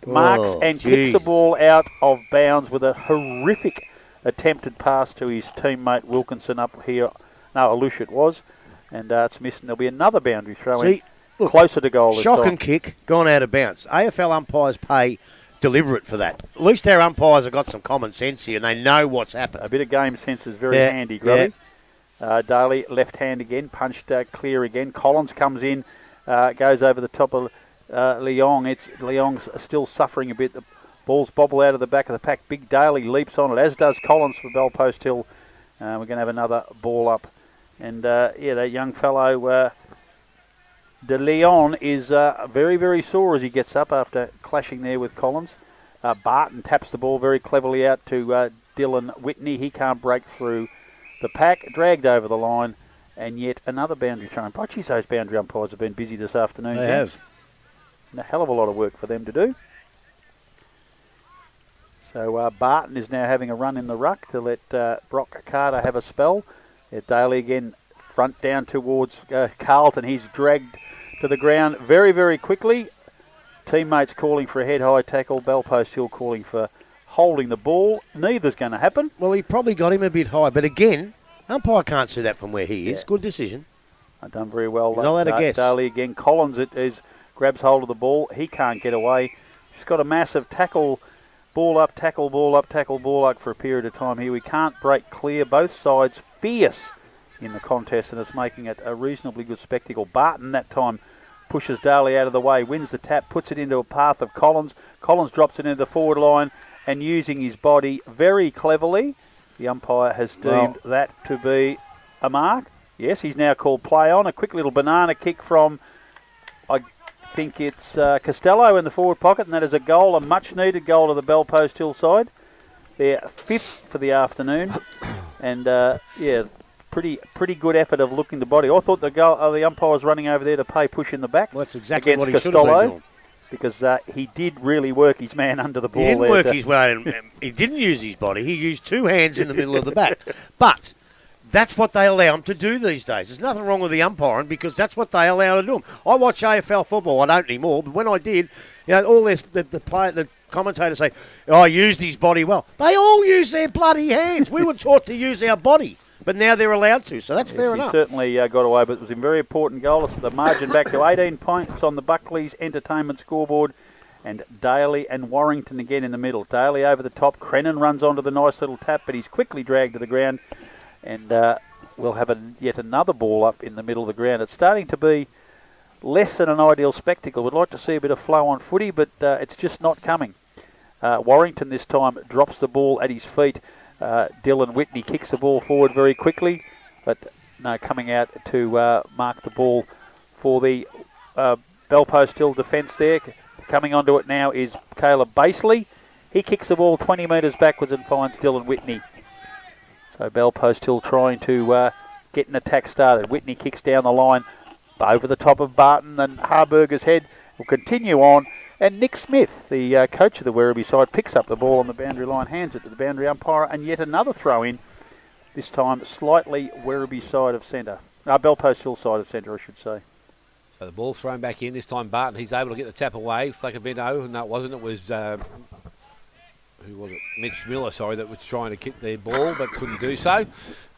marks and kicks the ball out of bounds with a horrific attempted pass to his teammate Wilkinson up here. No, Alush it was. And it's missed, and there'll be another boundary throw in closer to goal. Shock and kick, gone out of bounds. AFL umpires pay deliberate for that. At least our umpires have got some common sense here, and they know what's happened. A bit of game sense is very handy, Grubby. Daly, left hand again, punched clear again. Collins comes in, goes over the top of Leong. Leong's still suffering a bit. The balls bobble out of the back of the pack. Big Daly leaps on it, as does Collins for Belpost Hill. We're going to have another ball up. And, that young fellow, De Leon, is very, very sore as he gets up after clashing there with Collins. Barton taps the ball very cleverly out to Dylan Whitney. He can't break through the pack. Dragged over the line. And yet another boundary throw. But geez, those boundary umpires have been busy this afternoon. They have. And a hell of a lot of work for them to do. So Barton is now having a run in the ruck to let Brock Carter have a spell. Daly again, front down towards Carlton. He's dragged to the ground very, very quickly. Teammates calling for a head-high tackle. Belpost Hill calling for holding the ball. Neither's going to happen. Well, he probably got him a bit high, but again, umpire can't see that from where he is. Good decision. I've done very well. You're not allowed to guess. Daly again. Collins grabs hold of the ball. He can't get away. He's got a massive tackle. Ball up, tackle, ball up, tackle, ball up for a period of time here. We can't break clear. Both sides fierce in the contest, and it's making it a reasonably good spectacle. Barton that time pushes Daly out of the way, wins the tap, puts it into a path of Collins. Collins drops it into the forward line, and using his body very cleverly, the umpire has deemed that to be a mark. Yes, he's now called play on. A quick little banana kick from, I think it's Costello in the forward pocket, and that is a goal, a much-needed goal to the Belpost Hill side. They're fifth for the afternoon, and pretty good effort of looking the body. I thought the umpire was running over there to pay push in the back. Well, that's exactly against what he should have been doing. Because he did really work his man under the ball. He didn't work his way. He didn't use his body. He used two hands in the middle of the back. But that's what they allow him to do these days. There's nothing wrong with the umpiring because that's what they allow him to do. I watch AFL football. I don't anymore, but when I did, all this, the commentators say, "I used his body well." They all use their bloody hands. We were taught to use our body, but now they're allowed to. So that's fair enough. He certainly got away, but it was a very important goal. It's the margin back to 18 points on the Buckley's Entertainment scoreboard. And Daly and Warrington again in the middle. Daly over the top. Crennan runs onto the nice little tap, but he's quickly dragged to the ground. And we'll have yet another ball up in the middle of the ground. It's starting to be less than an ideal spectacle. We'd like to see a bit of flow on footy, but it's just not coming. Warrington this time drops the ball at his feet. Dylan Whitney kicks the ball forward very quickly, but no, coming out to mark the ball for the Belpost Hill defence there. Coming onto it now is Caleb Baseley. He kicks the ball 20 metres backwards and finds Dylan Whitney. So Belpost Hill trying to get an attack started. Whitney kicks down the line over the top of Barton, and Harburger's head will continue on. And Nick Smith, the coach of the Werribee side, picks up the ball on the boundary line, hands it to the boundary umpire, and yet another throw in, this time slightly Werribee side of centre. Belpost Hill side of centre, I should say. So the ball thrown back in. This time Barton, he's able to get the tap away. Flacavento, no it wasn't. It was, who was it? Mitch Miller, that was trying to kick the ball but couldn't do so.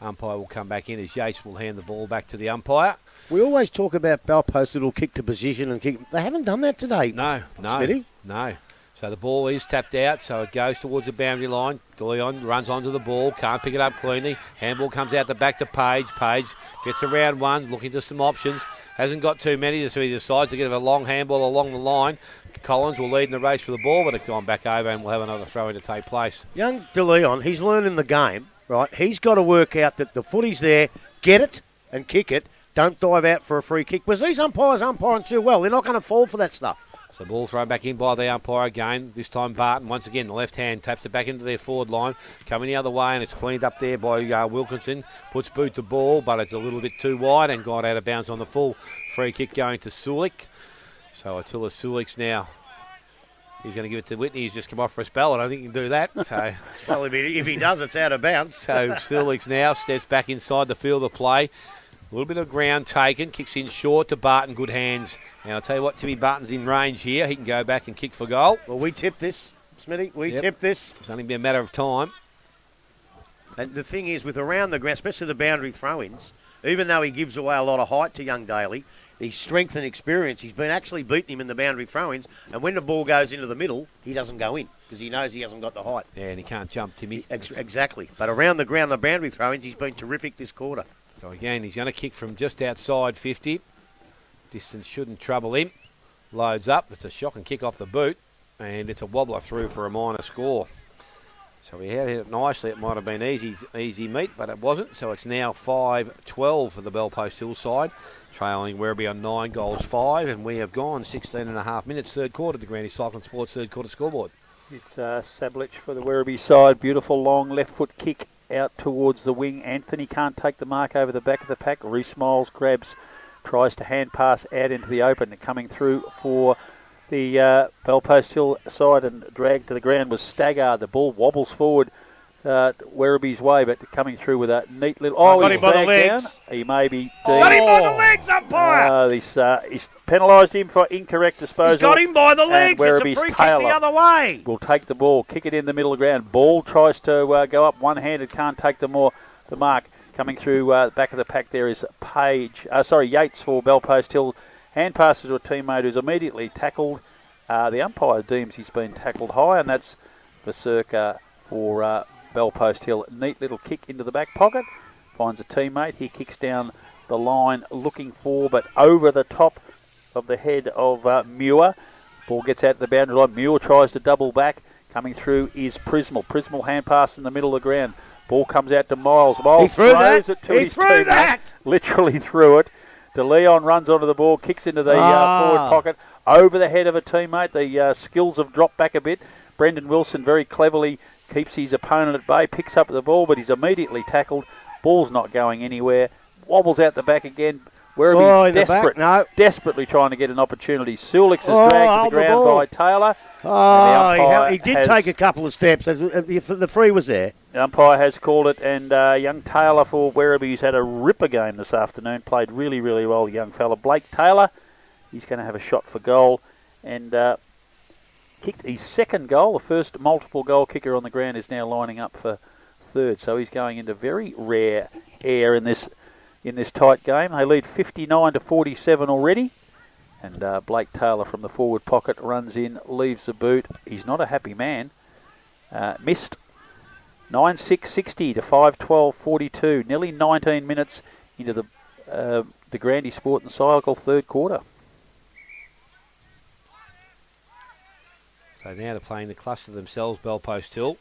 Umpire will come back in as Yates will hand the ball back to the umpire. We always talk about Belpost little kick to position and kick. They haven't done that today. No. Smitty? No. So the ball is tapped out, so it goes towards the boundary line. DeLeon runs onto the ball, can't pick it up cleanly. Handball comes out the back to Page. Page gets around one, looking to some options. Hasn't got too many, so he decides to give a long handball along the line. Collins will lead in the race for the ball, but it's gone back over and we'll have another throw in to take place. Young DeLeon, he's learning the game, right? He's got to work out that the footy's there, get it and kick it. Don't dive out for a free kick. Because these umpires umpiring too well. They're not going to fall for that stuff. So ball thrown back in by the umpire again. This time Barton, once again, the left hand taps it back into their forward line. Coming the other way, and it's cleaned up there by Wilkinson. Puts boot to ball, but it's a little bit too wide and got out of bounds on the full. Free kick going to Sulik. So Attila Sulik's now. He's going to give it to Whitney. He's just come off for a spell. I don't think he can do that. So, well, if he does, it's out of bounds. So Sulik's now steps back inside the field of play. A little bit of ground taken. Kicks in short to Barton. Good hands. And I'll tell you what, Timmy Barton's in range here. He can go back and kick for goal. Well, we tipped this, Smitty. We tipped this. It's only been a matter of time. And the thing is, with around the ground, especially the boundary throw-ins, even though he gives away a lot of height to young Daly, his strength and experience, he's been actually beating him in the boundary throw-ins. And when the ball goes into the middle, he doesn't go in because he knows he hasn't got the height. Yeah, and he can't jump, Timmy. Exactly. But around the ground, the boundary throw-ins, he's been terrific this quarter. So again, he's going to kick from just outside 50. Distance shouldn't trouble him. Loads up. It's a shocking kick off the boot. And it's a wobbler through for a minor score. So he had hit it nicely. It might have been easy meat, but it wasn't. So it's now 5-12 for the Bellpost Hill side. Trailing Werribee on 9 goals 5. And we have gone 16 and a half minutes, third quarter, the Granny Cycling Sports third quarter scoreboard. It's Sablich for the Werribee side. Beautiful long left foot kick out towards the wing. Anthony can't take the mark over the back of the pack. Reece Miles grabs, tries to hand pass out into the open. Coming through for the Bellpost Hill side and dragged to the ground was Staggard. The ball wobbles forward Werribee's way, but coming through with a neat little... Oh, got him by the legs. Down. He may be... Got him by the legs, umpire! He's penalised him for incorrect disposal. He's got him by the legs. It's a free kick the other way. Will take the ball, kick it in the middle of the ground. Ball tries to go up one-handed, can't take the mark. Coming through the back of the pack there is Yates for Bellpost Hill. Hand passes to a teammate who's immediately tackled. The umpire deems he's been tackled high, and that's the circa for Bellpost Hill. Neat little kick into the back pocket. Finds a teammate. He kicks down the line looking for, but over the top of the head of Muir. Ball gets out to the boundary line. Muir tries to double back. Coming through is Prismal. Prismal hand pass in the middle of the ground. Ball comes out to Miles. Miles throws it to his teammate. Literally threw it. DeLeon runs onto the ball, kicks into the forward pocket. Over the head of a teammate. The skills have dropped back a bit. Brendan Wilson very cleverly keeps his opponent at bay, picks up the ball, but he's immediately tackled. Ball's not going anywhere. Wobbles out the back again. Werribee desperately trying to get an opportunity. Sulix is dragged to the ground by Taylor. He did take a couple of steps. The free was there. The umpire has called it, and young Taylor for Werribee, who's had a ripper game this afternoon, played really, really well, the young fella. Blake Taylor, he's going to have a shot for goal, and kicked his second goal. The first multiple goal kicker on the ground is now lining up for third, so he's going into very rare air in this tight game. They lead 59-47 already, and Blake Taylor from the forward pocket runs in, leaves the boot. He's not a happy man. Missed 9-6-60 to 5-12-42. Nearly 19 minutes into the Grandy Sport and Cycle third quarter. So now they're playing the cluster themselves, Bellpost Hill.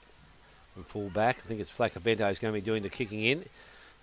From full back, I think it's Flacker Bento who's going to be doing the kicking in.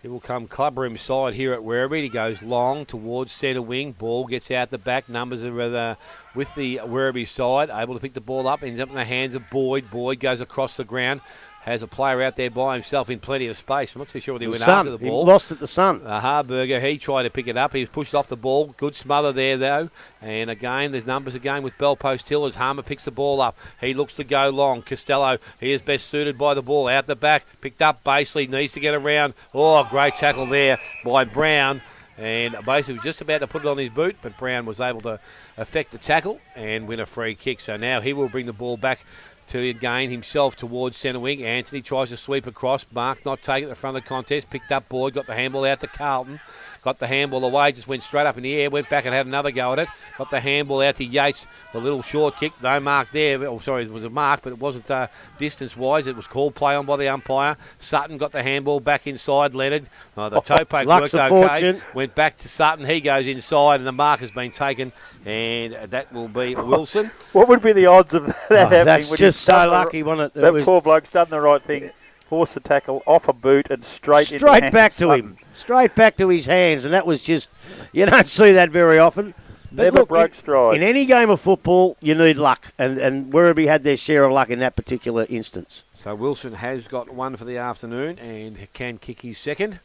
It will come clubroom side here at Werribee. He goes long towards centre wing. Ball gets out the back. Numbers are with the Werribee side. Able to pick the ball up. Ends up in the hands of Boyd. Boyd goes across the ground. Has a player out there by himself in plenty of space. I'm not too sure what he went after the ball. He lost at the sun. Harburger, he tried to pick it up. He was pushed off the ball. Good smother there, though. And again, there's numbers again with Bellpost Hill as Harmer picks the ball up. He looks to go long. Costello, he is best suited by the ball. Out the back. Picked up Baseley. Needs to get around. Oh, great tackle there by Brown. And basically just about to put it on his boot, but Brown was able to effect the tackle and win a free kick. So now he will bring the ball back to gain himself towards centre wing. Anthony tries to sweep across. Mark not taking it at the front of the contest. Picked up Boyd. Got the handball out to Carlton. got the handball away, just went straight up in the air, went back and had another go at it. Got the handball out to Yates, the little short kick, no mark there. Oh, sorry, it was a mark, but it wasn't distance-wise. It was called play on by the umpire. Sutton got the handball back inside. Leonard, the toe poke worked okay. Fortune. Went back to Sutton. He goes inside, and the mark has been taken, and that will be Wilson. What would be the odds of that happening? That's just so lucky, wasn't it? That poor bloke's done the right thing. Forced the tackle off a boot and straight back to him. Straight back to his hands, and that was just, you don't see that very often. But never look, broke stride. In any game of football, you need luck, and Werribee had their share of luck in that particular instance. So Wilson has got one for the afternoon and can kick his second.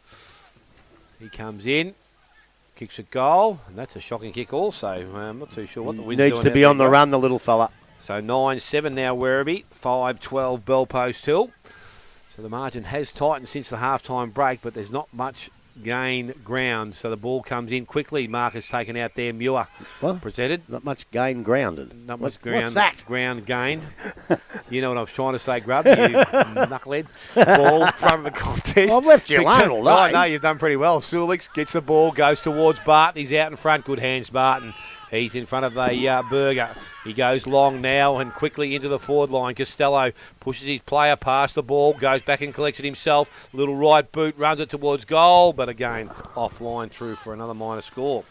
He comes in, kicks a goal, and that's a shocking kick also. I'm not too sure what the wind's needs doing to be on the run, the little fella. So 9-7 now Werribee, 5-12 Bell Post Hill. So the margin has tightened since the half-time break, but there's not much gain ground. So the ball comes in quickly. Marcus taken out there. Muir presented. Not much gain grounded. Not much ground. What's that? Ground gained. You know what I was trying to say, Grub. You knucklehead. Ball front of the contest. I've left you alone all day. Oh, no, you've done pretty well. Sulix gets the ball, goes towards Barton. He's out in front. Good hands, Barton. He's in front of the Burger. He goes long now and quickly into the forward line. Costello pushes his player past the ball, goes back and collects it himself. Little right boot, runs it towards goal, but again, offline through for another minor score.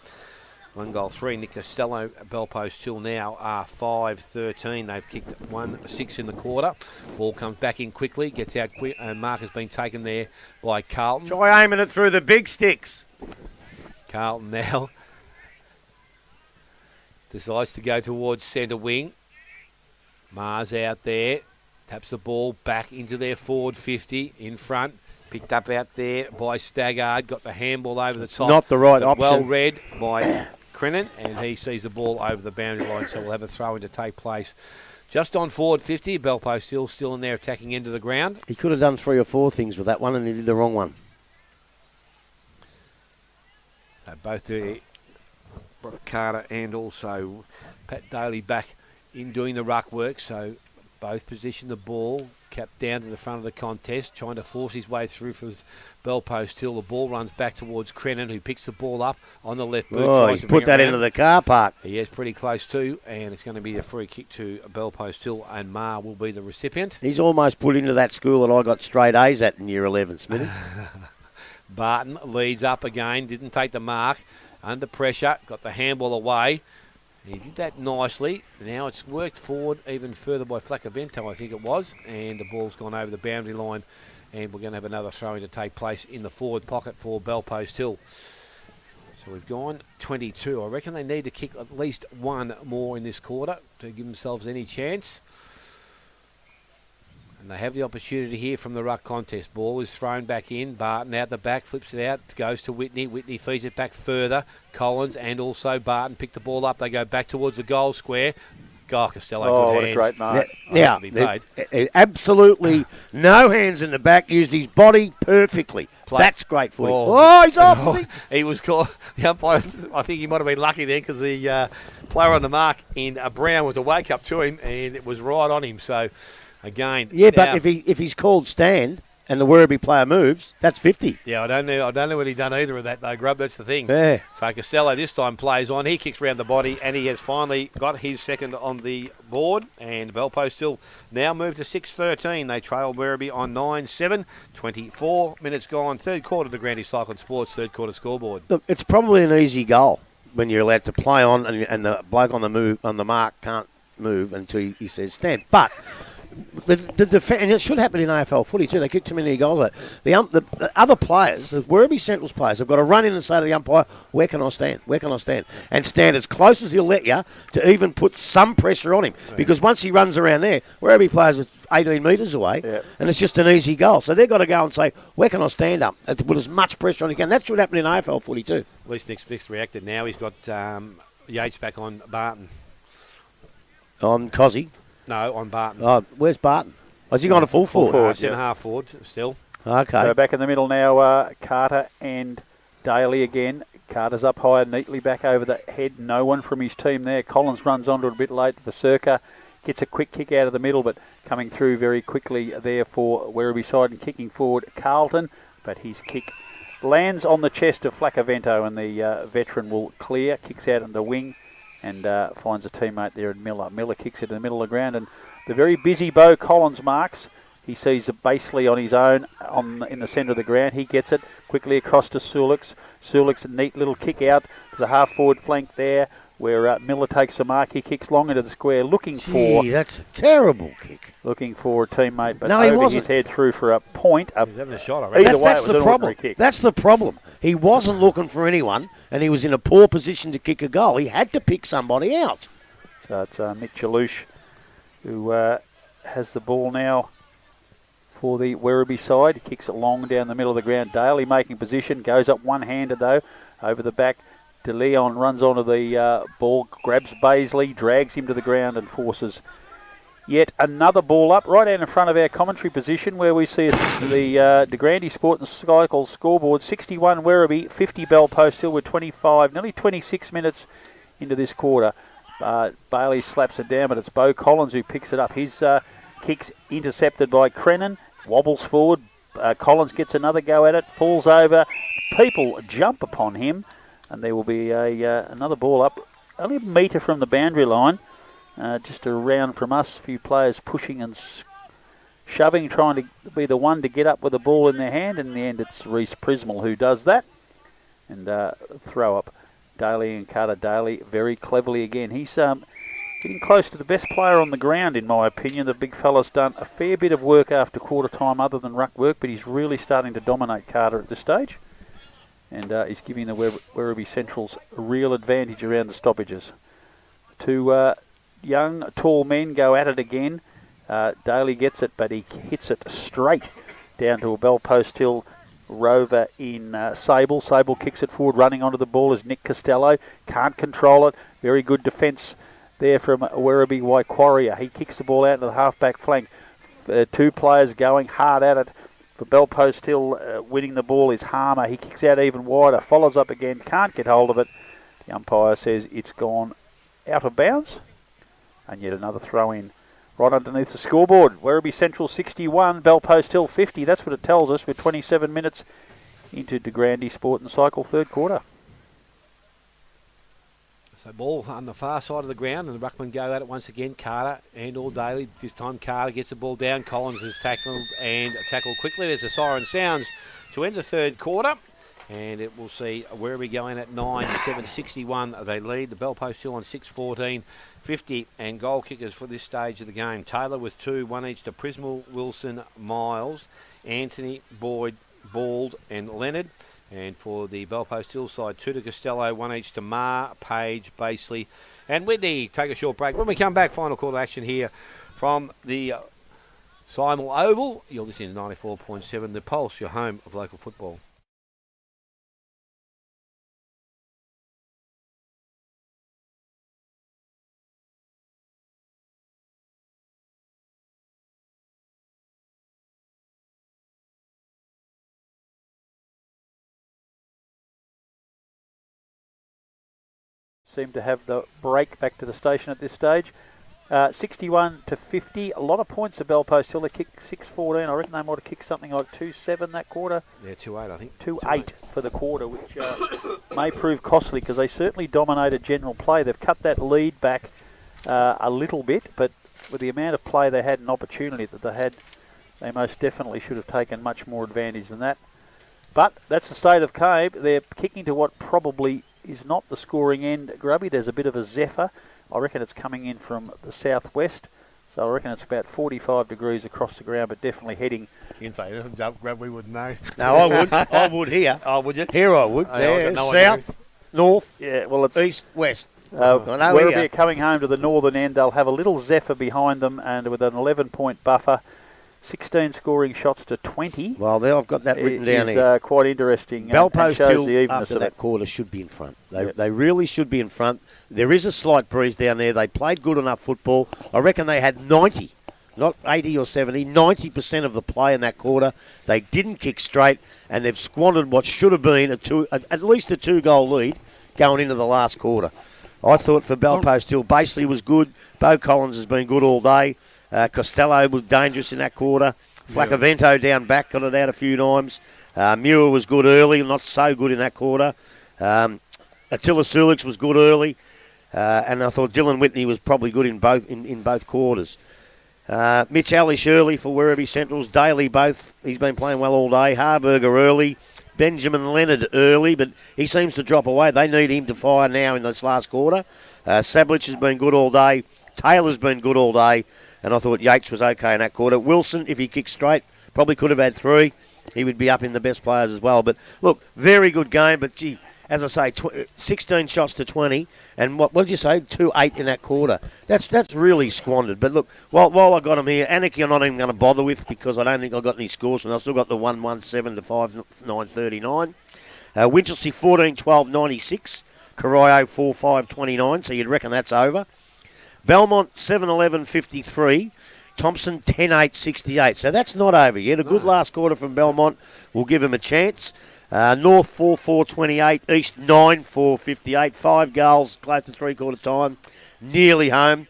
1-3. Nick Costello, Bell Post till now are 5-13. They've kicked 1-6 in the quarter. Ball comes back in quickly, gets out quick, and mark has been taken there by Carlton. Try aiming it through the big sticks. Carlton now decides to go towards centre wing. Mars out there. Taps the ball back into their forward 50 in front. Picked up out there by Staggard. Got the handball over the top. Not the right option. Well read by Crennan, and he sees the ball over the boundary line, so we'll have a throw in to take place. Just on forward 50. Bell Post still in there attacking end of the ground. He could have done 3 or 4 things with that one, and he did the wrong one. So both the Brock Carter and also Pat Daly back in doing the ruck work, so both position the ball, capped down to the front of the contest, trying to force his way through for Bell Post Hill. The ball runs back towards Crennan, who picks the ball up on the left boot. Oh, he's put that into the car park. He is pretty close too, and it's going to be a free kick to Bell Post Hill, and Marr will be the recipient. He's almost put into that school that I got straight A's at in year 11, Smithy. Barton leads up again, didn't take the mark. Under pressure, got the handball away. He did that nicely. Now it's worked forward even further by Flaccavento, I think it was, and the ball's gone over the boundary line, and we're going to have another throw-in to take place in the forward pocket for Bell Post Hill. So we've gone 22. I reckon they need to kick at least one more in this quarter to give themselves any chance. And they have the opportunity here from the ruck contest. Ball is thrown back in. Barton out the back, flips it out, goes to Whitney. Whitney feeds it back further. Collins and also Barton pick the ball up. They go back towards the goal square. Costello, good what hands. a great mark. Now, absolutely no hands in the back. Used his body perfectly. That's great footy. Oh, he's off. He was caught. The umpire, I think he might have been lucky there because the player on the mark in Brown was a wake up to him, and it was right on him. So. Again, yeah, but if he's called stand and the Werribee player moves, that's 50. Yeah, I don't know what he done either of that though, Grub. That's the thing. Yeah. So Costello this time plays on. He kicks around the body, and he has finally got his second on the board. And Bell Post still now moved to 6-13. They trail Werribee on 9-7. 24 minutes gone. Third quarter to Grandy Cycling Sports. Third quarter scoreboard. Look, it's probably an easy goal when you're allowed to play on, and the bloke on the mark can't move until he says stand. But the defence, and it should happen in AFL footy too. They kick too many goals. The other players, the Werribee Central's players, have got to run in and say to the umpire, "Where can I stand? Where can I stand?" And stand as close as he'll let you to even put some pressure on him. Yeah. Because once he runs around there, Werribee players are 18 metres away, and it's just an easy goal. So they've got to go and say, "Where can I stand up?" To put as much pressure on again. That should happen in AFL footy too. At least Nick Smith's reacted now. He's got Yates back on Barton. On Cozzy. No, on Barton. Oh, where's Barton? Has he gone to full forward? Centre-half forward still. Okay. So back in the middle now, Carter and Daly again. Carter's up high, neatly back over the head. No one from his team there. Collins runs onto it a bit late. The Circa gets a quick kick out of the middle, but coming through very quickly there for Werribee side and kicking forward Carlton. But his kick lands on the chest of Flacavento, and the veteran will clear, kicks out in the wing, and finds a teammate there in Miller. Miller kicks it in the middle of the ground, and the very busy Beau Collins marks. He sees it basically on his own in the centre of the ground. He gets it quickly across to Sulix. Sulix, a neat little kick out to the half-forward flank there, where Miller takes the mark. He kicks long into the square, looking for that's a terrible kick. Looking for a teammate, but No, he over wasn't. his head through for a point. He's having a shot, I reckon. Either way, That's it was the an problem. ordinary kick. That's the problem. He wasn't looking for anyone, and he was in a poor position to kick a goal. He had to pick somebody out. So it's Mick Chalouche who has the ball now for the Werribee side. He kicks it long down the middle of the ground. Daly making position, goes up one-handed though, over the back. De Leon runs onto the ball, grabs Baisley, drags him to the ground and forces yet another ball up right out in front of our commentary position, where we see the De Grande Sport and Cycle scoreboard. 61 Werribee, 50 Bell Post Hill with 25, nearly 26 minutes into this quarter. Bailey slaps it down, but it's Beau Collins who picks it up. His kick's intercepted by Crennan, wobbles forward. Collins gets another go at it, falls over. People jump upon him, and there will be another ball up, only a metre from the boundary line. Just around from us, a few players pushing and shoving, trying to be the one to get up with the ball in their hand. In the end, it's Reece Prismal who does that. And throw up Daly, and Carter Daly very cleverly again. He's getting close to the best player on the ground, in my opinion. The big fella's done a fair bit of work after quarter time other than ruck work, but he's really starting to dominate Carter at this stage. And he's giving the Werribee Centrals a real advantage around the stoppages. Two young, tall men go at it again. Daly gets it, but he hits it straight down to a Bell Post Hill rover in Sable. Sable kicks it forward, running onto the ball is Nick Costello. Can't control it. Very good defence there from Werribee Waikwaria. He kicks the ball out into the half-back flank. Two players going hard at it. For Bell Post Hill, winning the ball is Harmer. He kicks out even wider, follows up again, can't get hold of it. The umpire says it's gone out of bounds. And yet another throw in right underneath the scoreboard. Werribee Central 61, Bell Post Hill 50. That's what it tells us. We're 27 minutes into De Grande Sport and Cycle third quarter. So ball on the far side of the ground, and the ruckman go at it once again. Carter and all Daly. This time Carter gets the ball down. Collins is tackled and tackled quickly as the siren sounds to end the third quarter. And it will see Werribee going at 9-7-61. They lead the Bell Post Hill on 6-14, 50, and goal kickers for this stage of the game. Taylor with 2, 1 each to Prismal, Wilson, Miles, Anthony, Boyd, Bald, and Leonard. And for the Bell Post Hill side, 2 to Costello, 1 each to Marr, Page, Baseley, and Whitney. Take a short break. When we come back, final call to action here from the Simel Oval. You're listening to 94.7 The Pulse, your home of local football. Seem to have the break back to the station at this stage. 61 to 50. A lot of points to Bell Post Hill. They kicked 6-14. I reckon they might have kicked something like 2-7 that quarter. Yeah, 2-8, I think. 2-8 for the quarter, which may prove costly because they certainly dominated general play. They've cut that lead back a little bit, but with the amount of play they had and opportunity that they had, they most definitely should have taken much more advantage than that. But that's the state of Cabe. They're kicking to what probably is not the scoring end, Grubby. There's a bit of a zephyr. I reckon it's coming in from the southwest. So I reckon it's about 45 degrees across the ground, but definitely heading. You can say it doesn't jump, Grub, we wouldn't know. No, I would. I would here. Oh, would you? Here I would. There, south, north, Yeah, well, it's east, west. Werribee are coming home to the northern end. They'll have a little zephyr behind them, and with an 11-point buffer, 16 scoring shots to 20. Well, there I've got that written down here. Quite interesting. Bell Post Hill, the evenness after of that it. quarter, should be in front. They really should be in front. There is a slight breeze down there. They played good enough football. I reckon they had 90, not 80 or 70, 90% of the play in that quarter. They didn't kick straight, and they've squandered what should have been at least a 2-goal lead going into the last quarter. I thought for Bell Post Hill, Baseley was good. Beau Collins has been good all day. Costello was dangerous in that quarter. Flacavento down back, got it out a few times. Muir was good early, not so good in that quarter. Attila Sulix was good early. And I thought Dylan Whitney was probably good in both quarters. Mitch Ellish early for Werribee Centrals. Daly both. He's been playing well all day. Harburger early. Benjamin Leonard early, but he seems to drop away. They need him to fire now in this last quarter. Sablich has been good all day. Taylor's been good all day. And I thought Yates was okay in that quarter. Wilson, if he kicked straight, probably could have had 3. He would be up in the best players as well. But look, very good game. But gee, as I say, 16 shots to 20, and what did you say? 2-8 in that quarter. That's really squandered. But look, while I got them here, Anakie I'm not even going to bother with because I don't think I got any scores, and I still got the 1-1-7 to 5-9-39. Winchelsea 14-12-96, Corio 4-5-29. So you'd reckon that's over. Belmont 7-11-53. Thompson 10-8-68. So that's not over yet. A good last quarter from Belmont will give him a chance. North 4-4-28, East 9-4-58, 5 goals close to three-quarter time, nearly home.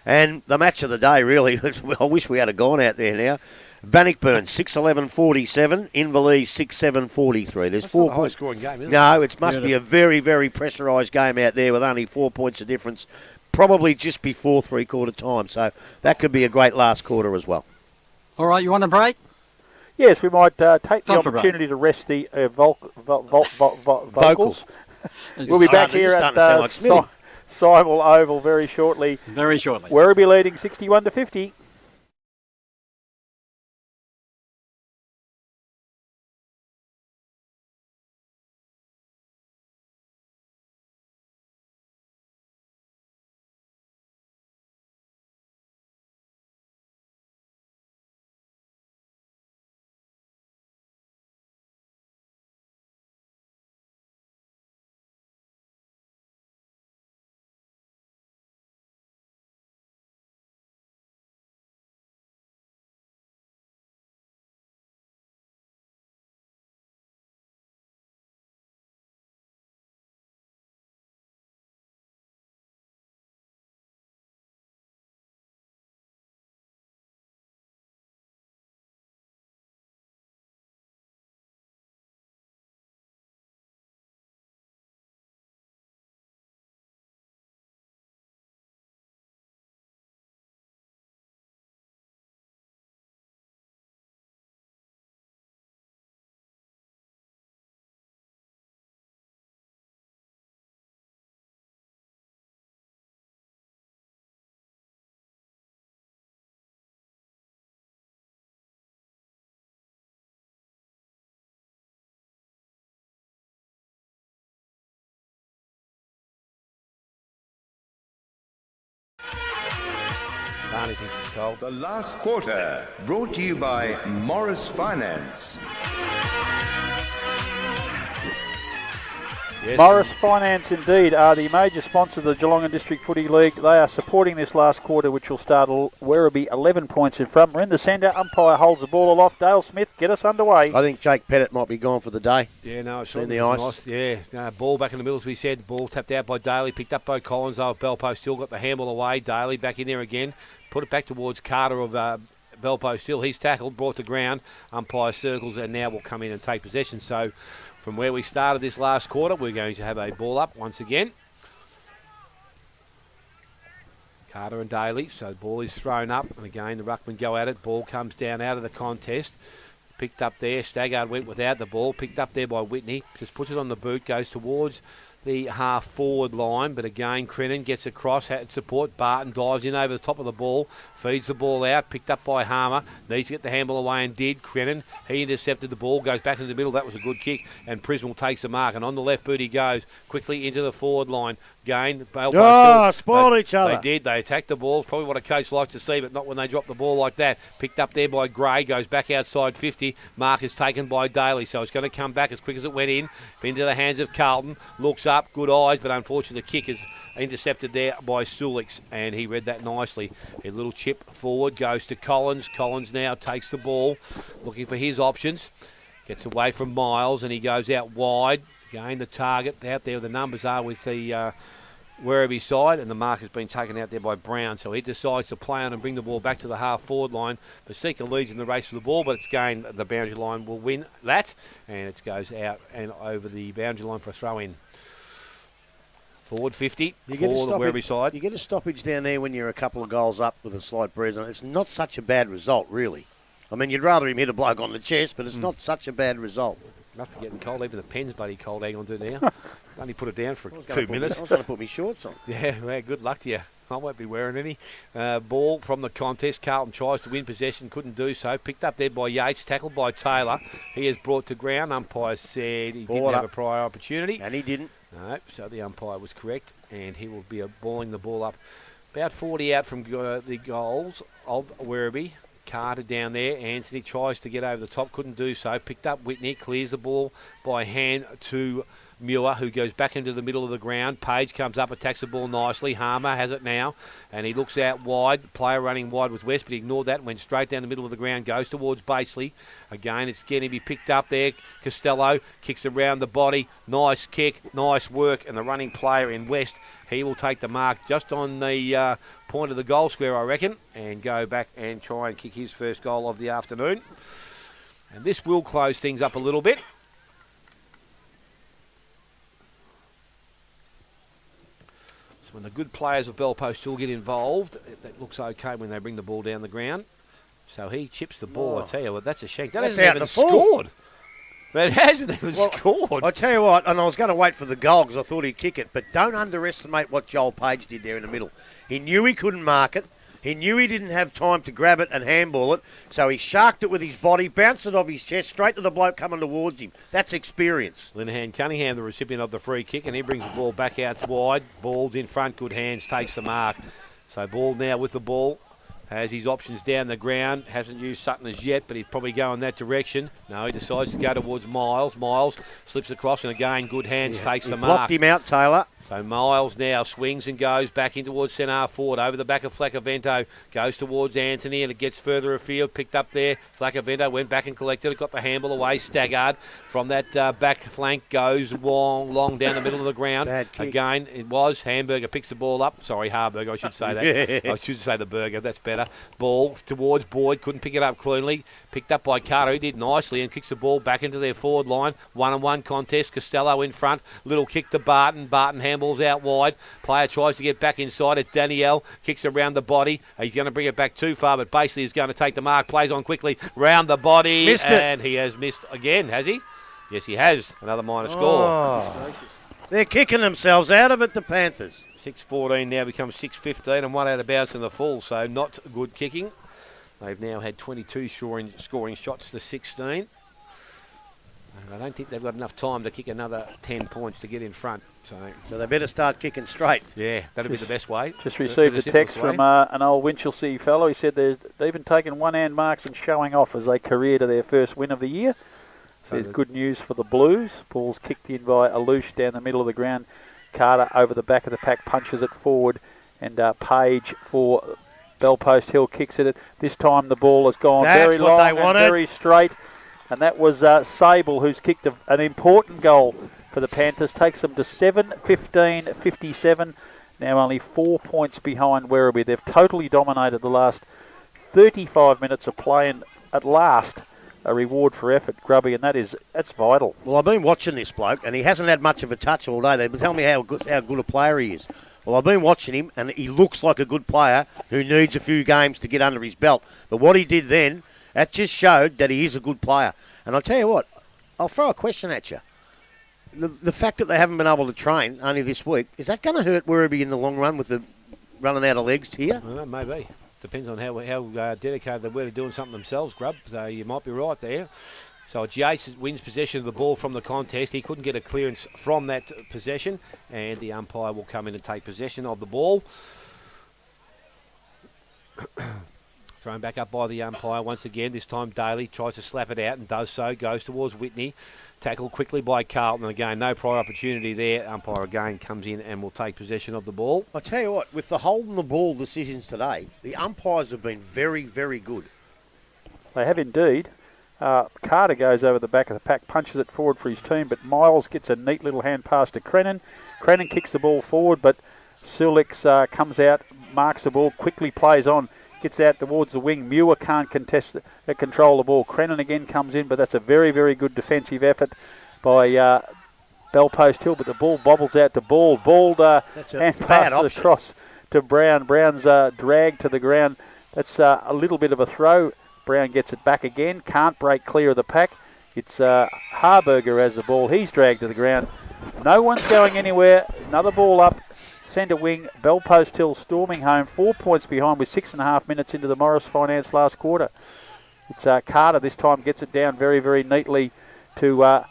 And the match of the day, really, I wish we had gone out there now. Bannockburn 6-11-47, Inverleigh 6-7-43. There's 4 points. High-scoring game, isn't it? No, it must be a very, very pressurised game out there with only 4 points of difference, probably just before three-quarter time. So that could be a great last quarter as well. All right, you want a break? Yes, we might take the Time for a break. opportunity to rest the vocals. We'll be back here at Simel Oval very shortly. Very shortly. Werribee leading 61-50. Barney thinks it's cold. The last quarter, brought to you by Morris Finance. Yes. Morris Finance indeed are the major sponsor of the Geelong and District Footy League. They are supporting this last quarter, which will start Werribee 11 points in front. We're in the centre. Umpire holds the ball aloft. Dale Smith, get us underway. I think Jake Pettit might be gone for the day. Yeah, no, it's in the nice. ice. Yeah, ball back in the middle, as we said. Ball tapped out by Daly, picked up by Collins. Though Belpo still got the handle away. Daly back in there again. Put it back towards Carter of Belpo still. He's tackled, brought to ground. Umpire circles and now will come in and take possession. So from where we started this last quarter, we're going to have a ball up once again. Carter and Daly. So the ball is thrown up. And again, the ruckman go at it. Ball comes down out of the contest. Picked up there. Staggard went without the ball. Picked up there by Whitney. Just puts it on the boot. Goes towards the half-forward line. But again, Crennan gets across. Had support. Barton dives in over the top of the ball. Feeds the ball out. Picked up by Harmer. Needs to get the handle away and did. Crennan, he intercepted the ball. Goes back into the middle. That was a good kick. And Prismal takes the mark. And on the left boot he goes. Quickly into the forward line. Gain. Spoiled each other. They did. They attacked the ball. Probably what a coach likes to see, but not when they drop the ball like that. Picked up there by Gray. Goes back outside 50. Mark is taken by Daly. So it's going to come back as quick as it went in. Into the hands of Carlton. Looks up. Good eyes, but unfortunately the kick is intercepted there by Sulix, and he read that nicely. A little chip forward goes to Collins. Collins now takes the ball, looking for his options. Gets away from Miles, and he goes out wide. Again, the target out there, the numbers are with the Werribee side, and the mark has been taken out there by Brown. So he decides to play on and bring the ball back to the half-forward line. Basika leads in the race for the ball, but it's gained. The boundary line will win that, and it goes out and over the boundary line for a throw-in. Forward 50 for the Werribee side. You get a stoppage down there when you're a couple of goals up with a slight breeze on it. It's not such a bad result, really. I mean, you'd rather him hit a bloke on the chest, but it's not such a bad result. Must be getting cold. Even the pen's bloody cold. Hang on to now. Only put it down for 2 minutes. I was going to put my shorts on. Yeah, well, good luck to you. I won't be wearing any. Ball from the contest. Carlton tries to win possession. Couldn't do so. Picked up there by Yates. Tackled by Taylor. He is brought to ground. Umpire said he didn't have a prior opportunity. And he didn't. No, so the umpire was correct. And he will be balling the ball up about 40 out from the goals of Werribee. Carter down there. Anthony tries to get over the top. Couldn't do so. Picked up Whitney. Clears the ball by hand to Muir, who goes back into the middle of the ground. Page comes up, attacks the ball nicely. Harmer has it now, and he looks out wide. The player running wide was West, but he ignored that and went straight down the middle of the ground. Goes towards Baseley. Again, it's going to be picked up there. Costello kicks around the body. Nice kick, nice work, and the running player in West, he will take the mark just on the point of the goal square, I reckon, and go back and try and kick his first goal of the afternoon. And this will close things up a little bit. When the good players of Belpost still get involved, that looks okay when they bring the ball down the ground. So he chips the ball. I tell you what, that's a shank. That hasn't even scored. But it hasn't even scored. I tell you what, and I was going to wait for the goal because I thought he'd kick it, but don't underestimate what Joel Page did there in the middle. He knew he couldn't mark it. He knew he didn't have time to grab it and handball it, so he sharked it with his body, bounced it off his chest, straight to the bloke coming towards him. That's experience. Linehan Cunningham, the recipient of the free kick, and he brings the ball back out wide. Ball's in front, good hands, takes the mark. So Ball now with the ball. Has his options down the ground. Hasn't used Sutton as yet, but he'd probably go in that direction. No, he decides to go towards Miles. Miles slips across, and again, good hands, takes the mark. Blocked him out, Taylor. So Miles now swings and goes back in towards centre forward. Over the back of Flacavento. Goes towards Anthony, and it gets further afield. Picked up there. Flacavento went back and collected it. Got the handball away. Staggard from that back flank. Goes long down the middle of the ground. Bad kick. Again, it was. Hamburger picks the ball up. Sorry, Harburger, I should say that. I should say the burger. That's better. Ball towards Boyd. Couldn't pick it up cleanly. Picked up by Carter. He did nicely and kicks the ball back into their forward line. 1-on-1 contest. Costello in front. Little kick to Barton. Barton handballs out wide. Player tries to get back inside. It's Danielle. Kicks around the body. He's going to bring it back too far, but basically he's going to take the mark. Plays on quickly. Round the body. Missed it. And he has missed again, has he? Yes, he has. Another minor score. They're kicking themselves out of it, the Panthers. 6-14 now becomes 6-15 and one out of bounds in the full, so not good kicking. They've now had 22 scoring shots to 16. And I don't think they've got enough time to kick another 10 points to get in front. So they better start kicking straight. Yeah, that'll be the best way. Just received a text from an old Winchelsea fellow. He said they've even taken one-hand marks and showing off as they career to their first win of the year. So there's good news for the Blues. Ball's kicked in by Alouche down the middle of the ground. Carter over the back of the pack punches it forward, and Page for Belpost Hill kicks it. This time the ball has gone very long and very straight, and that was Sable who's kicked an important goal for the Panthers. Takes them to 7-15-57. Now only 4 points behind Werribee. They've totally dominated the last 35 minutes of play, and at last a reward for effort, Grubby, and that's vital. Well, I've been watching this bloke, and he hasn't had much of a touch all day. They tell me how good a player he is. Well, I've been watching him, and he looks like a good player who needs a few games to get under his belt. But what he did then, that just showed that he is a good player. And I'll tell you what, I'll throw a question at you. The fact that they haven't been able to train only this week, is that going to hurt Werribee in the long run with the running out of legs here? Well, maybe. Depends on how dedicated they were to doing something themselves, Grub. So you might be right there. So it's Yates that wins possession of the ball from the contest. He couldn't get a clearance from that possession, and the umpire will come in and take possession of the ball. Thrown back up by the umpire once again. This time Daly tries to slap it out and does so. Goes towards Whitney. Tackled quickly by Carlton. Again, no prior opportunity there. Umpire again comes in and will take possession of the ball. I tell you what, with the holding the ball decisions today, the umpires have been very, very good. They have indeed. Carter goes over the back of the pack, punches it forward for his team, but Miles gets a neat little hand pass to Crennan. Crennan kicks the ball forward, but Sulix comes out, marks the ball, quickly plays on, gets out towards the wing. Muir can't control the ball. Crennan again comes in, but that's a very, very good defensive effort by Bellpost Hill, but the ball bobbles out to Bald. Bald hand passes across to Brown. Brown's dragged to the ground. That's a little bit of a throw. Brown gets it back again. Can't break clear of the pack. It's Harburger has the ball. He's dragged to the ground. No one's going anywhere. Another ball up. Centre wing. Bellpost Hill storming home. 4 points behind with 6.5 minutes into the Morris Finance last quarter. It's Carter this time gets it down very, very neatly to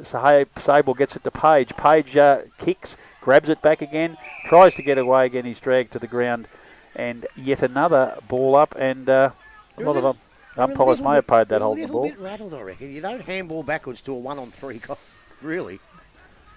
Sable, gets it to Page. Page kicks, grabs it back again, tries to get away again. He's dragged to the ground. And yet another ball up, and a lot of umpires may have paid that hold the ball. A little bit rattled, I reckon. You don't handball backwards to a 1-on-3, really.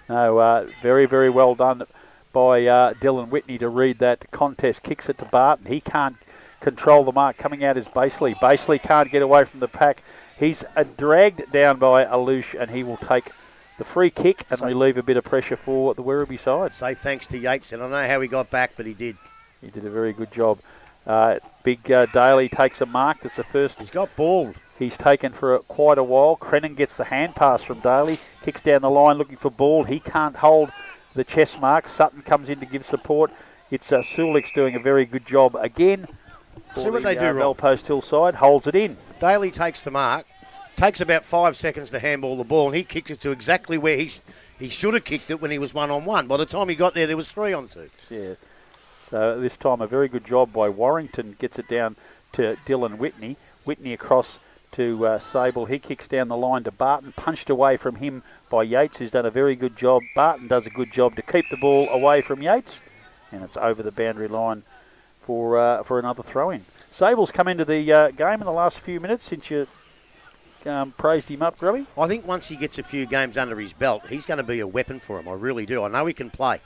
No, very, very well done by Dylan Whitney to read that contest. Kicks it to Barton. He can't control the mark. Coming out is Baseley. Baseley can't get away from the pack. He's dragged down by Alouche, and he will take the free kick and relieve a bit of pressure for the Werribee side. Say thanks to Yates, and I don't know how he got back, but he did. He did a very good job. Big Daly takes a mark. That's the first. He's got balled. He's taken for quite a while. Crennan gets the hand pass from Daly. Kicks down the line looking for Bald. He can't hold the chest mark. Sutton comes in to give support. It's Sulix doing a very good job again. See what they do, Rob. Bellpost Hill side holds it in. Daly takes the mark. Takes about 5 seconds to handball the ball, and he kicks it to exactly where he should have kicked it when he was 1-on-1. By the time he got there was 3-on-2. Yeah. So this time a very good job by Warrington. Gets it down to Dylan Whitney. Whitney across to Sable. He kicks down the line to Barton. Punched away from him by Yates, who's done a very good job. Barton does a good job to keep the ball away from Yates. And it's over the boundary line for another throw-in. Sable's come into the game in the last few minutes since you praised him up, Grubby. I think once he gets a few games under his belt, he's going to be a weapon for him. I really do. I know he can play.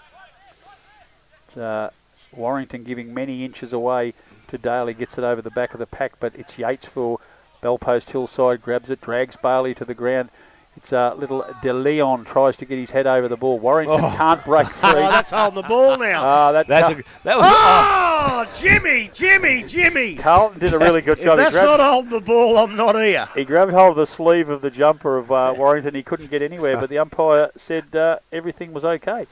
Warrington giving many inches away to Daly, gets it over the back of the pack, but it's Yates for Bellpost Hillside, grabs it, drags Bailey to the ground. It's little De Leon tries to get his head over the ball. Warrington can't break free. Oh, that's holding the ball now. Jimmy. Carlton did a really good job. If that's not holding the ball, I'm not here. He grabbed hold of the sleeve of the jumper of Warrington. He couldn't get anywhere, but the umpire said everything was okay.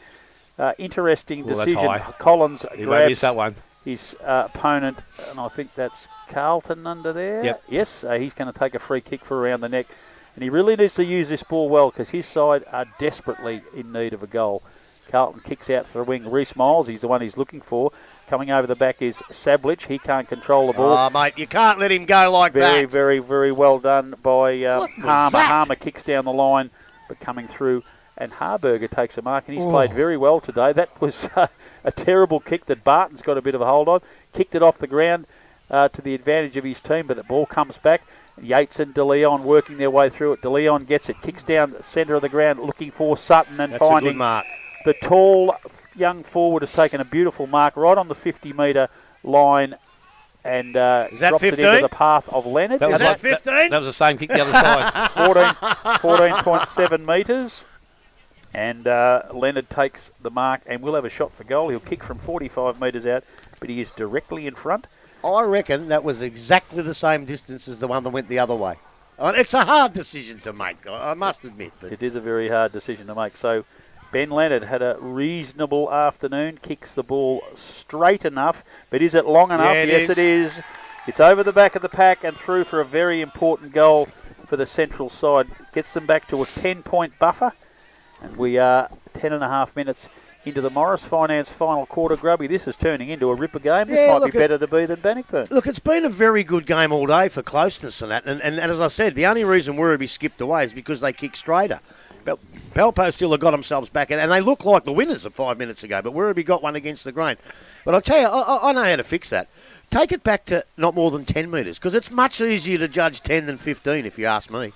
Interesting decision. Collins grabs that one. His opponent, and I think that's Carlton under there. Yep. Yes, he's going to take a free kick for around the neck. And he really needs to use this ball well because his side are desperately in need of a goal. Carlton kicks out to the wing. Reece Miles, he's the one he's looking for. Coming over the back is Sablich. He can't control the ball. Oh, mate, you can't let him go like that. Very, very, very well done by Harmer. Harmer kicks down the line, but coming through. And Harburger takes a mark, and he's played very well today. That was a terrible kick that Barton's got a bit of a hold on. Kicked it off the ground to the advantage of his team, but the ball comes back. Yates and De Leon working their way through it. De Leon gets it, kicks down the centre of the ground, looking for Sutton and That's finding a good mark. The tall young forward has taken a beautiful mark right on the 50-metre line and is that dropped 15? it into the path of Leonard. Is that 15? That was the same kick the other side. 14.7 metres. And Leonard takes the mark and will have a shot for goal. He'll kick from 45 metres out, but he is directly in front. I reckon that was exactly the same distance as the one that went the other way. It's a hard decision to make, I must admit. But it is a very hard decision to make. So Ben Leonard had a reasonable afternoon, kicks the ball straight enough, but is it long enough? Yeah, Yes, it is. It's over the back of the pack and through for a very important goal for the central side. Gets them back to a 10-point buffer, and we are 10.5 minutes into the Morris Finance final quarter. Grubby, this is turning into a ripper game. This might be better to be than Bannockburn. Look, it's been a very good game all day for closeness and that. And as I said, the only reason Werribee skipped away is because they kicked straighter. Bellpost still have got themselves back, and they look like the winners of 5 minutes ago, but Werribee got one against the grain. But I'll tell you, I know how to fix that. Take it back to not more than 10 metres, because it's much easier to judge 10 than 15, if you ask me.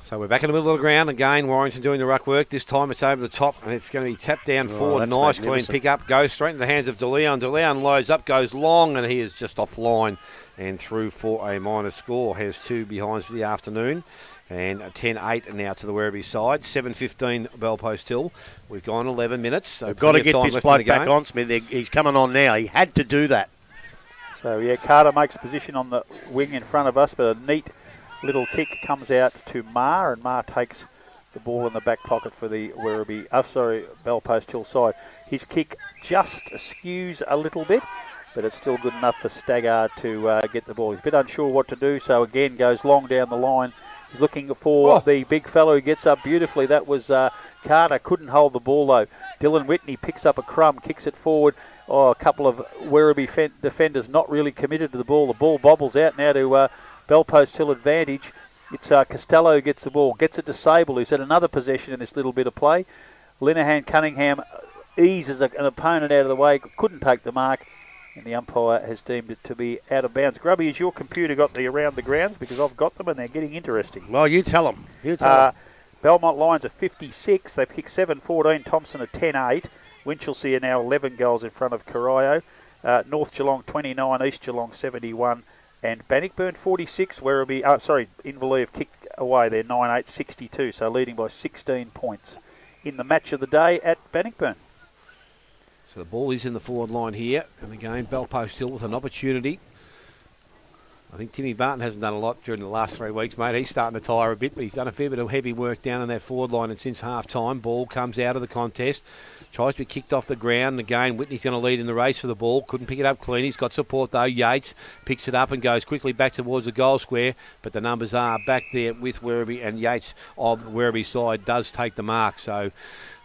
So we're back in the middle of the ground again. Warrington doing the ruck work. This time it's over the top, and it's going to be tapped down forward. Nice, clean pick up. Goes straight into the hands of De Leon. De Leon loads up, goes long, and he is just offline and through for a minor score. Has two behinds for the afternoon. And 10-8 now to the Werribee side. 7:15 Bellpost Hill. We've gone 11 minutes. So we've got to plenty of get time this left in the bloke back game. on, Smith. He's coming on now. He had to do that. So, yeah, Carter makes position on the wing in front of us, but a neat little kick comes out to Marr, and Marr takes the ball in the back pocket for the Bellpost Hill side. His kick just skews a little bit, but it's still good enough for Staggart to get the ball. He's a bit unsure what to do, so again goes long down the line. He's looking for the big fellow who gets up beautifully. That was Carter. Couldn't hold the ball, though. Dylan Whitney picks up a crumb, kicks it forward. A couple of Werribee defenders not really committed to the ball. The ball bobbles out now to Bellpost Hill advantage. It's Costello who gets the ball, gets it to Sable, who's had another possession in this little bit of play. Linehan Cunningham eases an opponent out of the way, couldn't take the mark, and the umpire has deemed it to be out of bounds. Grubby, has your computer got the around the grounds? Because I've got them and they're getting interesting. Well, you tell them. Belmont Lions are 56. They've kicked 7-14. Thompson are 10-8. Winchelsea are now 11 goals in front of Corio. North Geelong 29, East Geelong 71, and Bannockburn 46. Inverleigh have kicked away. They're 9-8, 62, so leading by 16 points in the match of the day at Bannockburn. So the ball is in the forward line here, and again Bellpost Hill with an opportunity. I think Timmy Barton hasn't done a lot during the last 3 weeks, mate. He's starting to tire a bit, but he's done a fair bit of heavy work down in that forward line, and since half-time, ball comes out of the contest. Tries to be kicked off the ground. Again, Whitney's going to lead in the race for the ball. Couldn't pick it up clean. He's got support, though. Yates picks it up and goes quickly back towards the goal square, but the numbers are back there with Werribee, and Yates of Werribee side does take the mark. So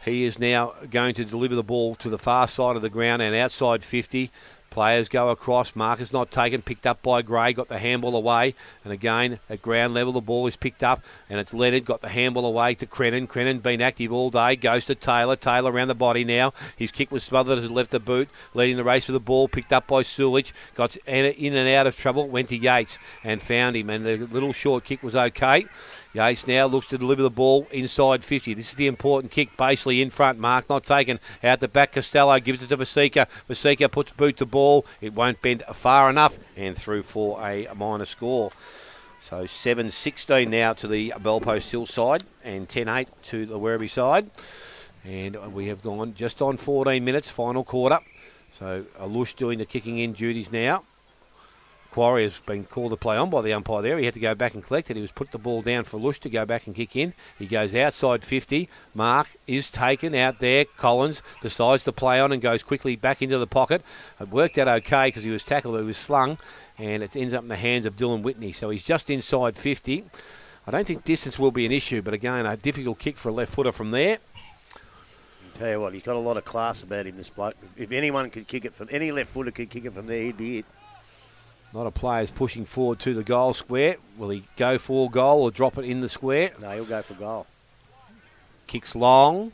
he is now going to deliver the ball to the far side of the ground and outside 50. Players go across. Mark is not taken. Picked up by Gray. Got the handball away. And again, at ground level, the ball is picked up. And it's Leonard. Got the handball away to Crennan. Crennan been active all day. Goes to Taylor. Taylor around the body now. His kick was smothered as he left the boot. Leading the race for the ball. Picked up by Sulich. Got in and out of trouble. Went to Yates and found him. And the little short kick was okay. Yates now looks to deliver the ball inside 50. This is the important kick. Basely in front. Mark not taken. Out the back, Costello gives it to Vasika. Vasika puts boot to ball. It won't bend far enough. And through for a minor score. So 7-16 now to the Bellpost Hill side. And 10-8 to the Werribee side. And we have gone just on 14 minutes. Final quarter. So Alush doing the kicking in duties now. Quarry has been called to play on by the umpire there. He had to go back and collect it. He was put the ball down for Lush to go back and kick in. He goes outside 50. Mark is taken out there. Collins decides to play on and goes quickly back into the pocket. It worked out okay because he was tackled. He was slung, and it ends up in the hands of Dylan Whitney. So he's just inside 50. I don't think distance will be an issue, but again, a difficult kick for a left footer from there. I'll tell you what, he's got a lot of class about him, this bloke. If anyone could kick it from, any left footer could kick it from there, he'd be it. A lot of players pushing forward to the goal square. Will he go for goal or drop it in the square? No, he'll go for goal. Kicks long.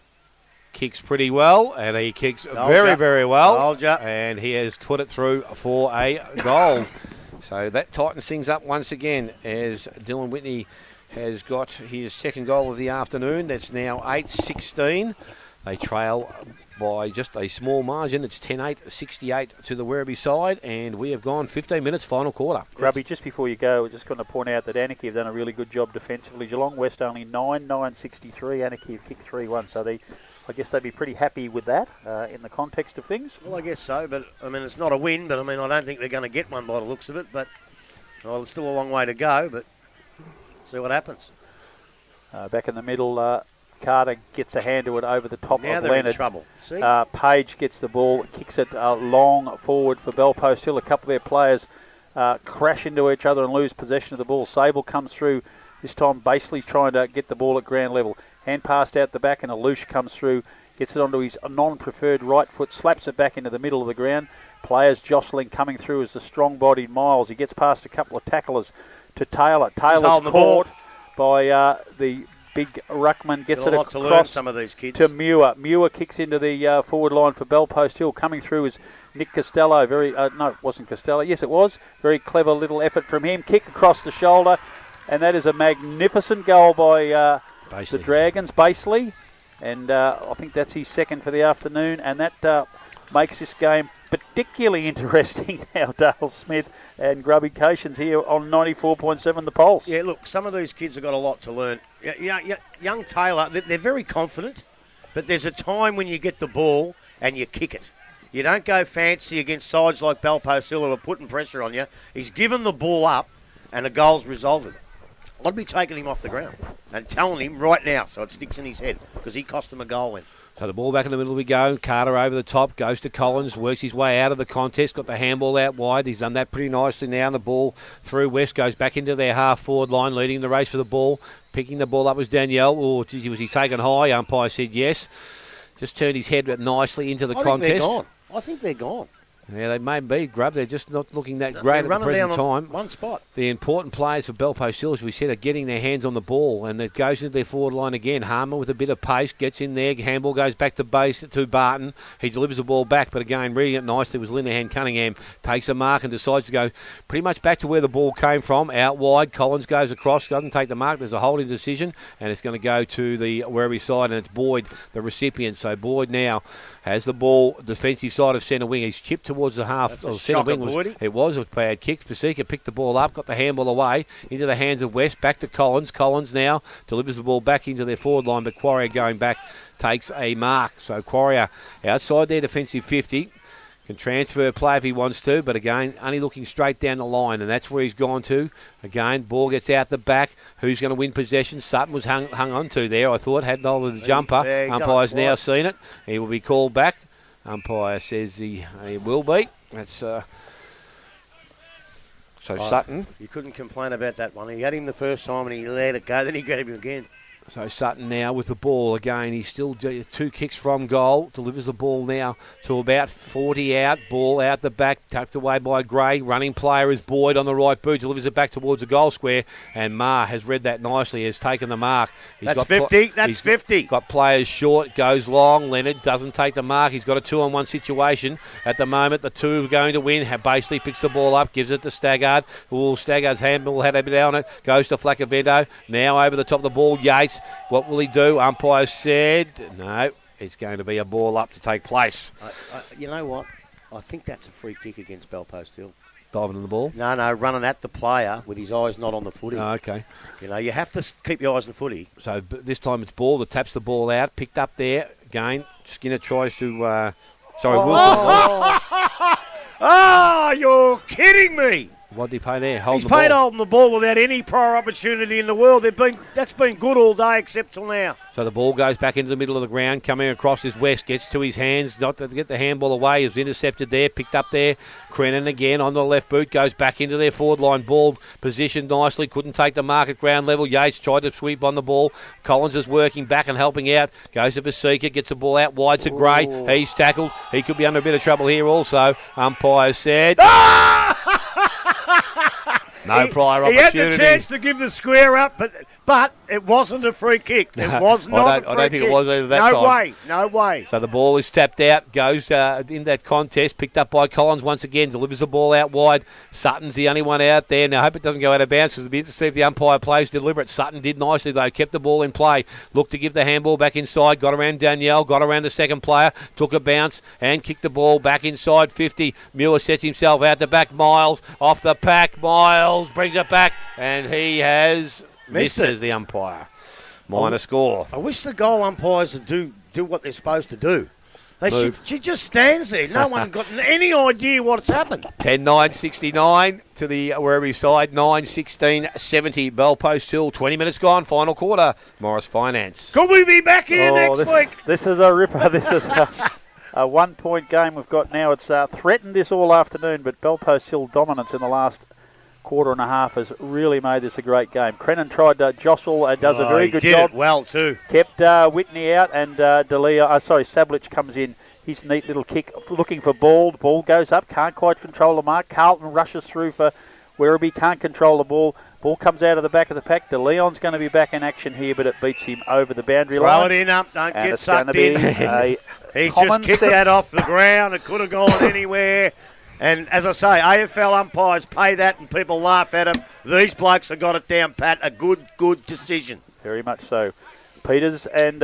Kicks pretty well. And he kicks very well. And he has put it through for a goal. So that tightens things up once again as Dylan Whitney has got his second goal of the afternoon. That's now 8-16. They trail by just a small margin. It's 10-8, 68 to the Werribee side, and we have gone 15 minutes, final quarter. Grubby, just before you go, we're just going to point out that Anakie have done a really good job defensively. Geelong West only 9-63. Anakie have kicked 3-1, so I guess they'd be pretty happy with that in the context of things. Well, I guess so, but I mean, it's not a win, but I mean, I don't think they're going to get one by the looks of it, but well, it's still a long way to go, but see what happens. Back in the middle, Carter gets a hand to it over the top now of they're Leonard. in trouble. See? Page gets the ball, kicks it long forward for Bellpost Hill. A couple of their players crash into each other and lose possession of the ball. Sable comes through. This time Basely's trying to get the ball at ground level. Hand passed out the back and Alush comes through, gets it onto his non-preferred right foot, slaps it back into the middle of the ground. Players jostling coming through as the strong-bodied Miles. He gets past a couple of tacklers to Taylor. Taylor's caught by the big ruckman, gets it across some of these kids. To Muir. Muir kicks into the forward line for Bellpost Hill. Coming through is Nick Costello. No, it wasn't Costello. Yes, it was. Very clever little effort from him. Kick across the shoulder, and that is a magnificent goal by the Dragons, Basely. And I think that's his second for the afternoon, and that makes this game particularly interesting now, Dale Smith and Grubby Cations here on 94.7 The Pulse. Yeah, look, some of these kids have got a lot to learn. Young Taylor, they're very confident, but there's a time when you get the ball and you kick it. You don't go fancy against sides like Belpost Hill who are putting pressure on you. He's given the ball up and a goal's resulted. I'd be taking him off the ground and telling him right now so it sticks in his head because he cost him a goal then. So the ball back in the middle we go. Carter over the top, goes to Collins, works his way out of the contest, got the handball out wide. He's done that pretty nicely now. And the ball through West goes back into their half-forward line, leading the race for the ball. Picking the ball up was Danielle. Oh, geez, was he taken high? Umpire said yes. Just turned his head nicely into the contest. I think they're gone. Yeah, they may be, Grub. They're just not looking that great at the present time. One spot. The important players for Belpost Hill, as we said, are getting their hands on the ball, and it goes into their forward line again. Harmer with a bit of pace, gets in there. Handball goes back to base to Barton. He delivers the ball back, but again, reading it nicely was Linehan Cunningham. Takes a mark and decides to go pretty much back to where the ball came from, out wide. Collins goes across, doesn't take the mark. There's a holding decision, and it's going to go to the Werribee side, and it's Boyd, the recipient. So Boyd now has the ball, defensive side of centre wing. He's chipped towards the half. Centre wing was a bad kick. Fasika picked the ball up, got the handball away into the hands of West. Back to Collins. Collins now delivers the ball back into their forward line, but Quarrier going back takes a mark. So Quarrier outside their defensive 50. Can transfer play if he wants to, but again, only looking straight down the line, and that's where he's gone to. Again, ball gets out the back. Who's going to win possession? Sutton was hung on to there, I thought. Had hold of the jumper. Umpire's now seen it. He will be called back. Umpire says he will be. That's so Sutton. You couldn't complain about that one. He had him the first time and he let it go, then he got him again. So Sutton now with the ball again. He's still 2 kicks from goal. Delivers the ball now to about 40 out. Ball out the back, tucked away by Gray. Running player is Boyd on the right boot. Delivers it back towards the goal square. And Marr has read that nicely. Has taken the mark. That's 50. That's 50. Got players short. Goes long. Leonard doesn't take the mark. He's got a 2-on-1 situation. At the moment, the two are going to win. Basically picks the ball up. Gives it to Staggard. Staggard's handball had a bit on it. Goes to Flacavento. Now over the top of the ball. Yates. What will he do? Umpire said no. It's going to be a ball up to take place. You know what? I think that's a free kick against Belpost Hill. Diving on the ball? No, running at the player with his eyes not on the footy. Oh, okay. You know, you have to keep your eyes on the footy. So this time it's ball that taps the ball out. Picked up there. Again, Skinner tries to... Wilson. Oh, you're kidding me. What did he pay there? He's paid holding the ball without any prior opportunity in the world. That's been good all day except till now. So the ball goes back into the middle of the ground. Coming across is West. Gets to his hands. Not to get the handball away. Is intercepted there. Picked up there. Crennan again on the left boot. Goes back into their forward line. Ball positioned nicely. Couldn't take the mark at ground level. Yates tried to sweep on the ball. Collins is working back and helping out. Goes to Vasika. Gets the ball out wide to Gray. He's tackled. He could be under a bit of trouble here also. Umpire said... No prior opportunity. He had the chance to give the square up, but it wasn't a free kick. It was not a free kick. I don't think it was either that time. No way. So the ball is tapped out, goes in that contest, picked up by Collins once again, delivers the ball out wide. Sutton's the only one out there. Now I hope it doesn't go out of bounds because it'll be interesting to see if the umpire plays deliberate. Sutton did nicely though, kept the ball in play, looked to give the handball back inside, got around Danielle, got around the second player, took a bounce and kicked the ball back inside 50. Muir sets himself out the back, Miles off the pack, Miles brings it back and he has missed as the umpire. Minor score. I wish the goal umpires would do what they're supposed to do. She just stands there. No one got any idea what's happened. 10-9-69 to the Werribee side. 9-16-70 Belpost Hill. 20 minutes gone. Final quarter. Morris Finance. Could we be back here next week? This is a ripper. This is a 1 point game we've got now. It's threatened this all afternoon, but Belpost Hill dominance in the last quarter and a half has really made this a great game. Crennan tried to jostle and does a very good job. It well too. Kept Whitney out and Sablich comes in. His neat little kick looking for ball. The ball goes up. Can't quite control the mark. Carlton rushes through for Werribee. Can't control the ball. Ball comes out of the back of the pack. De Leon's going to be back in action here, but it beats him over the boundary line. Throw it in up. Don't get sucked in. He's just kicked that off the ground. It could have gone anywhere. And as I say, AFL umpires pay that and people laugh at them. These blokes have got it down pat. A good decision. Very much so. Peters and,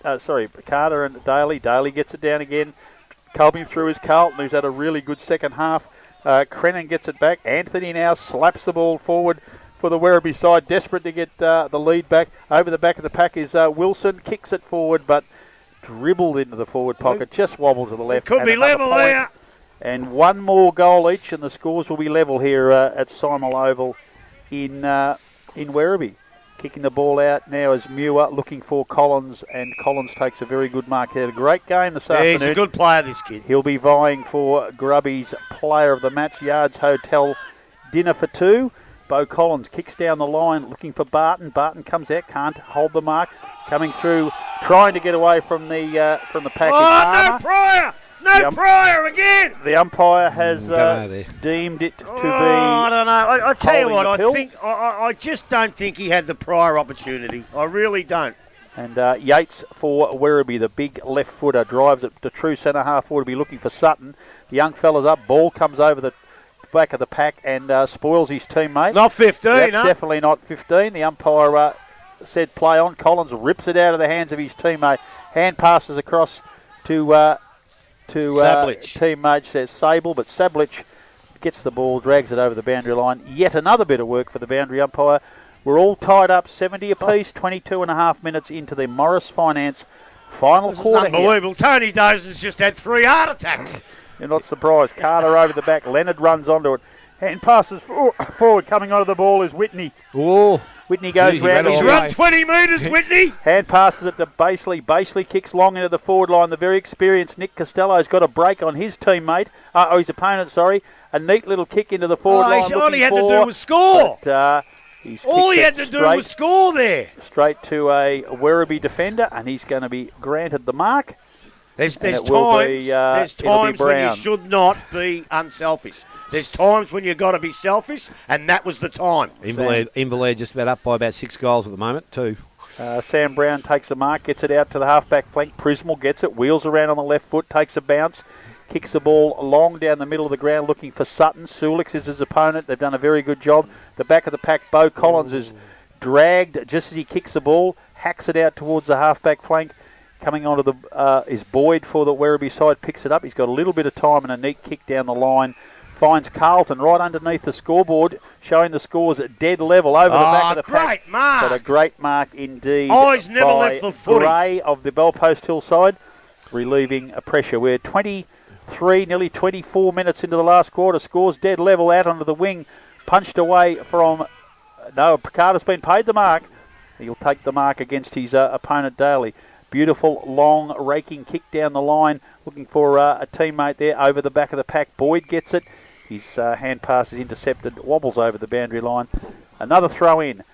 Carter and Daly. Daly gets it down again. Colby through is Carlton, who's had a really good second half. Crennan gets it back. Anthony now slaps the ball forward for the Werribee side, desperate to get the lead back. Over the back of the pack is Wilson, kicks it forward, but dribbled into the forward pocket, just wobbled to the left. It could be level there. And one more goal each, and the scores will be level here at Simon Oval in Werribee. Kicking the ball out now is Muir, looking for Collins, and Collins takes a very good mark. He had a great game this afternoon. He's a good player, this kid. He'll be vying for Grubby's player of the match. Yards Hotel dinner for two. Bo Collins kicks down the line, looking for Barton. Barton comes out, can't hold the mark. Coming through, trying to get away from the pack. Oh, no Pryor! No Pryor again! The umpire has deemed it to be. I don't know. I tell you what, holding the I just don't think he had the Pryor opportunity. I really don't. And Yates for Werribee, the big left footer, drives it to true centre half forward to be looking for Sutton. The young fella's up, ball comes over the back of the pack and spoils his teammate. Not 15, That's no. definitely not 15. The umpire said play on. Collins rips it out of the hands of his teammate. Hand passes across to Sablich. teammate says Sable, but Sablich gets the ball, drags it over the boundary line. Yet another bit of work for the boundary umpire. We're all tied up 70 apiece, 22 and a half minutes into the Morris Finance final This quarter is unbelievable. Tony Dozen's just had 3 heart attacks. You're not surprised. Carter over the back. Leonard runs onto it. Hand passes forward. Coming onto the ball is Whitney. Oh, Whitney goes round. He's run 20 metres, Whitney. Hand passes it to Baseley. Baseley kicks long into the forward line. The very experienced Nick Costello's got a break on his teammate. His opponent, sorry. A neat little kick into the forward line. All he had to do was score. But, all he had to do was score there. Straight to a Werribee defender, and he's going to be granted the mark. There's times when you should not be unselfish. There's times when you've got to be selfish, and that was the time. Invalid just about up by about 6 goals at the moment, too. Sam Brown takes the mark, gets it out to the half-back flank. Prismal gets it, wheels around on the left foot, takes a bounce, kicks the ball long down the middle of the ground looking for Sutton. Sulix is his opponent. They've done a very good job. The back of the pack, Bo Collins is dragged just as he kicks the ball, hacks it out towards the half-back flank. Coming onto the is Boyd for the Werribee side, picks it up. He's got a little bit of time and a neat kick down the line. Finds Carlton right underneath the scoreboard, showing the scores at dead level over the back of the pack. Great mark. But a great mark indeed. He's never left the footy. Gray of the Bellpost Hill side, relieving a pressure. We're 23, nearly 24 minutes into the last quarter. Scores dead level out onto the wing. Punched away from... No, Picardo's been paid the mark. He'll take the mark against his opponent Daly. Beautiful, long, raking kick down the line. Looking for a teammate there over the back of the pack. Boyd gets it. His hand pass is intercepted. Wobbles over the boundary line. Another throw in.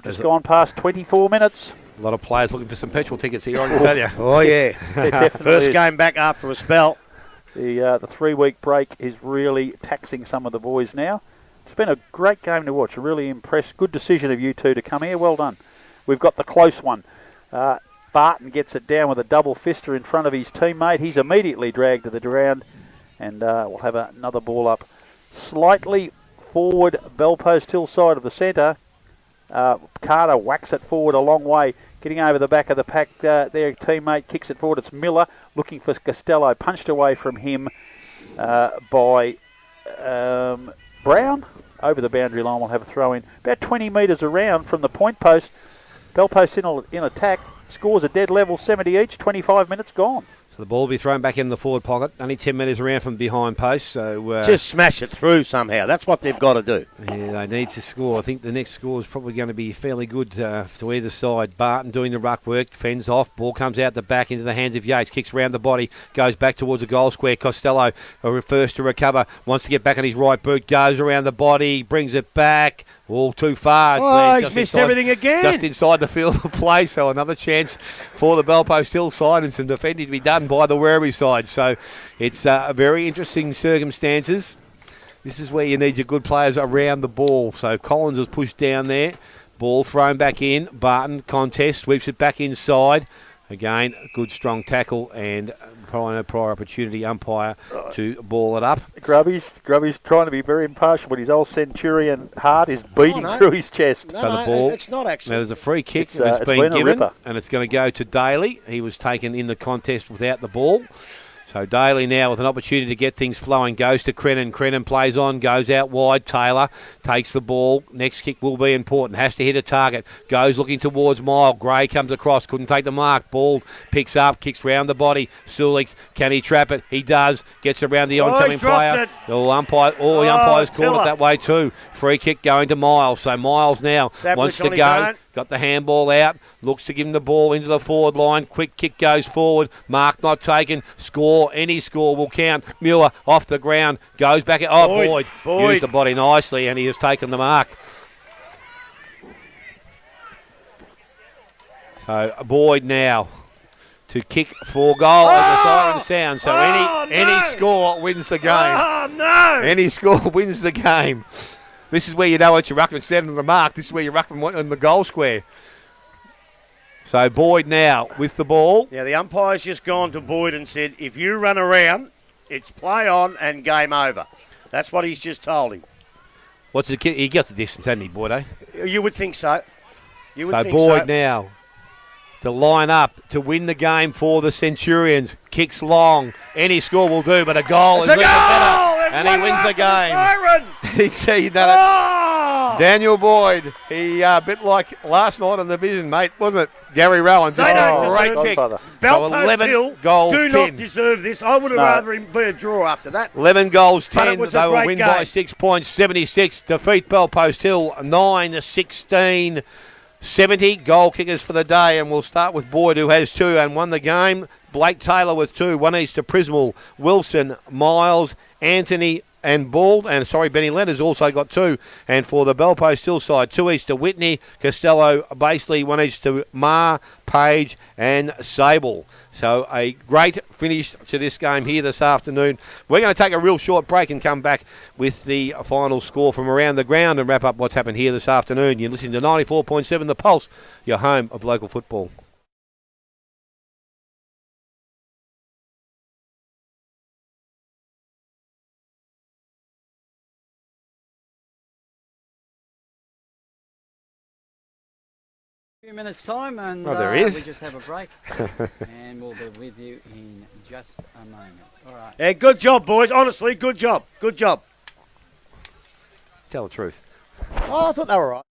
Just gone past 24 minutes. A lot of players looking for some petrol tickets here, I can tell you. Oh, yeah. First is. game back after a spell. The 3-week break is really taxing some of the boys now. It's been a great game to watch. Really impressed. Good decision of you two to come here. Well done. We've got the close one. Barton gets it down with a double fister in front of his teammate. He's immediately dragged to the ground, and we'll have another ball up. Slightly forward Bellpost Hill side of the centre. Carter whacks it forward a long way, getting over the back of the pack. Their teammate kicks it forward. It's Miller looking for Costello. Punched away from him by Brown. Over the boundary line, we'll have a throw in. About 20 metres around from the point post. Bellpost in attack. Scores a dead level, 70 each, 25 minutes gone. So the ball will be thrown back in the forward pocket, only 10 metres around from behind post. So just smash it through somehow. That's what they've got to do. Yeah, they need to score. I think the next score is probably going to be fairly good to either side. Barton doing the ruck work, fends off, ball comes out the back into the hands of Yates, kicks round the body, goes back towards the goal square. Costello first to recover, wants to get back on his right boot, goes around the body, brings it back. All too far. He's missed everything again. Just inside the field of play, so another chance for the Bellpost Hill side and some defending to be done by the Werribee side. So it's very interesting circumstances. This is where you need your good players around the ball. So Collins was pushed down there. Ball thrown back in. Barton contest, sweeps it back inside. Again, good strong tackle and prior opportunity umpire to ball it up. Grubby's trying to be very impartial, but his old Centurion heart is beating through his chest. So the ball, it's not actually. Now there's a free kick that's been given, and it's going to go to Daly. He was taken in the contest without the ball. So Daly now with an opportunity to get things flowing. Goes to Crennan. Crennan plays on. Goes out wide. Taylor takes the ball. Next kick will be important. Has to hit a target. Goes looking towards Mile. Gray comes across. Couldn't take the mark. Ball picks up. Kicks round the body. Sulix. Can he trap it? He does. Gets around the oncoming player. The umpire's called it that way too. Free kick going to Miles. So Miles now wants to go. Got the handball out. Looks to give him the ball into the forward line. Quick kick goes forward. Mark not taken. Score. Any score will count. Muir off the ground. Goes back. Boyd. Used the body nicely and he has taken the mark. So Boyd now to kick for goal and the siren sound. So any score wins the game. Oh, no! Any score wins the game. This is where you know it's your ruckman standing on the mark. This is where your ruckman went in the goal square. So Boyd now with the ball. Yeah, the umpire's just gone to Boyd and said, if you run around, it's play on and game over. That's what he's just told him. What's the kid? He got the distance, hasn't he, Boyd? You would think so. So Boyd now to line up to win the game for the Centurions. Kicks long. Any score will do, but a goal is even better. And he wins the game. He done it. Daniel Boyd. He a bit like last night on the vision, mate, wasn't it? Gary Rowan. They don't great deserve kick. this. So Belpost Hill goals, do 10. not deserve this. I would have rather him be a draw after that. 11 goals, 10. They will win by 6 points. 76. Defeat Belpost Hill 9-16. 70 goal kickers for the day, and we'll start with Boyd, who has 2 and won the game. Blake Taylor with 2, 1 each to Prismal, Wilson, Miles, Anthony and Bald, and Benny Leonard's also got 2. And for the Belpost Hill side, 2 each to Whitney, Costello, Baseley, 1 each to Marr, Page and Sable. So a great finish to this game here this afternoon. We're going to take a real short break and come back with the final score from around the ground and wrap up what's happened here this afternoon. You're listening to 94.7 The Pulse, your home of local football. Few minutes time and there is. we just have a break and we'll be with you in just a moment. All right. Yeah, good job, boys. Honestly, good job. Good job. Tell the truth. Oh, I thought they were right.